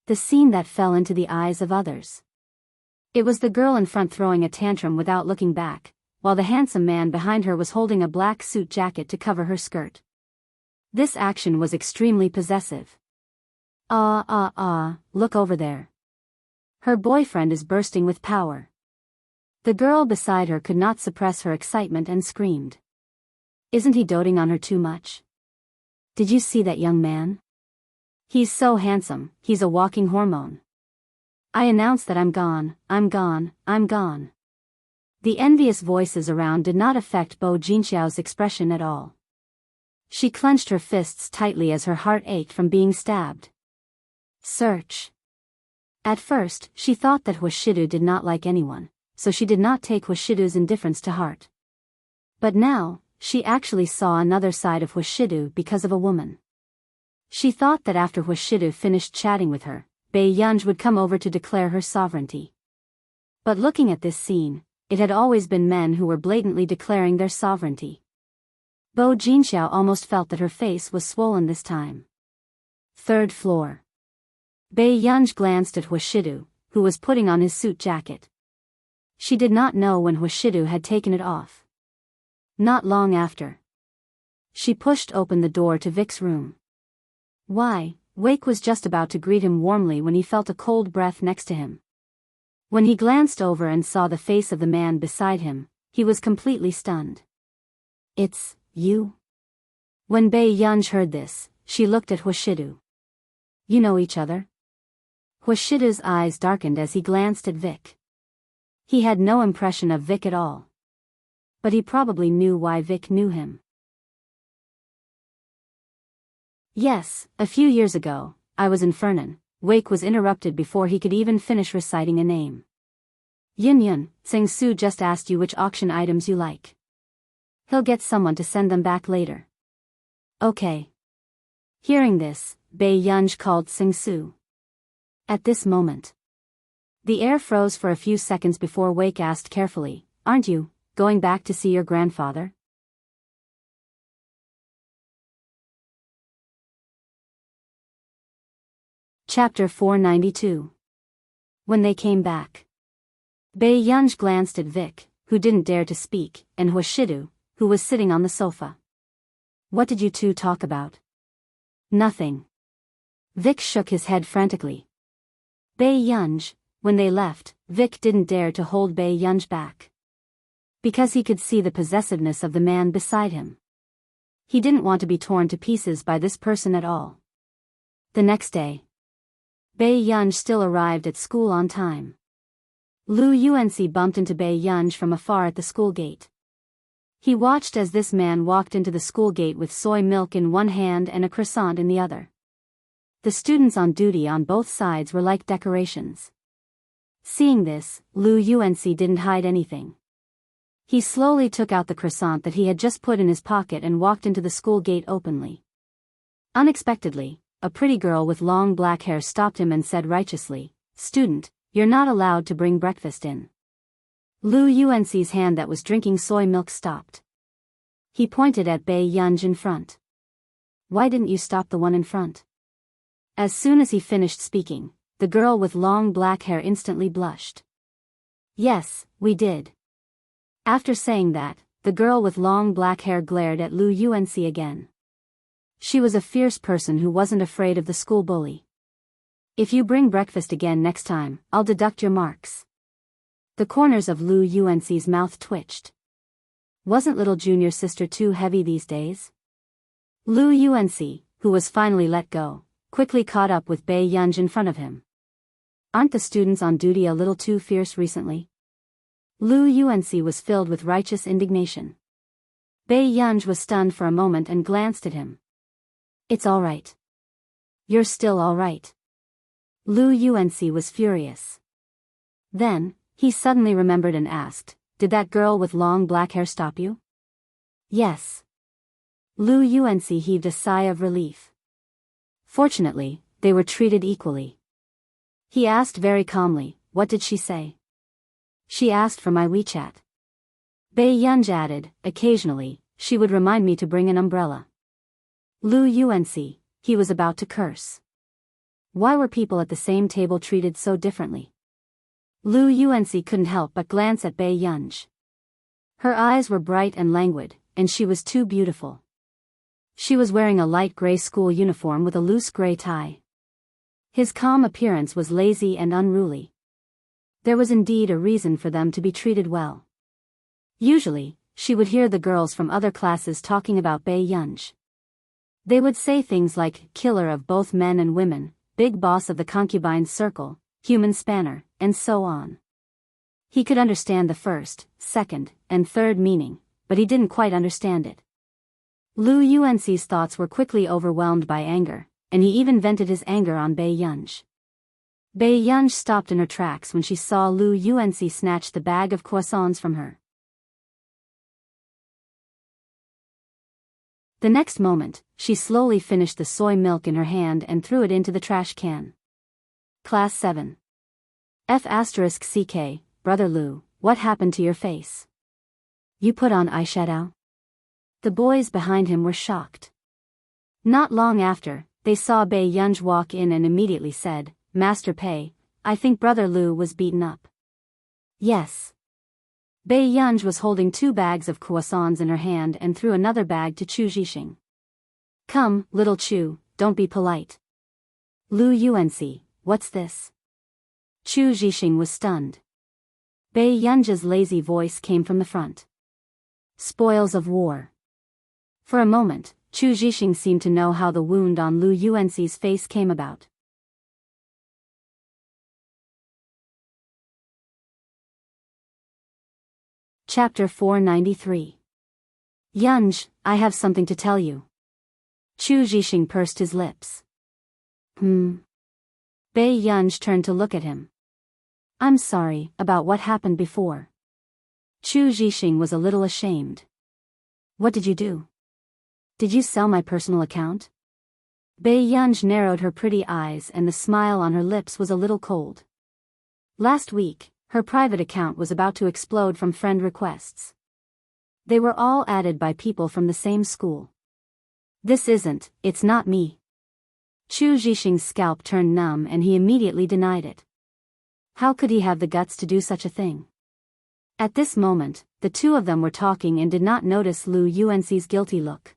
The scene that fell into the eyes of others. It was the girl in front throwing a tantrum without looking back, while the handsome man behind her was holding a black suit jacket to cover her skirt. This action was extremely possessive. Look over there. Her boyfriend is bursting with power." The girl beside her could not suppress her excitement and screamed. "Isn't he doting on her too much? Did you see that young man? He's so handsome, he's a walking hormone. I announce that I'm gone, I'm gone, I'm gone." The envious voices around did not affect Bo Jinxiao's expression at all. She clenched her fists tightly as her heart ached from being stabbed. Search. At first, she thought that Hushidu did not like anyone, so she did not take Hushidu's indifference to heart. But now, she actually saw another side of Huashidu because of a woman. She thought that after Huashidu finished chatting with her, Bei Yunj would come over to declare her sovereignty. But looking at this scene, it had always been men who were blatantly declaring their sovereignty. Bo Jinxiao almost felt that her face was swollen this time. Third floor. Bei Yunj glanced at Huashidu, who was putting on his suit jacket. She did not know when Huashidu had taken it off. Not long after. She pushed open the door to Vic's room. Why, Wake was just about to greet him warmly when he felt a cold breath next to him. When he glanced over and saw the face of the man beside him, he was completely stunned. "It's you?" When Bei Yunj heard this, she looked at Huashidu. "You know each other?" Huashidu's eyes darkened as he glanced at Vic. He had no impression of Vic at all. But he probably knew why Vic knew him. "Yes, a few years ago, I was in Fernan." Wake was interrupted before he could even finish reciting a name. "Yin Yun, Tsing Su just asked you which auction items you like. He'll get someone to send them back later." "Okay." Hearing this, Bei Yunj called Tsing Su. At this moment, the air froze for a few seconds before Wake asked carefully, "Aren't you going back to see your grandfather?" Chapter 492. When they came back. Bei Yunj glanced at Vic, who didn't dare to speak, and Huashidu, who was sitting on the sofa. "What did you two talk about?" "Nothing." Vic shook his head frantically. Bei Yunj, when they left, Vic didn't dare to hold Bei Yunj back. Because he could see the possessiveness of the man beside him. He didn't want to be torn to pieces by this person at all. The next day, Bei Yunj still arrived at school on time. Lu Yuanxi bumped into Bei Yunj from afar at the school gate. He watched as this man walked into the school gate with soy milk in one hand and a croissant in the other. The students on duty on both sides were like decorations. Seeing this, Lu Yuanxi didn't hide anything. He slowly took out the croissant that he had just put in his pocket and walked into the school gate openly. Unexpectedly, a pretty girl with long black hair stopped him and said righteously, "Student, you're not allowed to bring breakfast in." Lu Yuanxi's hand that was drinking soy milk stopped. He pointed at Bei Yunj in front. "Why didn't you stop the one in front?" As soon as he finished speaking, the girl with long black hair instantly blushed. "Yes, we did." After saying that, the girl with long black hair glared at Lu Yuanxi again. She was a fierce person who wasn't afraid of the school bully. "If you bring breakfast again next time, I'll deduct your marks." The corners of Lu Yuanxi's mouth twitched. Wasn't little junior sister too heavy these days? Lu Yuanxi, who was finally let go, quickly caught up with Bei Yunj in front of him. "Aren't the students on duty a little too fierce recently?" Lu Yuanxi was filled with righteous indignation. Bei Yunj was stunned for a moment and glanced at him. "It's all right. You're still all right." Lu Yuanxi was furious. Then, he suddenly remembered and asked, "Did that girl with long black hair stop you?" "Yes." Lu Yuanxi heaved a sigh of relief. Fortunately, they were treated equally. He asked very calmly, "What did she say?" "She asked for my WeChat." Bei Yunj added, "Occasionally, she would remind me to bring an umbrella." Lu Yuanxi, he was about to curse. Why were people at the same table treated so differently? Lu Yuanxi couldn't help but glance at Bei Yunj. Her eyes were bright and languid, and she was too beautiful. She was wearing a light gray school uniform with a loose gray tie. His calm appearance was lazy and unruly. There was indeed a reason for them to be treated well. Usually, she would hear the girls from other classes talking about Bei Yunj. They would say things like, "Killer of both men and women, big boss of the concubine circle, human spanner," and so on. He could understand the first, second, and third meaning, but he didn't quite understand it. Lu Yuanxi's thoughts were quickly overwhelmed by anger, and he even vented his anger on Bei Yunj. Bei Yunj stopped in her tracks when she saw Lu Yuanxi snatch the bag of croissants from her. The next moment, she slowly finished the soy milk in her hand and threw it into the trash can. Class 7. F***CK, Brother Lu, what happened to your face? You put on eyeshadow? The boys behind him were shocked. Not long after, they saw Bei Yunj walk in and immediately said, Master Pei, I think Brother Lu was beaten up. Yes. Bei Yunj was holding 2 bags of croissants in her hand and threw another bag to Chu Zhixing. Come, little Chu, don't be polite. Lu Yuanci, what's this? Chu Zhixing was stunned. Bei Yunj's lazy voice came from the front. Spoils of war. For a moment, Chu Zhixing seemed to know how the wound on Lu Yuanci's face came about. Chapter 493. Yunj, I have something to tell you. Chu Zhixing pursed his lips. Bei Yunj turned to look at him. I'm sorry about what happened before. Chu Zhixing was a little ashamed. What did you do? Did you sell my personal account? Bei Yunj narrowed her pretty eyes and the smile on her lips was a little cold. Last week, her private account was about to explode from friend requests. They were all added by people from the same school. It's not me. Chu Zhixing's scalp turned numb and he immediately denied it. How could he have the guts to do such a thing? At this moment, the two of them were talking and did not notice Lu Yuanci's guilty look.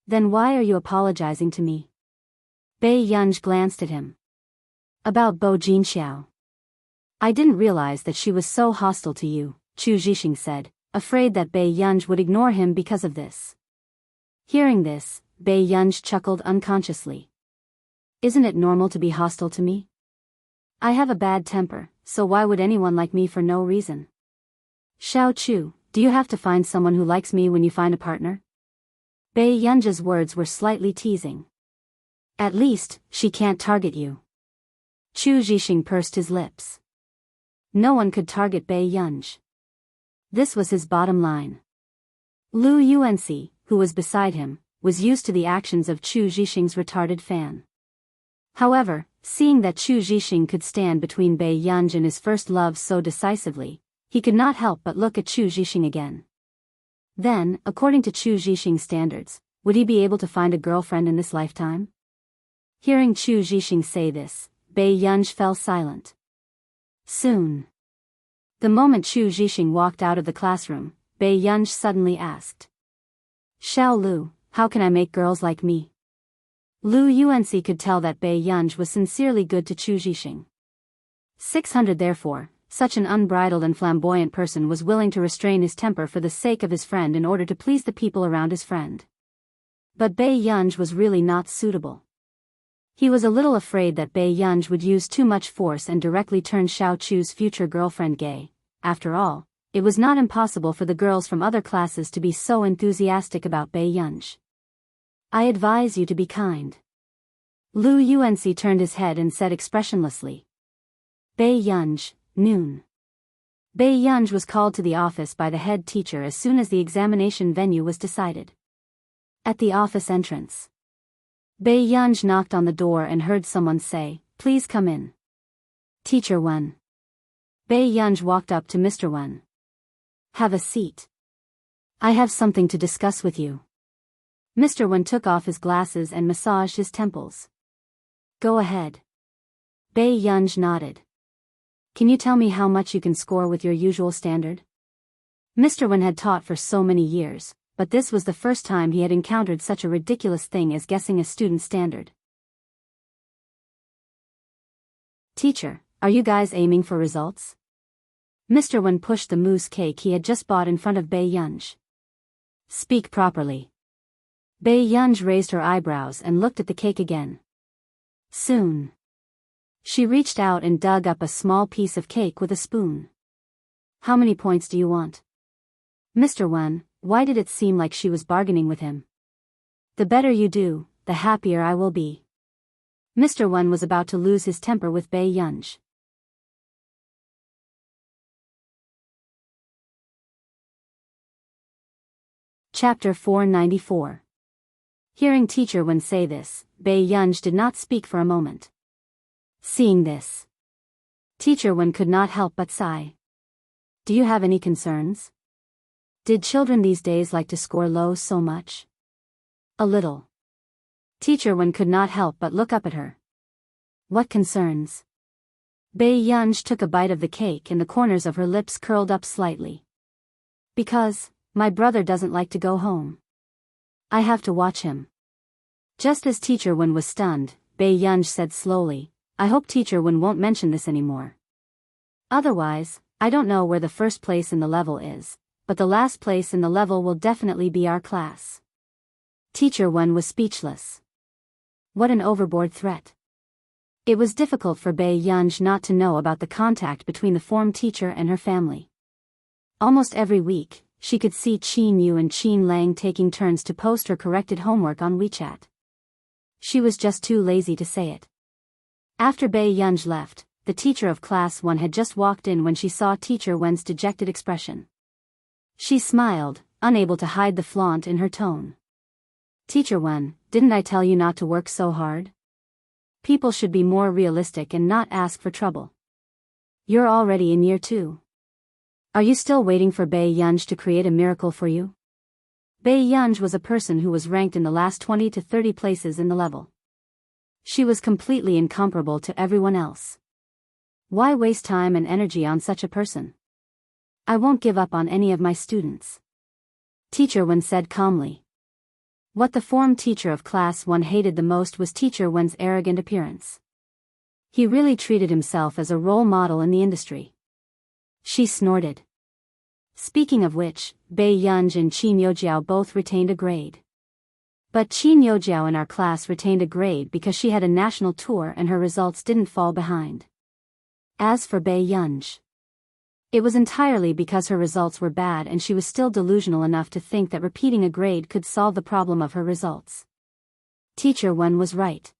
Then why are you apologizing to me? Bei Yunj glanced at him. About Bo Jinxiao. I didn't realize that she was so hostile to you, Chu Zhixing said, afraid that Bei Yunj would ignore him because of this. Hearing this, Bei Yunj chuckled unconsciously. Isn't it normal to be hostile to me? I have a bad temper, so why would anyone like me for no reason? Xiao Chu, do you have to find someone who likes me when you find a partner? Bei Yunj's words were slightly teasing. At least, she can't target you. Chu Zhixing pursed his lips. No one could target Bei Yunj. This was his bottom line. Lu Yuanci, who was beside him, was used to the actions of Chu Zhixing's retarded fan. However, seeing that Chu Zhixing could stand between Bei Yunj and his first love so decisively, he could not help but look at Chu Zhixing again. Then, according to Chu Zhixing's standards, would he be able to find a girlfriend in this lifetime? Hearing Chu Zhixing say this, Bei Yunj fell silent. Soon. The moment Chu Zhixing walked out of the classroom, Bei Yunj suddenly asked. Xiao Lu, how can I make girls like me? Lu Yuanci could tell that Bei Yunj was sincerely good to Chu Zhixing. 600 Therefore, such an unbridled and flamboyant person was willing to restrain his temper for the sake of his friend in order to please the people around his friend. But Bei Yunj was really not suitable. He was a little afraid that Bei Yunj would use too much force and directly turn Xiao Chu's future girlfriend gay. After all, it was not impossible for the girls from other classes to be so enthusiastic about Bei Yunj. I advise you to be kind. Lu Yuanci turned his head and said expressionlessly. Bei Yunj, noon. Bei Yunj was called to the office by the head teacher as soon as the examination venue was decided. At the office entrance, Bei Yunj knocked on the door and heard someone say, Please come in. Teacher Wen. Bei Yunj walked up to Mr. Wen. Have a seat. I have something to discuss with you. Mr. Wen took off his glasses and massaged his temples. Go ahead. Bei Yunj nodded. Can you tell me how much you can score with your usual standard? Mr. Wen had taught for so many years, but this was the first time he had encountered such a ridiculous thing as guessing a student's standard. Teacher, are you guys aiming for results? Mr. Wen pushed the mousse cake he had just bought in front of Bei Yunj. Speak properly. Bei Yunj raised her eyebrows and looked at the cake again. Soon. She reached out and dug up a small piece of cake with a spoon. How many points do you want? Mr. Wen, why did it seem like she was bargaining with him? The better you do, the happier I will be. Mr. Wen was about to lose his temper with Bei Yunj. Chapter 494. Hearing Teacher Wen say this, Biyao did not speak for a moment. Seeing this, Teacher Wen could not help but sigh. Do you have any concerns? Did children these days like to score low so much? A little. Teacher Wen could not help but look up at her. What concerns? Biyao took a bite of the cake and the corners of her lips curled up slightly. Because, my brother doesn't like to go home. I have to watch him. Just as Teacher Wen was stunned, Biyao said slowly, I hope Teacher Wen won't mention this anymore. Otherwise, I don't know where the first place in the level is, but the last place in the level will definitely be our class. Teacher Wen was speechless. What an overboard threat. It was difficult for Biyao not to know about the contact between the form teacher and her family. Almost every week, she could see Qin Yu and Qin Lang taking turns to post her corrected homework on WeChat. She was just too lazy to say it. After Biyao left, the teacher of class 1 had just walked in when she saw Teacher Wen's dejected expression. She smiled, unable to hide the flaunt in her tone. Teacher Wen, didn't I tell you not to work so hard? People should be more realistic and not ask for trouble. You're already in year 2. Are you still waiting for Biyao to create a miracle for you? Biyao was a person who was ranked in the last 20 to 30 places in the level. She was completely incomparable to everyone else. Why waste time and energy on such a person? I won't give up on any of my students. Teacher Wen said calmly. What the form teacher of class 1 hated the most was Teacher Wen's arrogant appearance. He really treated himself as a role model in the industry. She snorted. Speaking of which, Biyao and Qin Youjiao both retained a grade. But Qin Youjiao in our class retained a grade because she had a national tour and her results didn't fall behind. As for Biyao, it was entirely because her results were bad and she was still delusional enough to think that repeating a grade could solve the problem of her results. Teacher Wen was right.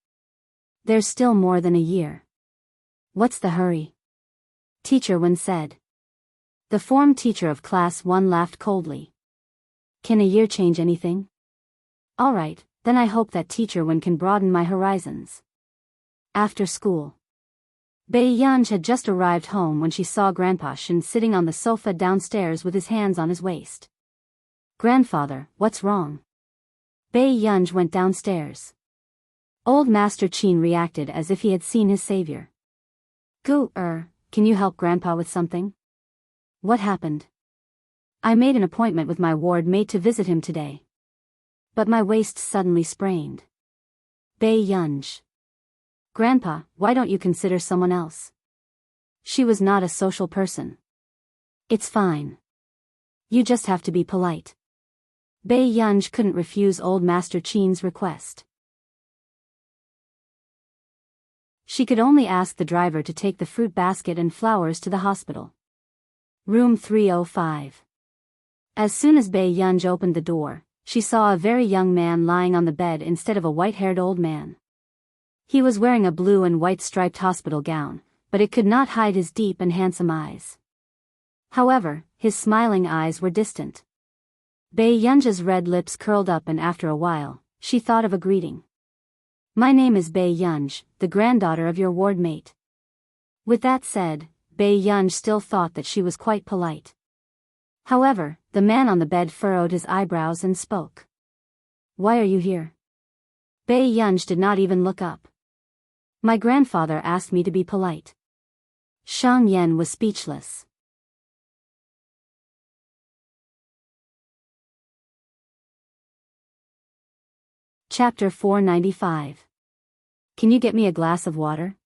There's still more than a year. What's the hurry? Teacher Wen said. The form teacher of class 1 laughed coldly. Can a year change anything? Alright, then I hope that Teacher Wen can broaden my horizons. After school. Biyao had just arrived home when she saw Grandpa Shen sitting on the sofa downstairs with his hands on his waist. Grandfather, what's wrong? Biyao went downstairs. Old Master Qin reacted as if he had seen his savior. Can you help Grandpa with something? What happened? I made an appointment with my ward mate to visit him today. But my waist suddenly sprained. Biyao. Grandpa, why don't you consider someone else? She was not a social person. It's fine. You just have to be polite. Biyao couldn't refuse old Master Qin's request. She could only ask the driver to take the fruit basket and flowers to the hospital. Room 305. As soon as Biyao opened the door, she saw a very young man lying on the bed instead of a white-haired old man. He was wearing a blue and white striped hospital gown, but it could not hide his deep and handsome eyes. However, his smiling eyes were distant. Biyao's red lips curled up and after a while, she thought of a greeting. My name is Biyao, the granddaughter of your ward mate. With that said, Biyao still thought that she was quite polite. However, the man on the bed furrowed his eyebrows and spoke. Why are you here? Biyao did not even look up. My grandfather asked me to be polite. Shang Yan was speechless. Chapter 495. Can you get me a glass of water?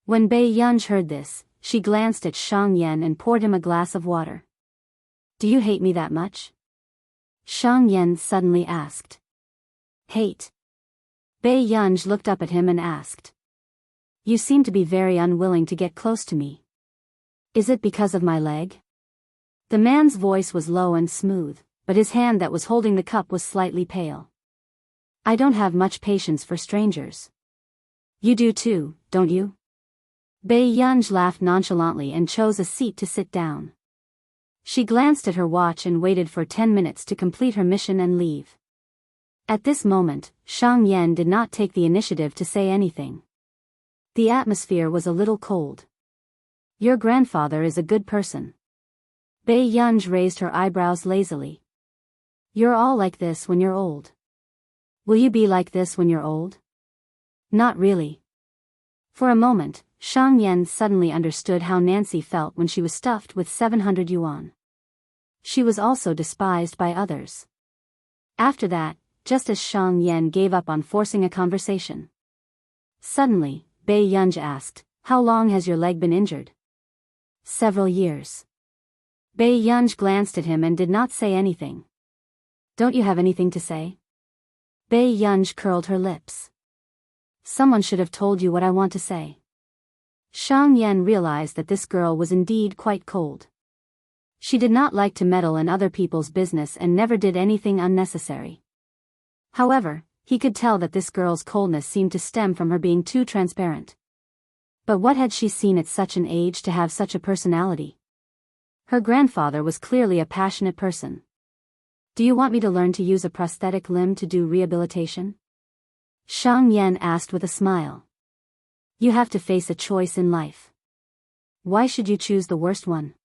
When Biyao heard this, she glanced at Shang Yan and poured him a glass of water. Do you hate me that much? Shang Yan suddenly asked. Hate? Biyao looked up at him and asked. You seem to be very unwilling to get close to me. Is it because of my leg? The man's voice was low and smooth, but his hand that was holding the cup was slightly pale. I don't have much patience for strangers. You do too, don't you? Biyao laughed nonchalantly and chose a seat to sit down. She glanced at her watch and waited for 10 minutes to complete her mission and leave. At this moment, Shang Yan did not take the initiative to say anything. The atmosphere was a little cold. Your grandfather is a good person. Bei Yunj raised her eyebrows lazily. You're all like this when you're old. Will you be like this when you're old? Not really. For a moment, Shang Yan suddenly understood how Nancy felt when she was stuffed with 700 yuan. She was also despised by others. After that, just as Shang Yan gave up on forcing a conversation. Suddenly, Bei Yunj asked, "How long has your leg been injured?" "Several years." Bei Yunj glanced at him and did not say anything. "Don't you have anything to say?" Bei Yunj curled her lips. "Someone should have told you what I want to say." Shang Yan realized that this girl was indeed quite cold. She did not like to meddle in other people's business and never did anything unnecessary. However, he could tell that this girl's coldness seemed to stem from her being too transparent. But what had she seen at such an age to have such a personality? Her grandfather was clearly a passionate person. "Do you want me to learn to use a prosthetic limb to do rehabilitation?" Shang Yan asked with a smile. "You have to face a choice in life. Why should you choose the worst one?"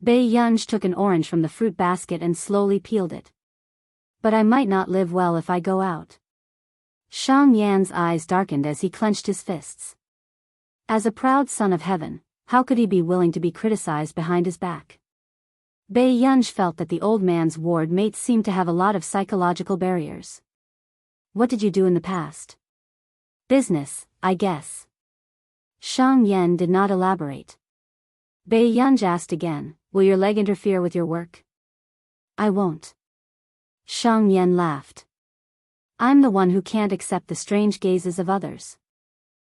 Bei Yunj took an orange from the fruit basket and slowly peeled it. "But I might not live well if I go out." Shang Yan's eyes darkened as he clenched his fists. As a proud son of heaven, how could he be willing to be criticized behind his back? Bei Yunj felt that the old man's ward mates seemed to have a lot of psychological barriers. "What did you do in the past?" "Business, I guess." Shang Yan did not elaborate. Bei Yunj asked again, "Will your leg interfere with your work?" "I won't." Shang Yan laughed. "I'm the one who can't accept the strange gazes of others."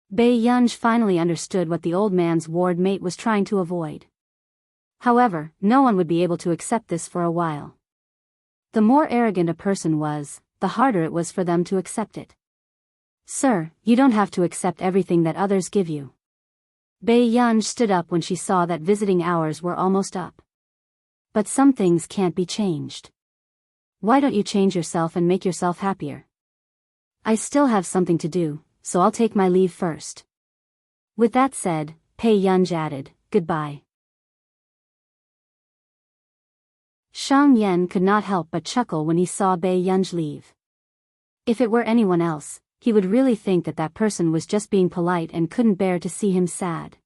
Bei Yunj finally understood what the old man's ward mate was trying to avoid. However, no one would be able to accept this for a while. The more arrogant a person was, the harder it was for them to accept it. "Sir, you don't have to accept everything that others give you." Bei Yunj stood up when she saw that visiting hours were almost up. "But some things can't be changed. Why don't you change yourself and make yourself happier?" "I still have something to do, so I'll take my leave first." With that said, Bei Yunj added, "Goodbye." Shang Yan could not help but chuckle when he saw Bei Yunj leave. If it were anyone else, he would really think that that person was just being polite and couldn't bear to see him sad.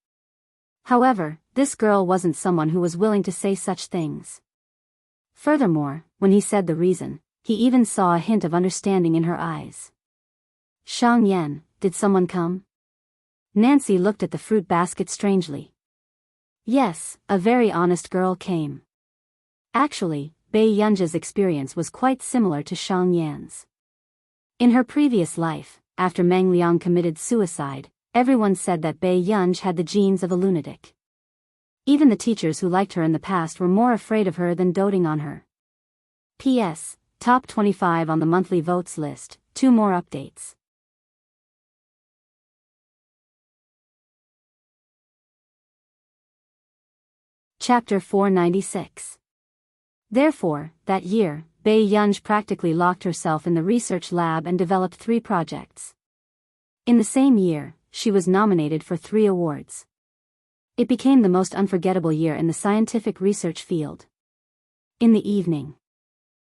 However, this girl wasn't someone who was willing to say such things. Furthermore, when he said the reason, he even saw a hint of understanding in her eyes. "Shang Yan, did someone come?" Nancy looked at the fruit basket strangely. "Yes, a very honest girl came." Actually, Bei Yunj's experience was quite similar to Shang Yan's. In her previous life, after Meng Liang committed suicide, everyone said that Bei Yunj had the genes of a lunatic. Even the teachers who liked her in the past were more afraid of her than doting on her. P.S. Top 25 on the monthly votes list, 2 more updates. Chapter 496. Therefore, that year, Bei Yunj practically locked herself in the research lab and developed 3 projects. In the same year, she was nominated for 3 awards. It became the most unforgettable year in the scientific research field. In the evening,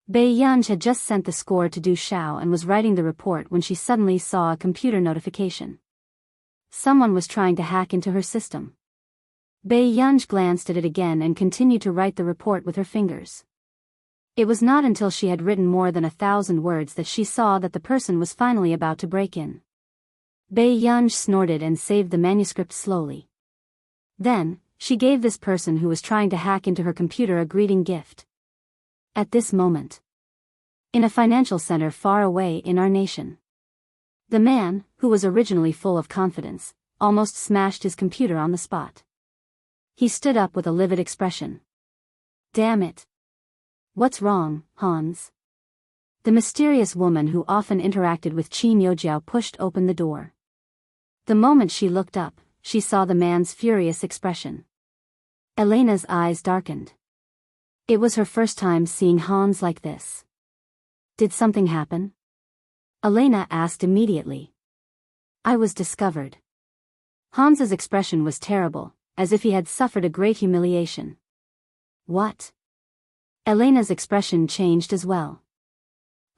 Bei Yunj had just sent the score to Du Shao and was writing the report when she suddenly saw a computer notification. Someone was trying to hack into her system. Bei Yunj glanced at it again and continued to write the report with her fingers. It was not until she had written more than 1,000 words that she saw that the person was finally about to break in. Bei Yunj snorted and saved the manuscript slowly. Then, she gave this person who was trying to hack into her computer a greeting gift. At this moment, in a financial center far away in our nation, the man, who was originally full of confidence, almost smashed his computer on the spot. He stood up with a livid expression. "Damn it. What's wrong, Hans?" The mysterious woman who often interacted with Qin Youjiao pushed open the door. The moment she looked up, she saw the man's furious expression. Elena's eyes darkened. It was her first time seeing Hans like this. Did something happen? Elena asked immediately. I was discovered. Hans's expression was terrible, as if he had suffered a great humiliation. What? Elena's expression changed as well.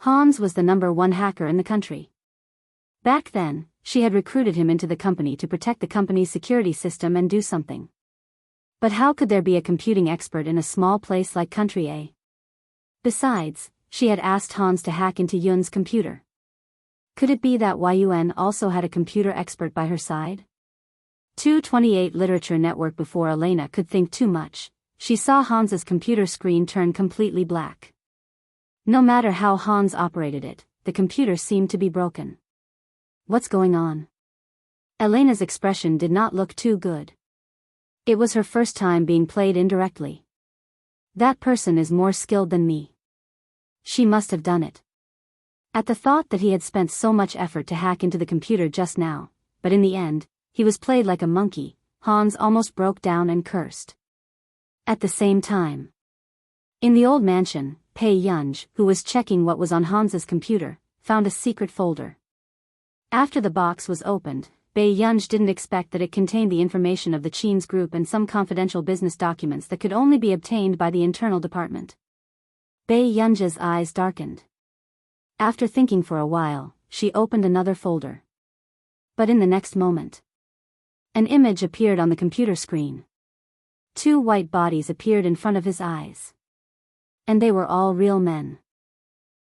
Hans was the #1 hacker in the country. Back then, she had recruited him into the company to protect the company's security system and do something. But how could there be a computing expert in a small place like Country A? Besides, she had asked Hans to hack into Yun's computer. Could it be that Yun also had a computer expert by her side? 228 Literature Network. Before Elena could think too much, she saw Hans's computer screen turn completely black. No matter how Hans operated it, the computer seemed to be broken. What's going on? Elena's expression did not look too good. It was her first time being played indirectly. That person is more skilled than me. She must have done it. At the thought that he had spent so much effort to hack into the computer just now, but in the end, he was played like a monkey, Hans almost broke down and cursed. At the same time, in the old mansion, Pei Yunj, who was checking what was on Hans's computer, found a secret folder. After the box was opened, Pei Yunj didn't expect that it contained the information of the Qin's group and some confidential business documents that could only be obtained by the internal department. Pei Yunj's eyes darkened. After thinking for a while, she opened another folder. But in the next moment, an image appeared on the computer screen. 2 white bodies appeared in front of his eyes. And they were all real men.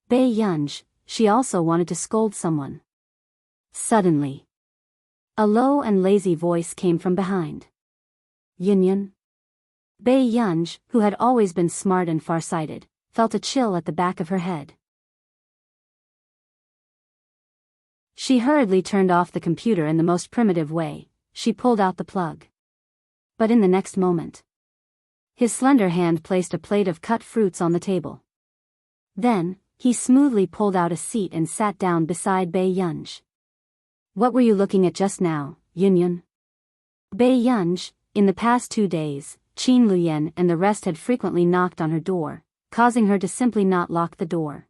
Pei Yunj, she also wanted to scold someone. Suddenly, a low and lazy voice came from behind. Yun. Pei Yunj, who had always been smart and farsighted, felt a chill at the back of her head. She hurriedly turned off the computer in the most primitive way. She pulled out the plug. But in the next moment, his slender hand placed a plate of cut fruits on the table. Then, he smoothly pulled out a seat and sat down beside Pei Yunj. What were you looking at just now, Yun? Pei Yunj, in the past 2 days, Qin Luyan and the rest had frequently knocked on her door, causing her to simply not lock the door.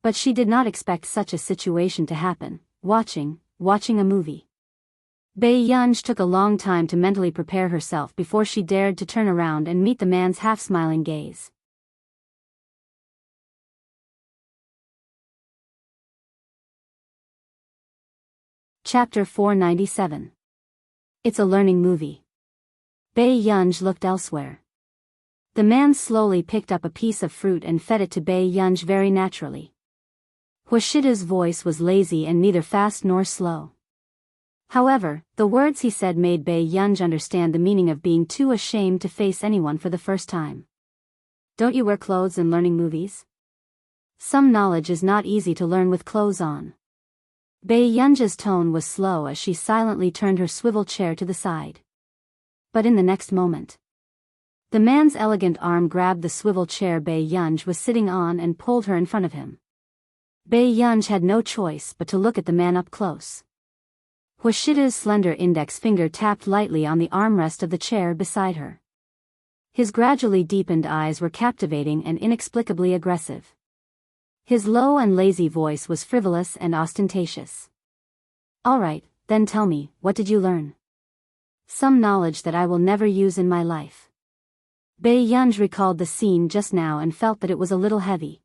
But she did not expect such a situation to happen, watching a movie. Pei Yunj took a long time to mentally prepare herself before she dared to turn around and meet the man's half-smiling gaze. Chapter 497. It's a learning movie. Pei Yunj looked elsewhere. The man slowly picked up a piece of fruit and fed it to Pei Yunj very naturally. Huashida's voice was lazy and neither fast nor slow. However, the words he said made Pei Yunj understand the meaning of being too ashamed to face anyone for the first time. Don't you wear clothes in learning movies? Some knowledge is not easy to learn with clothes on. Pei Yunj's tone was slow as she silently turned her swivel chair to the side. But in the next moment, the man's elegant arm grabbed the swivel chair Pei Yunj was sitting on and pulled her in front of him. Pei Yunj had no choice but to look at the man up close. Huashida's slender index finger tapped lightly on the armrest of the chair beside her. His gradually deepened eyes were captivating and inexplicably aggressive. His low and lazy voice was frivolous and ostentatious. All right, then tell me, what did you learn? Some knowledge that I will never use in my life. Pei Yunj recalled the scene just now and felt that it was a little heavy.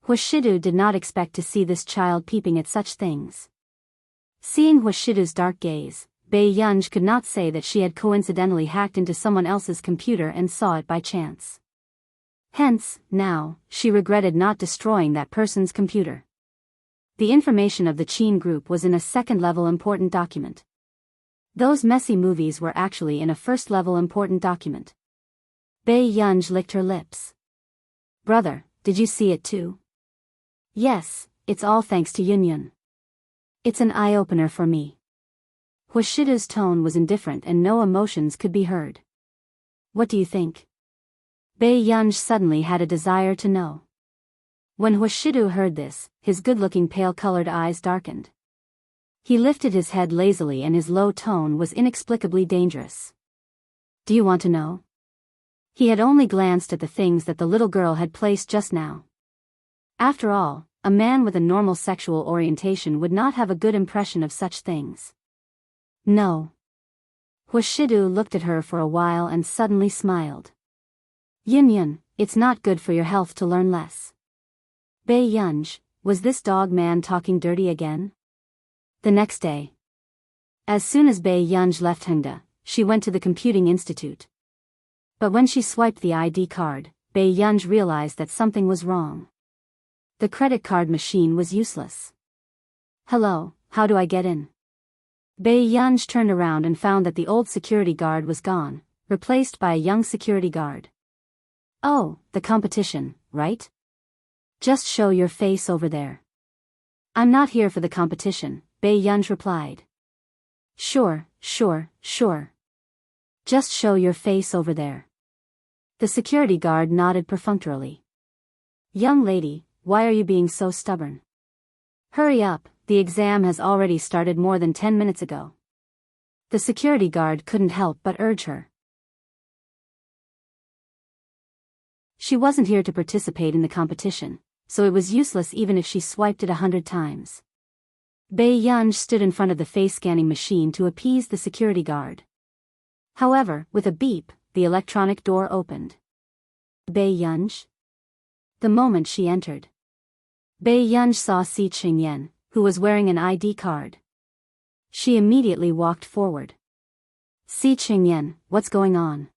Huashidu did not expect to see this child peeping at such things. Seeing Huashidu's dark gaze, Pei Yunj could not say that she had coincidentally hacked into someone else's computer and saw it by chance. Hence, now, she regretted not destroying that person's computer. The information of the Qin group was in a second-level important document. Those messy movies were actually in a first-level important document. Pei Yunj licked her lips. Brother, did you see it too? Yes, it's all thanks to Yun. It's an eye-opener for me. Huashida's tone was indifferent and no emotions could be heard. What do you think? Pei Yunj suddenly had a desire to know. When Huashidu heard this, his good-looking pale-colored eyes darkened. He lifted his head lazily and his low tone was inexplicably dangerous. Do you want to know? He had only glanced at the things that the little girl had placed just now. After all, A man with a normal sexual orientation would not have a good impression of such things. No. Huashidu looked at her for a while and suddenly smiled. Yin, it's not good for your health to learn less. Bei Yunj, was this dog man talking dirty again? The next day. As soon as Bei Yunj left Hengda, she went to the computing institute. But when she swiped the ID card, Bei Yunj realized that something was wrong. The credit card machine was useless. Hello, how do I get in? Bei Yunj turned around and found that the old security guard was gone, replaced by a young security guard. Oh, the competition, right? Just show your face over there. I'm not here for the competition, Bei Yunj replied. Sure. Just show your face over there. The security guard nodded perfunctorily. Young lady, why are you being so stubborn? Hurry up, the exam has already started more than 10 minutes ago. The security guard couldn't help but urge her. She wasn't here to participate in the competition, so it was useless even if she swiped it 100 times. Bei Yunj stood in front of the face-scanning machine to appease the security guard. However, with a beep, the electronic door opened. Bei Yunj? The moment she entered, Bei Yunj saw Si Qingyan, who was wearing an ID card. She immediately walked forward. Si Qingyan, what's going on?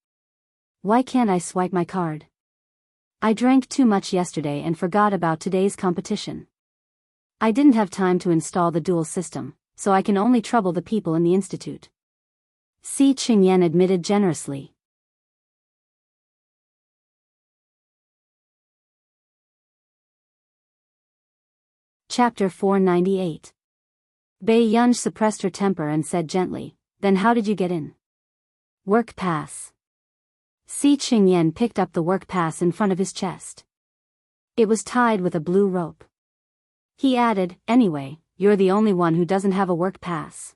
Why can't I swipe my card? I drank too much yesterday and forgot about today's competition. I didn't have time to install the dual system, so I can only trouble the people in the institute. Si Qingyan admitted generously. Chapter 498. Bei Yunj suppressed her temper and said gently, then how did you get in? Work pass. Si Qingyan picked up the work pass in front of his chest. It was tied with a blue rope. He added, anyway, you're the only one who doesn't have a work pass.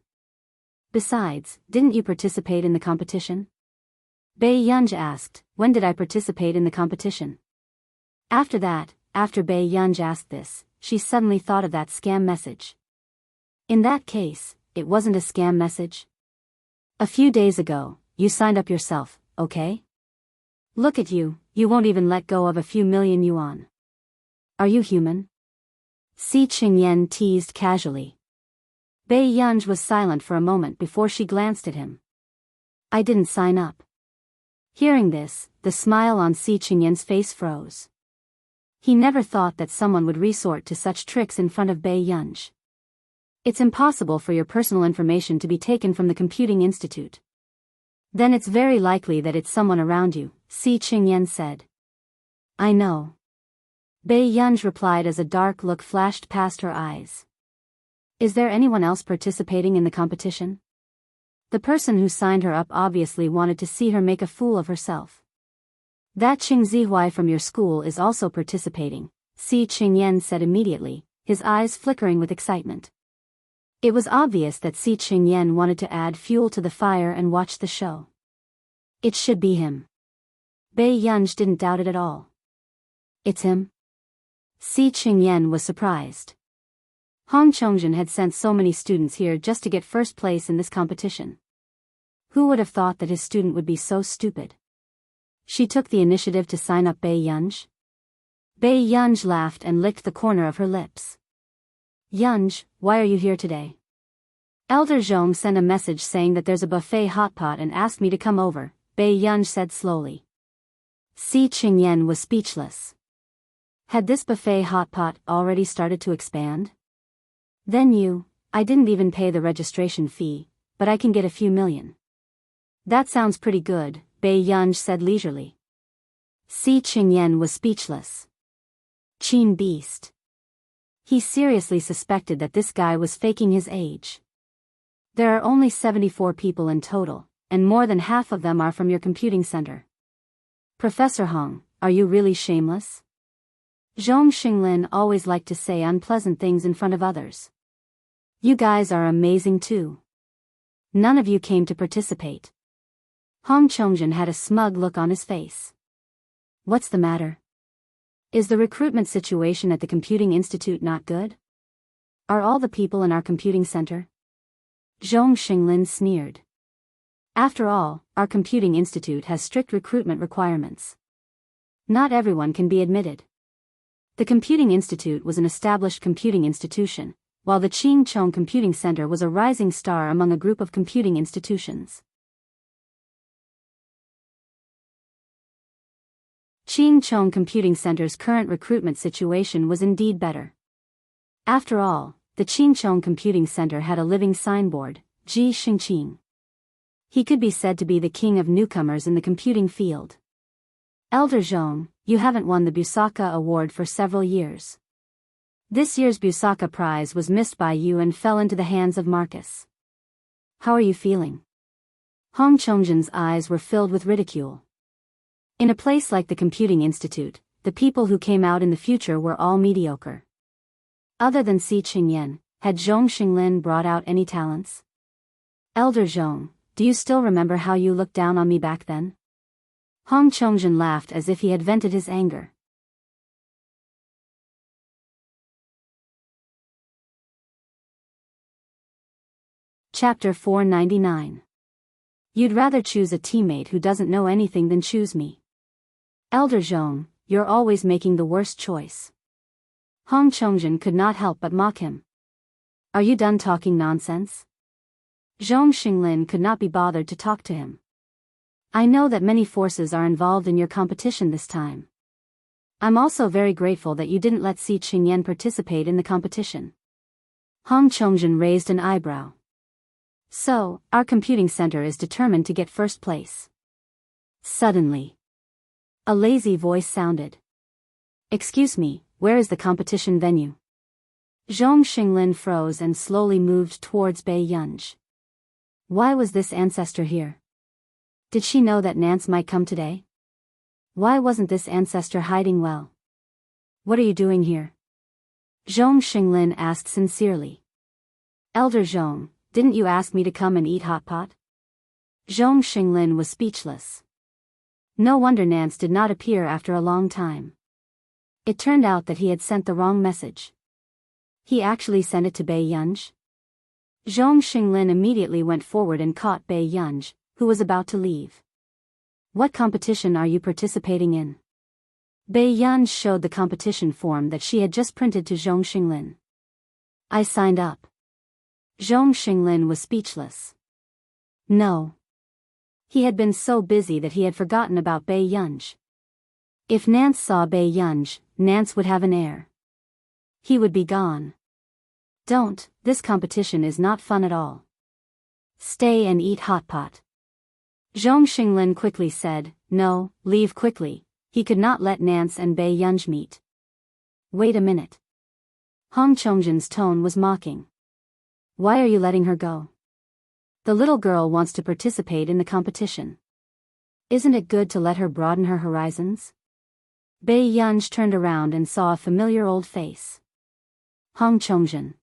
Besides, didn't you participate in the competition? Bei Yunj asked, when did I participate in the competition? After Bei Yunj asked this, she suddenly thought of that scam message. In that case, it wasn't a scam message. A few days ago, you signed up yourself, okay? Look at you, you won't even let go of a few million yuan. Are you human? Si Qingyan teased casually. Bei Yunj was silent for a moment before she glanced at him. I didn't sign up. Hearing this, the smile on Si Qingyan's face froze. He never thought that someone would resort to such tricks in front of Bei Yunj. It's impossible for your personal information to be taken from the computing institute. Then it's very likely that it's someone around you, Si Qingyan said. I know. Bei Yunj replied as a dark look flashed past her eyes. Is there anyone else participating in the competition? The person who signed her up obviously wanted to see her make a fool of herself. That Qing Zihuai from your school is also participating, Si Qingyan said immediately, his eyes flickering with excitement. It was obvious that Si Qingyan wanted to add fuel to the fire and watch the show. It should be him. Bei Yunj didn't doubt it at all. It's him? Si Qingyan was surprised. Hong Chongjin had sent so many students here just to get first place in this competition. Who would have thought that his student would be so stupid? She took the initiative to sign up Bei Yunj. Bei Yunj laughed and licked the corner of her lips. Yunj, why are you here today? Elder Zhong sent a message saying that there's a buffet hotpot and asked me to come over, Bei Yunj said slowly. Si Qingyan was speechless. Had this buffet hotpot already started to expand? Then I didn't even pay the registration fee, but I can get a few million. That sounds pretty good, Bei Yunj said leisurely. Si Qingyan was speechless. Qin beast. He seriously suspected that this guy was faking his age. There are only 74 people in total, and more than half of them are from your computing center. Professor Hong, are you really shameless? Zhong Xinglin always liked to say unpleasant things in front of others. You guys are amazing too. None of you came to participate. Hong Chongjin had a smug look on his face. What's the matter? Is the recruitment situation at the computing institute not good? Are all the people in our computing center? Zhong Xinglin sneered. After all, our computing institute has strict recruitment requirements. Not everyone can be admitted. The computing institute was an established computing institution, while the Qingchong Computing Center was a rising star among a group of computing institutions. Qingchong Computing Center's current recruitment situation was indeed better. After all, the Qingchong Computing Center had a living signboard, Ji Xingqing. He could be said to be the king of newcomers in the computing field. Elder Zhong, you haven't won the Busaka Award for several years. This year's Busaka Prize was missed by you and fell into the hands of Marcus. How are you feeling? Hong Chongjin's eyes were filled with ridicule. In a place like the Computing Institute, the people who came out in the future were all mediocre. Other than Si Qingyan, had Zhong Xinglin brought out any talents? Elder Zhong, do you still remember how you looked down on me back then? Hong Chongjin laughed as if he had vented his anger. Chapter 499. You'd rather choose a teammate who doesn't know anything than choose me. Elder Zhong, you're always making the worst choice. Hong Chongjin could not help but mock him. Are you done talking nonsense? Zhong Xinglin could not be bothered to talk to him. I know that many forces are involved in your competition this time. I'm also very grateful that you didn't let Si Qingyan participate in the competition. Hong Chongjin raised an eyebrow. So, our computing center is determined to get first place. Suddenly, a lazy voice sounded. Excuse me, where is the competition venue? Zhong Xinglin froze and slowly moved towards Bei Yunj. Why was this ancestor here? Did she know that Nance might come today? Why wasn't this ancestor hiding well? What are you doing here? Zhong Xinglin asked sincerely. Elder Zhong, didn't you ask me to come and eat hot pot? Zhong Xinglin was speechless. No wonder Nance did not appear after a long time. It turned out that he had sent the wrong message. He actually sent it to Bei Yunj? Zhong Xinglin immediately went forward and caught Bei Yunj, who was about to leave. What competition are you participating in? Bei Yunj showed the competition form that she had just printed to Zhong Xinglin. I signed up. Zhong Xinglin was speechless. No. He had been so busy that he had forgotten about Bei Yunj. If Nance saw Bei Yunj, Nance would have an heir. He would be gone. Don't, this competition is not fun at all. Stay and eat hot pot. Zhong Xinglin quickly said, no, leave quickly, he could not let Nance and Bei Yunj meet. Wait a minute. Hong Chongjin's tone was mocking. Why are you letting her go? The little girl wants to participate in the competition. Isn't it good to let her broaden her horizons? Bei Yunj turned around and saw a familiar old face. Hong Chongjin.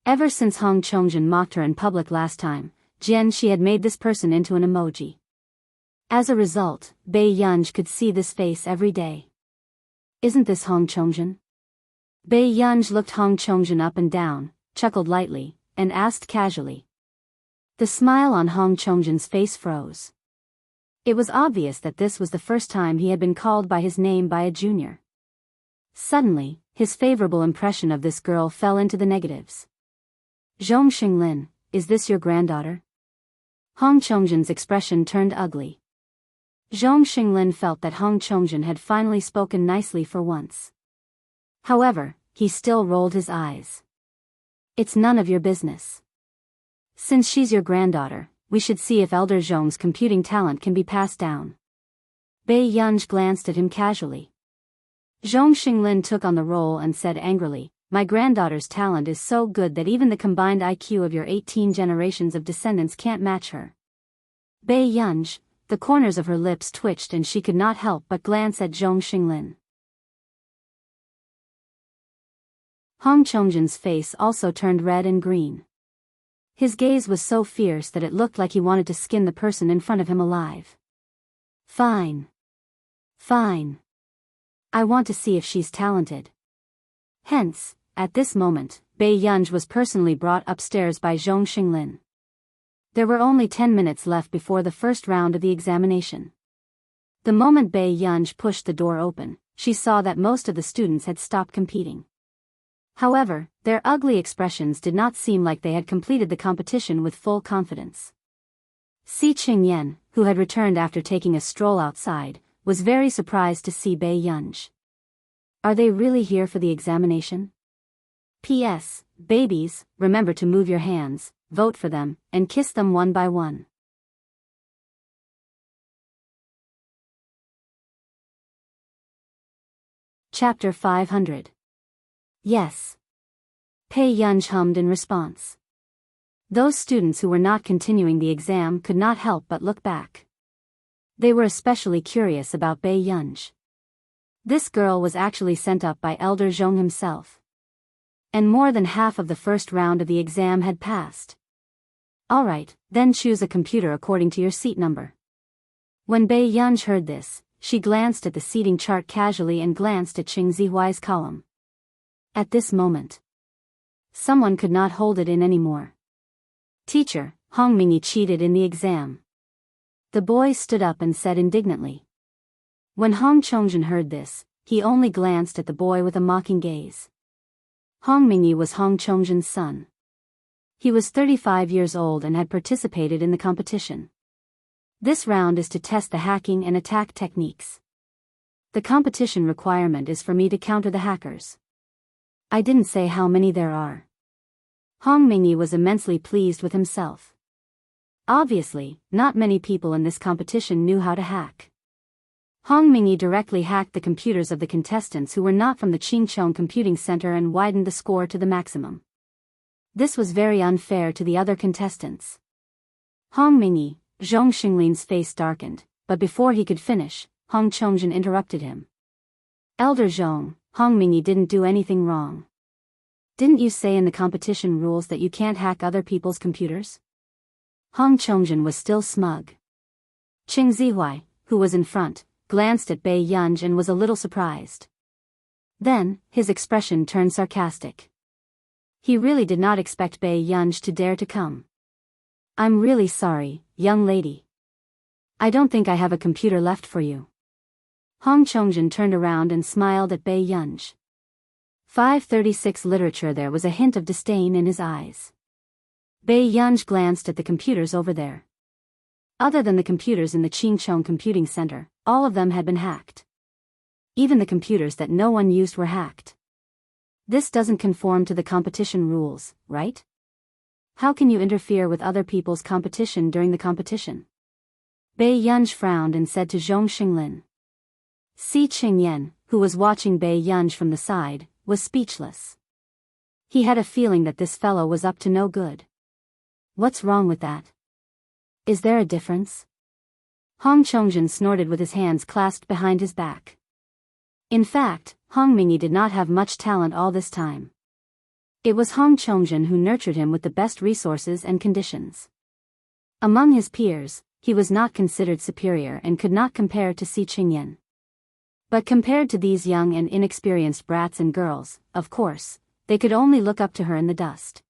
Ever since Hong Chongjin mocked her in public last time, she had made this person into an emoji. As a result, Bei Yunj could see this face every day. Isn't this Hong Chongjin? Bei Yunj looked Hong Chongjin up and down, chuckled lightly, and asked casually. The smile on Hong Chongjin's face froze. It was obvious that this was the first time he had been called by his name by a junior. Suddenly, his favorable impression of this girl fell into the negatives. Zhong Xinglin, is this your granddaughter? Hong Chongjin's expression turned ugly. Zhong Xinglin felt that Hong Chongjin had finally spoken nicely for once. However, he still rolled his eyes. It's none of your business. Since she's your granddaughter, we should see if Elder Zhong's computing talent can be passed down. Bei Yunj glanced at him casually. Zhong Xinglin took on the role and said angrily, my granddaughter's talent is so good that even the combined IQ of your 18 generations of descendants can't match her. Bei Yunj, the corners of her lips twitched and she could not help but glance at Zhong Xinglin. Hong Chongjin's face also turned red and green. His gaze was so fierce that it looked like he wanted to skin the person in front of him alive. Fine. Fine. I want to see if she's talented. Hence, at this moment, Bei Yunj was personally brought upstairs by Zhong Xinglin. There were only 10 minutes left before the first round of the examination. The moment Bei Yunj pushed the door open, she saw that most of the students had stopped competing. However, their ugly expressions did not seem like they had completed the competition with full confidence. Si Qingyan, who had returned after taking a stroll outside, was very surprised to see Bei Yunj. Are they really here for the examination? P.S. Babies, remember to move your hands, vote for them, and kiss them one by one. Chapter 500. Yes. Bei Yunj hummed in response. Those students who were not continuing the exam could not help but look back. They were especially curious about Bei Yunj. This girl was actually sent up by Elder Zhong himself. And more than half of the first round of the exam had passed. Alright, then choose a computer according to your seat number. When Bei Yunj heard this, she glanced at the seating chart casually and glanced at Qing Zihuai's column. At this moment, someone could not hold it in anymore. Teacher, Hong Mingyi cheated in the exam. The boy stood up and said indignantly. When Hong Chongjin heard this, he only glanced at the boy with a mocking gaze. Hong Mingyi was Hong Chongjin's son. He was 35 years old and had participated in the competition. This round is to test the hacking and attack techniques. The competition requirement is for me to counter the hackers. I didn't say how many there are. Hong Mingyi was immensely pleased with himself. Obviously, not many people in this competition knew how to hack. Hong Mingyi directly hacked the computers of the contestants who were not from the Qingchong Computing Center and widened the score to the maximum. This was very unfair to the other contestants. Hong Mingyi, Zhong Xinglin's face darkened, but before he could finish, Hong Chongjin interrupted him. Elder Zhong, Hong Mingyi didn't do anything wrong. Didn't you say in the competition rules that you can't hack other people's computers? Hong Chongjin was still smug. Qing Zihuai, who was in front, glanced at Bei Yunj and was a little surprised. Then, his expression turned sarcastic. He really did not expect Bei Yunj to dare to come. I'm really sorry, young lady. I don't think I have a computer left for you. Hong Chongjin turned around and smiled at Bei Yunj. 536 literature. There was a hint of disdain in his eyes. Bei Yunj glanced at the computers over there. Other than the computers in the Qingchong Computing Center, all of them had been hacked. Even the computers that no one used were hacked. This doesn't conform to the competition rules, right? How can you interfere with other people's competition during the competition? Bei Yunj frowned and said to Zhong Xinglin. Si Qingyan, who was watching Bei Yunj from the side, was speechless. He had a feeling that this fellow was up to no good. What's wrong with that? Is there a difference? Hong Chongjin snorted with his hands clasped behind his back. In fact, Hong Mingyi did not have much talent all this time. It was Hong Chongjin who nurtured him with the best resources and conditions. Among his peers, he was not considered superior and could not compare to Si Qingyan. But compared to these young and inexperienced brats and girls, of course, they could only look up to her in the dust.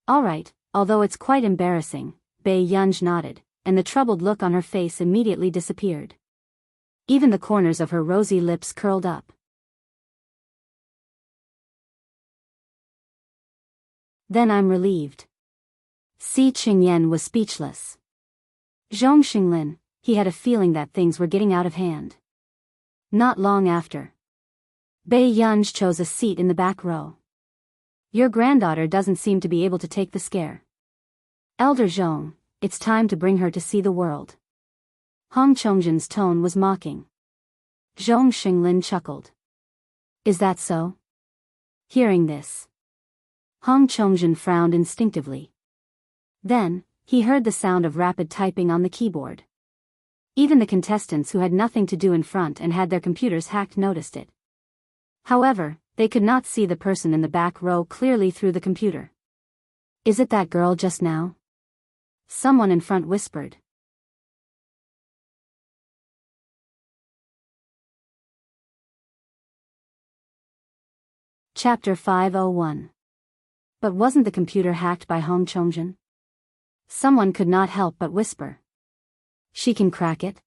Alright, although it's quite embarrassing, Bei Yunj nodded, and the troubled look on her face immediately disappeared. Even the corners of her rosy lips curled up. Then I'm relieved. Si Qingyan was speechless. Zhong Xinglin, he had a feeling that things were getting out of hand. Not long after, Bei Yunj chose a seat in the back row. Your granddaughter doesn't seem to be able to take the scare. Elder Zhong, it's time to bring her to see the world. Hong Chongjin's tone was mocking. Zhong Xinglin chuckled. Is that so? Hearing this, Hong Chongjin frowned instinctively. Then, he heard the sound of rapid typing on the keyboard. Even the contestants who had nothing to do in front and had their computers hacked noticed it. However, they could not see the person in the back row clearly through the computer. Is it that girl just now? Someone in front whispered. Chapter 501. But wasn't the computer hacked by Hong Chongjin? Someone could not help but whisper. She can crack it?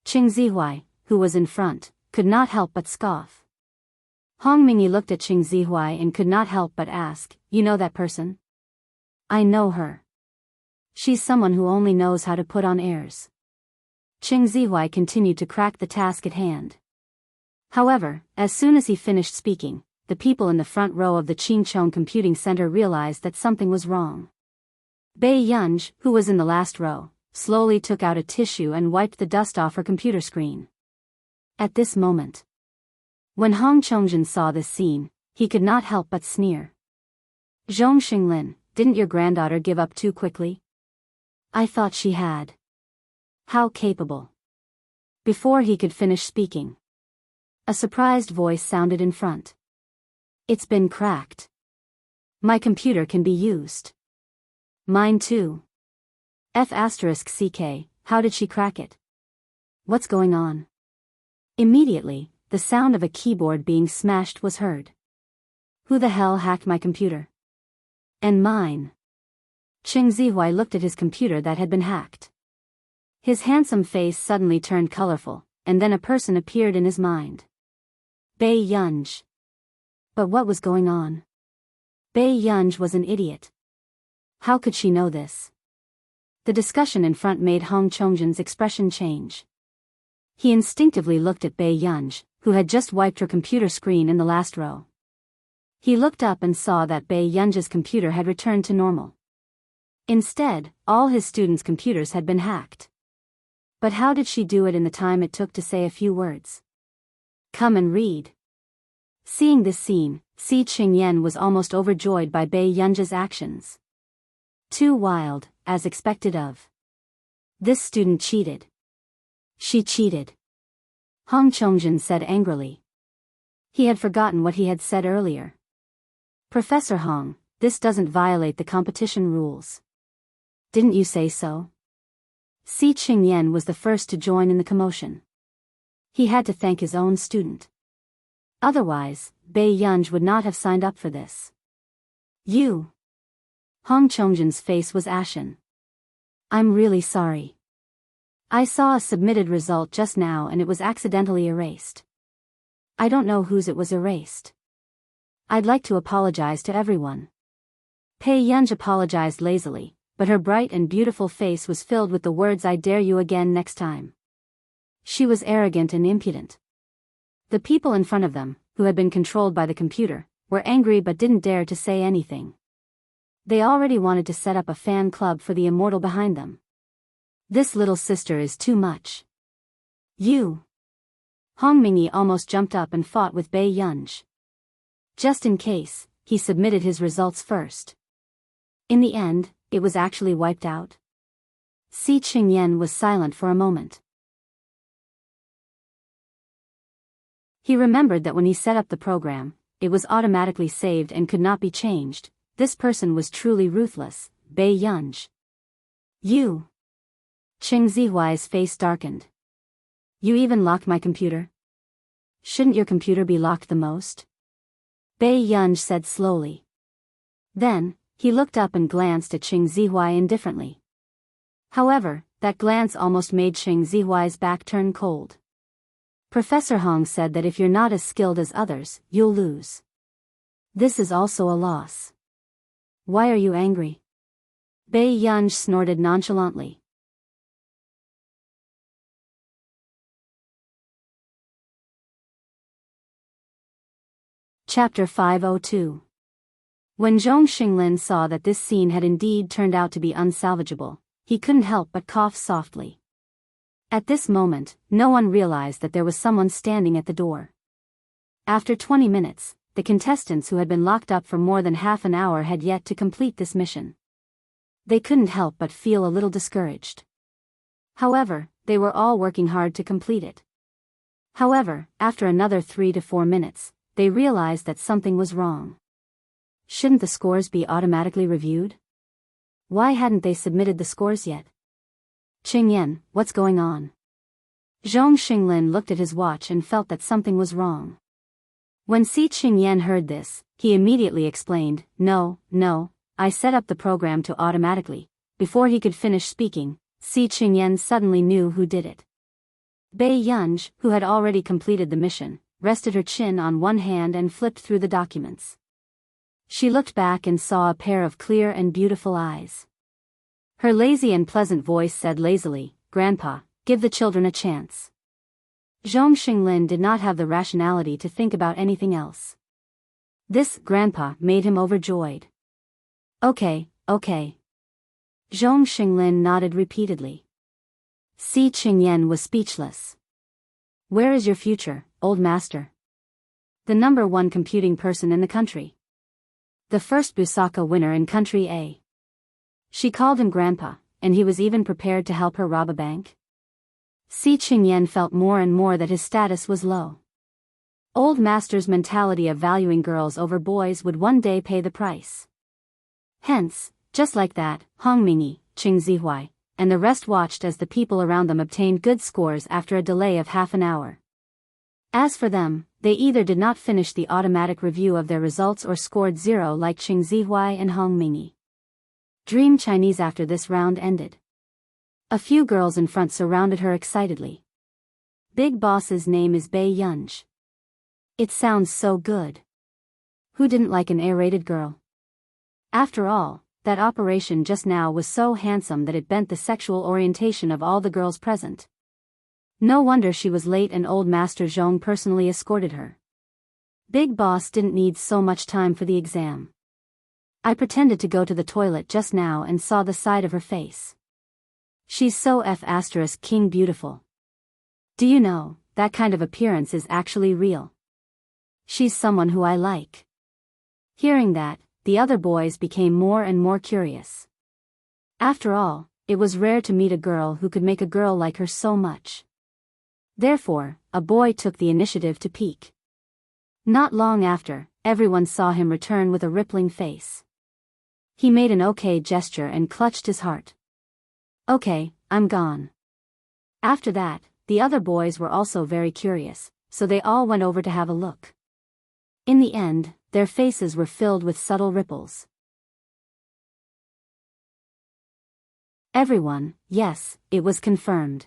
Qing Zihuai, who was in front, could not help but scoff. Hong Mingyi looked at Qing Zihuai and could not help but ask, you know that person? I know her. She's someone who only knows how to put on airs. Qing Zihuai continued to crack the task at hand. However, as soon as he finished speaking, the people in the front row of the Qingchong Computing Center realized that something was wrong. Bei Yunj, who was in the last row, slowly took out a tissue and wiped the dust off her computer screen. At this moment, when Hong Chongjin saw this scene, he could not help but sneer. Zhong Xinglin, didn't your granddaughter give up too quickly? I thought she had. How capable. Before he could finish speaking, a surprised voice sounded in front. It's been cracked. My computer can be used. Mine too. F***CK, how did she crack it? What's going on? Immediately, the sound of a keyboard being smashed was heard. Who the hell hacked my computer? And mine. Qing Zihuai looked at his computer that had been hacked. His handsome face suddenly turned colorful, and then a person appeared in his mind. Bei Yunj. But what was going on? Bei Yunj was an idiot. How could she know this? The discussion in front made Hong Chongjin's expression change. He instinctively looked at Bei Yunj, who had just wiped her computer screen in the last row. He looked up and saw that Bei Yunj's computer had returned to normal. Instead, all his students' computers had been hacked. But how did she do it in the time it took to say a few words? Come and read. Seeing this scene, Si Qingyan was almost overjoyed by Bei Yunj's actions. Too wild, as expected of. This student cheated. She cheated. Hong Chongjin said angrily. He had forgotten what he had said earlier. Professor Hong, this doesn't violate the competition rules. Didn't you say so? Si Qingyan was the first to join in the commotion. He had to thank his own student. Otherwise, Bei Yunj would not have signed up for this. You. Hong Chongjin's face was ashen. I'm really sorry. I saw a submitted result just now and it was accidentally erased. I don't know whose it was erased. I'd like to apologize to everyone. Bei Yunj apologized lazily, but her bright and beautiful face was filled with the words I dare you again next time. She was arrogant and impudent. The people in front of them, who had been controlled by the computer, were angry but didn't dare to say anything. They already wanted to set up a fan club for the immortal behind them. This little sister is too much. You. Hong Mingyi almost jumped up and fought with Bei Yunj. Just in case, he submitted his results first. In the end, it was actually wiped out. Si Qingyan was silent for a moment. He remembered that when he set up the program, it was automatically saved and could not be changed. This person was truly ruthless, Bei Yunj. You. Qing Zihuai's face darkened. You even locked my computer? Shouldn't your computer be locked the most? Bei Yunj said slowly. Then, he looked up and glanced at Qing Zihuai indifferently. However, that glance almost made Qing Zihuai's back turn cold. Professor Hong said that if you're not as skilled as others, you'll lose. This is also a loss. Why are you angry? Bei Yunj snorted nonchalantly. Chapter 502. When Zhong Xinglin saw that this scene had indeed turned out to be unsalvageable, he couldn't help but cough softly. At this moment, no one realized that there was someone standing at the door. After 20 minutes, the contestants who had been locked up for more than half an hour had yet to complete this mission. They couldn't help but feel a little discouraged. However, they were all working hard to complete it. However, after another 3 to 4 minutes, they realized that something was wrong. Shouldn't the scores be automatically reviewed? Why hadn't they submitted the scores yet? Qingyan, what's going on? Zhong Xinglin looked at his watch and felt that something was wrong. When Si Qingyan heard this, he immediately explained, No, I set up the program to automatically. Before he could finish speaking, Si Qingyan suddenly knew who did it. Biyao, who had already completed the mission, rested her chin on one hand and flipped through the documents. She looked back and saw a pair of clear and beautiful eyes. Her lazy and pleasant voice said lazily, Grandpa, give the children a chance. Zhong Xinglin did not have the rationality to think about anything else. This, Grandpa, made him overjoyed. Okay. Zhong Xinglin nodded repeatedly. Si Qingyan was speechless. Where is your future, old master? The #1 computing person in the country. The first Busaka winner in Country A. She called him Grandpa, and he was even prepared to help her rob a bank. Si Qingyan felt more and more that his status was low. Old master's mentality of valuing girls over boys would one day pay the price. Hence, just like that, Hong Mingyi, Qing Zihuai, and the rest watched as the people around them obtained good scores after a delay of half an hour. As for them, they either did not finish the automatic review of their results or scored 0 like Qing Zihuai and Hong Mingyi. Dream Chinese. After this round ended, a few girls in front surrounded her excitedly. Big Boss's name is Biyao. It sounds so good. Who didn't like an A-rated girl? After all, that operation just now was so handsome that it bent the sexual orientation of all the girls present. No wonder she was late and old Master Zhong personally escorted her. Big Boss didn't need so much time for the exam. I pretended to go to the toilet just now and saw the side of her face. She's so King beautiful. Do you know, that kind of appearance is actually real. She's someone who I like. Hearing that, the other boys became more and more curious. After all, it was rare to meet a girl who could make a girl like her so much. Therefore, a boy took the initiative to peek. Not long after, everyone saw him return with a rippling face. He made an okay gesture and clutched his heart. Okay, I'm gone. After that, the other boys were also very curious, so they all went over to have a look. In the end, their faces were filled with subtle ripples. Everyone, yes, it was confirmed.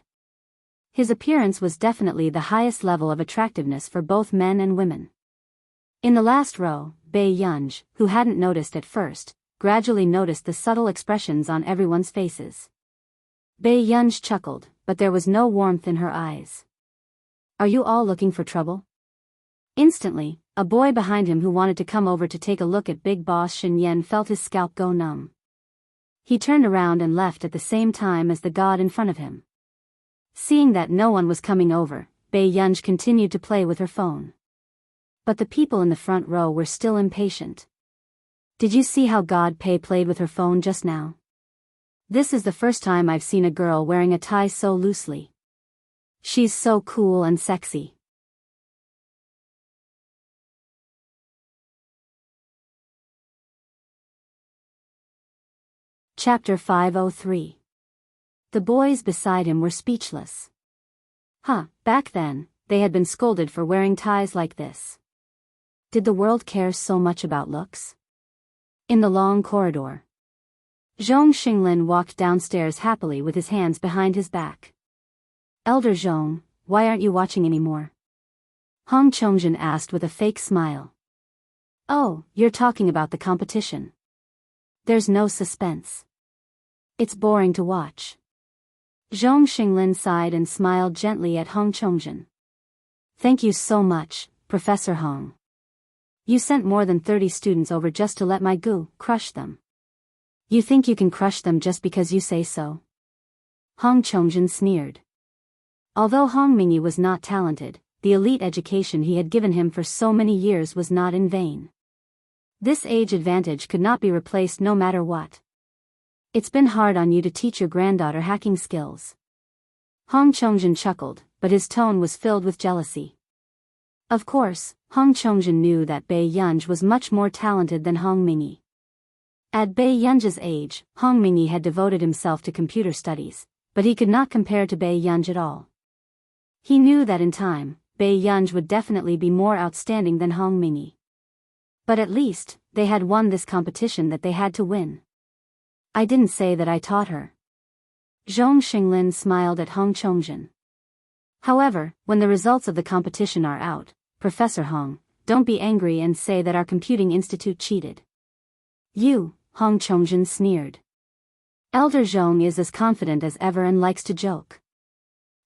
His appearance was definitely the highest level of attractiveness for both men and women. In the last row, Biyao, who hadn't noticed at first, gradually noticed the subtle expressions on everyone's faces. Biyao chuckled, but there was no warmth in her eyes. Are you all looking for trouble? Instantly, a boy behind him who wanted to come over to take a look at Big Boss Xinyan felt his scalp go numb. He turned around and left at the same time as the god in front of him. Seeing that no one was coming over, Biyao continued to play with her phone. But the people in the front row were still impatient. Did you see how God Pei played with her phone just now? This is the first time I've seen a girl wearing a tie so loosely. She's so cool and sexy. Chapter 503. The boys beside him were speechless. Back then, they had been scolded for wearing ties like this. Did the world care so much about looks? In the long corridor, Zhong Xinglin walked downstairs happily with his hands behind his back. Elder Zhong, why aren't you watching anymore? Hong Chongjin asked with a fake smile. Oh, you're talking about the competition. There's no suspense. It's boring to watch. Zhong Xinglin sighed and smiled gently at Hong Chongjin. Thank you so much, Professor Hong. You sent more than 30 students over just to let my gu crush them. You think you can crush them just because you say so? Hong Chongjin sneered. Although Hong Mingyi was not talented, the elite education he had given him for so many years was not in vain. This age advantage could not be replaced no matter what. It's been hard on you to teach your granddaughter hacking skills. Hong Chongjin chuckled, but his tone was filled with jealousy. Of course, Hong Chongjin knew that Biyao was much more talented than Hong Mingyi. At Biyao's age, Hong Mingyi had devoted himself to computer studies, but he could not compare to Biyao at all. He knew that in time, Bei Yunj would definitely be more outstanding than Hong Mingi. But at least, they had won this competition that they had to win. I didn't say that I taught her. Zhong Xinglin smiled at Hong Chongjin. However, when the results of the competition are out, Professor Hong, don't be angry and say that our computing institute cheated. You, Hong Chongjin sneered. Elder Zhong is as confident as ever and likes to joke.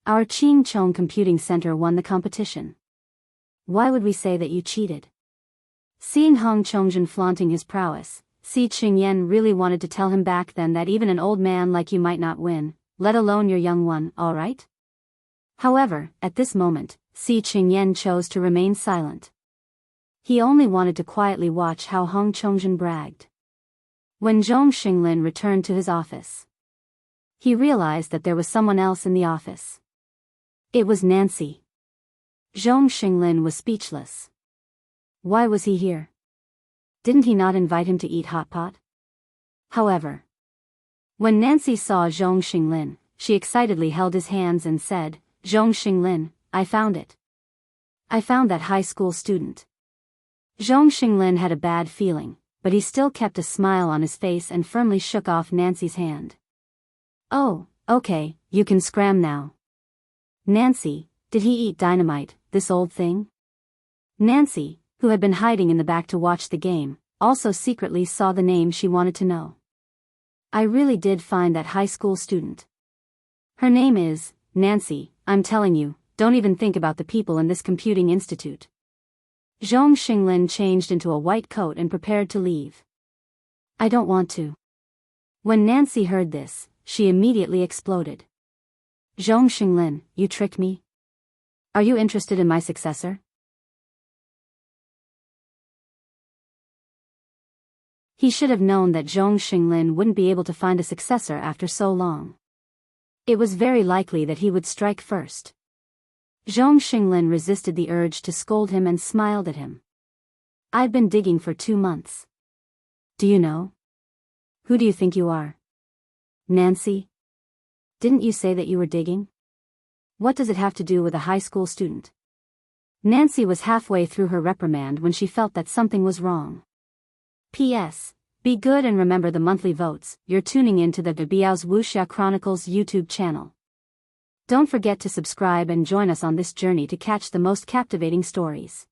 Our Qingchong Computing Center won the competition. Why would we say that you cheated? Seeing Hong Chongjin flaunting his prowess, Si Qingyan really wanted to tell him back then that even an old man like you might not win, let alone your young one, alright? However, at this moment, Si Qingyan chose to remain silent. He only wanted to quietly watch how Hong Chongjin bragged. When Zhong Xinglin returned to his office, he realized that there was someone else in the office. It was Nancy. Zhong Xinglin was speechless. Why was he here? Didn't he not invite him to eat hot pot? However, when Nancy saw Zhong Xinglin, she excitedly held his hands and said, Zhong Xinglin, I found it. I found that high school student. Zhong Xinglin had a bad feeling, but he still kept a smile on his face and firmly shook off Nancy's hand. Oh, okay, you can scram now. Nancy, did he eat dynamite, this old thing? Nancy, who had been hiding in the back to watch the game, also secretly saw the name she wanted to know. I really did find that high school student. Her name is Nancy. I'm telling you, don't even think about the people in this computing institute. Zhong Xinglin changed into a white coat and prepared to leave. I don't want to. When Nancy heard this, she immediately exploded. Zhong Xinglin, you tricked me? Are you interested in my successor? He should have known that Zhong Xinglin wouldn't be able to find a successor after so long. It was very likely that he would strike first. Zhong Xinglin resisted the urge to scold him and smiled at him. I've been digging for 2 months. Do you know? Who do you think you are? Nancy? Didn't you say that you were digging? What does it have to do with a high school student? Nancy was halfway through her reprimand when she felt that something was wrong. P.S. Be good and remember the monthly votes. You're tuning in to the Biyao's Wuxia Chronicles YouTube channel. Don't forget to subscribe and join us on this journey to catch the most captivating stories.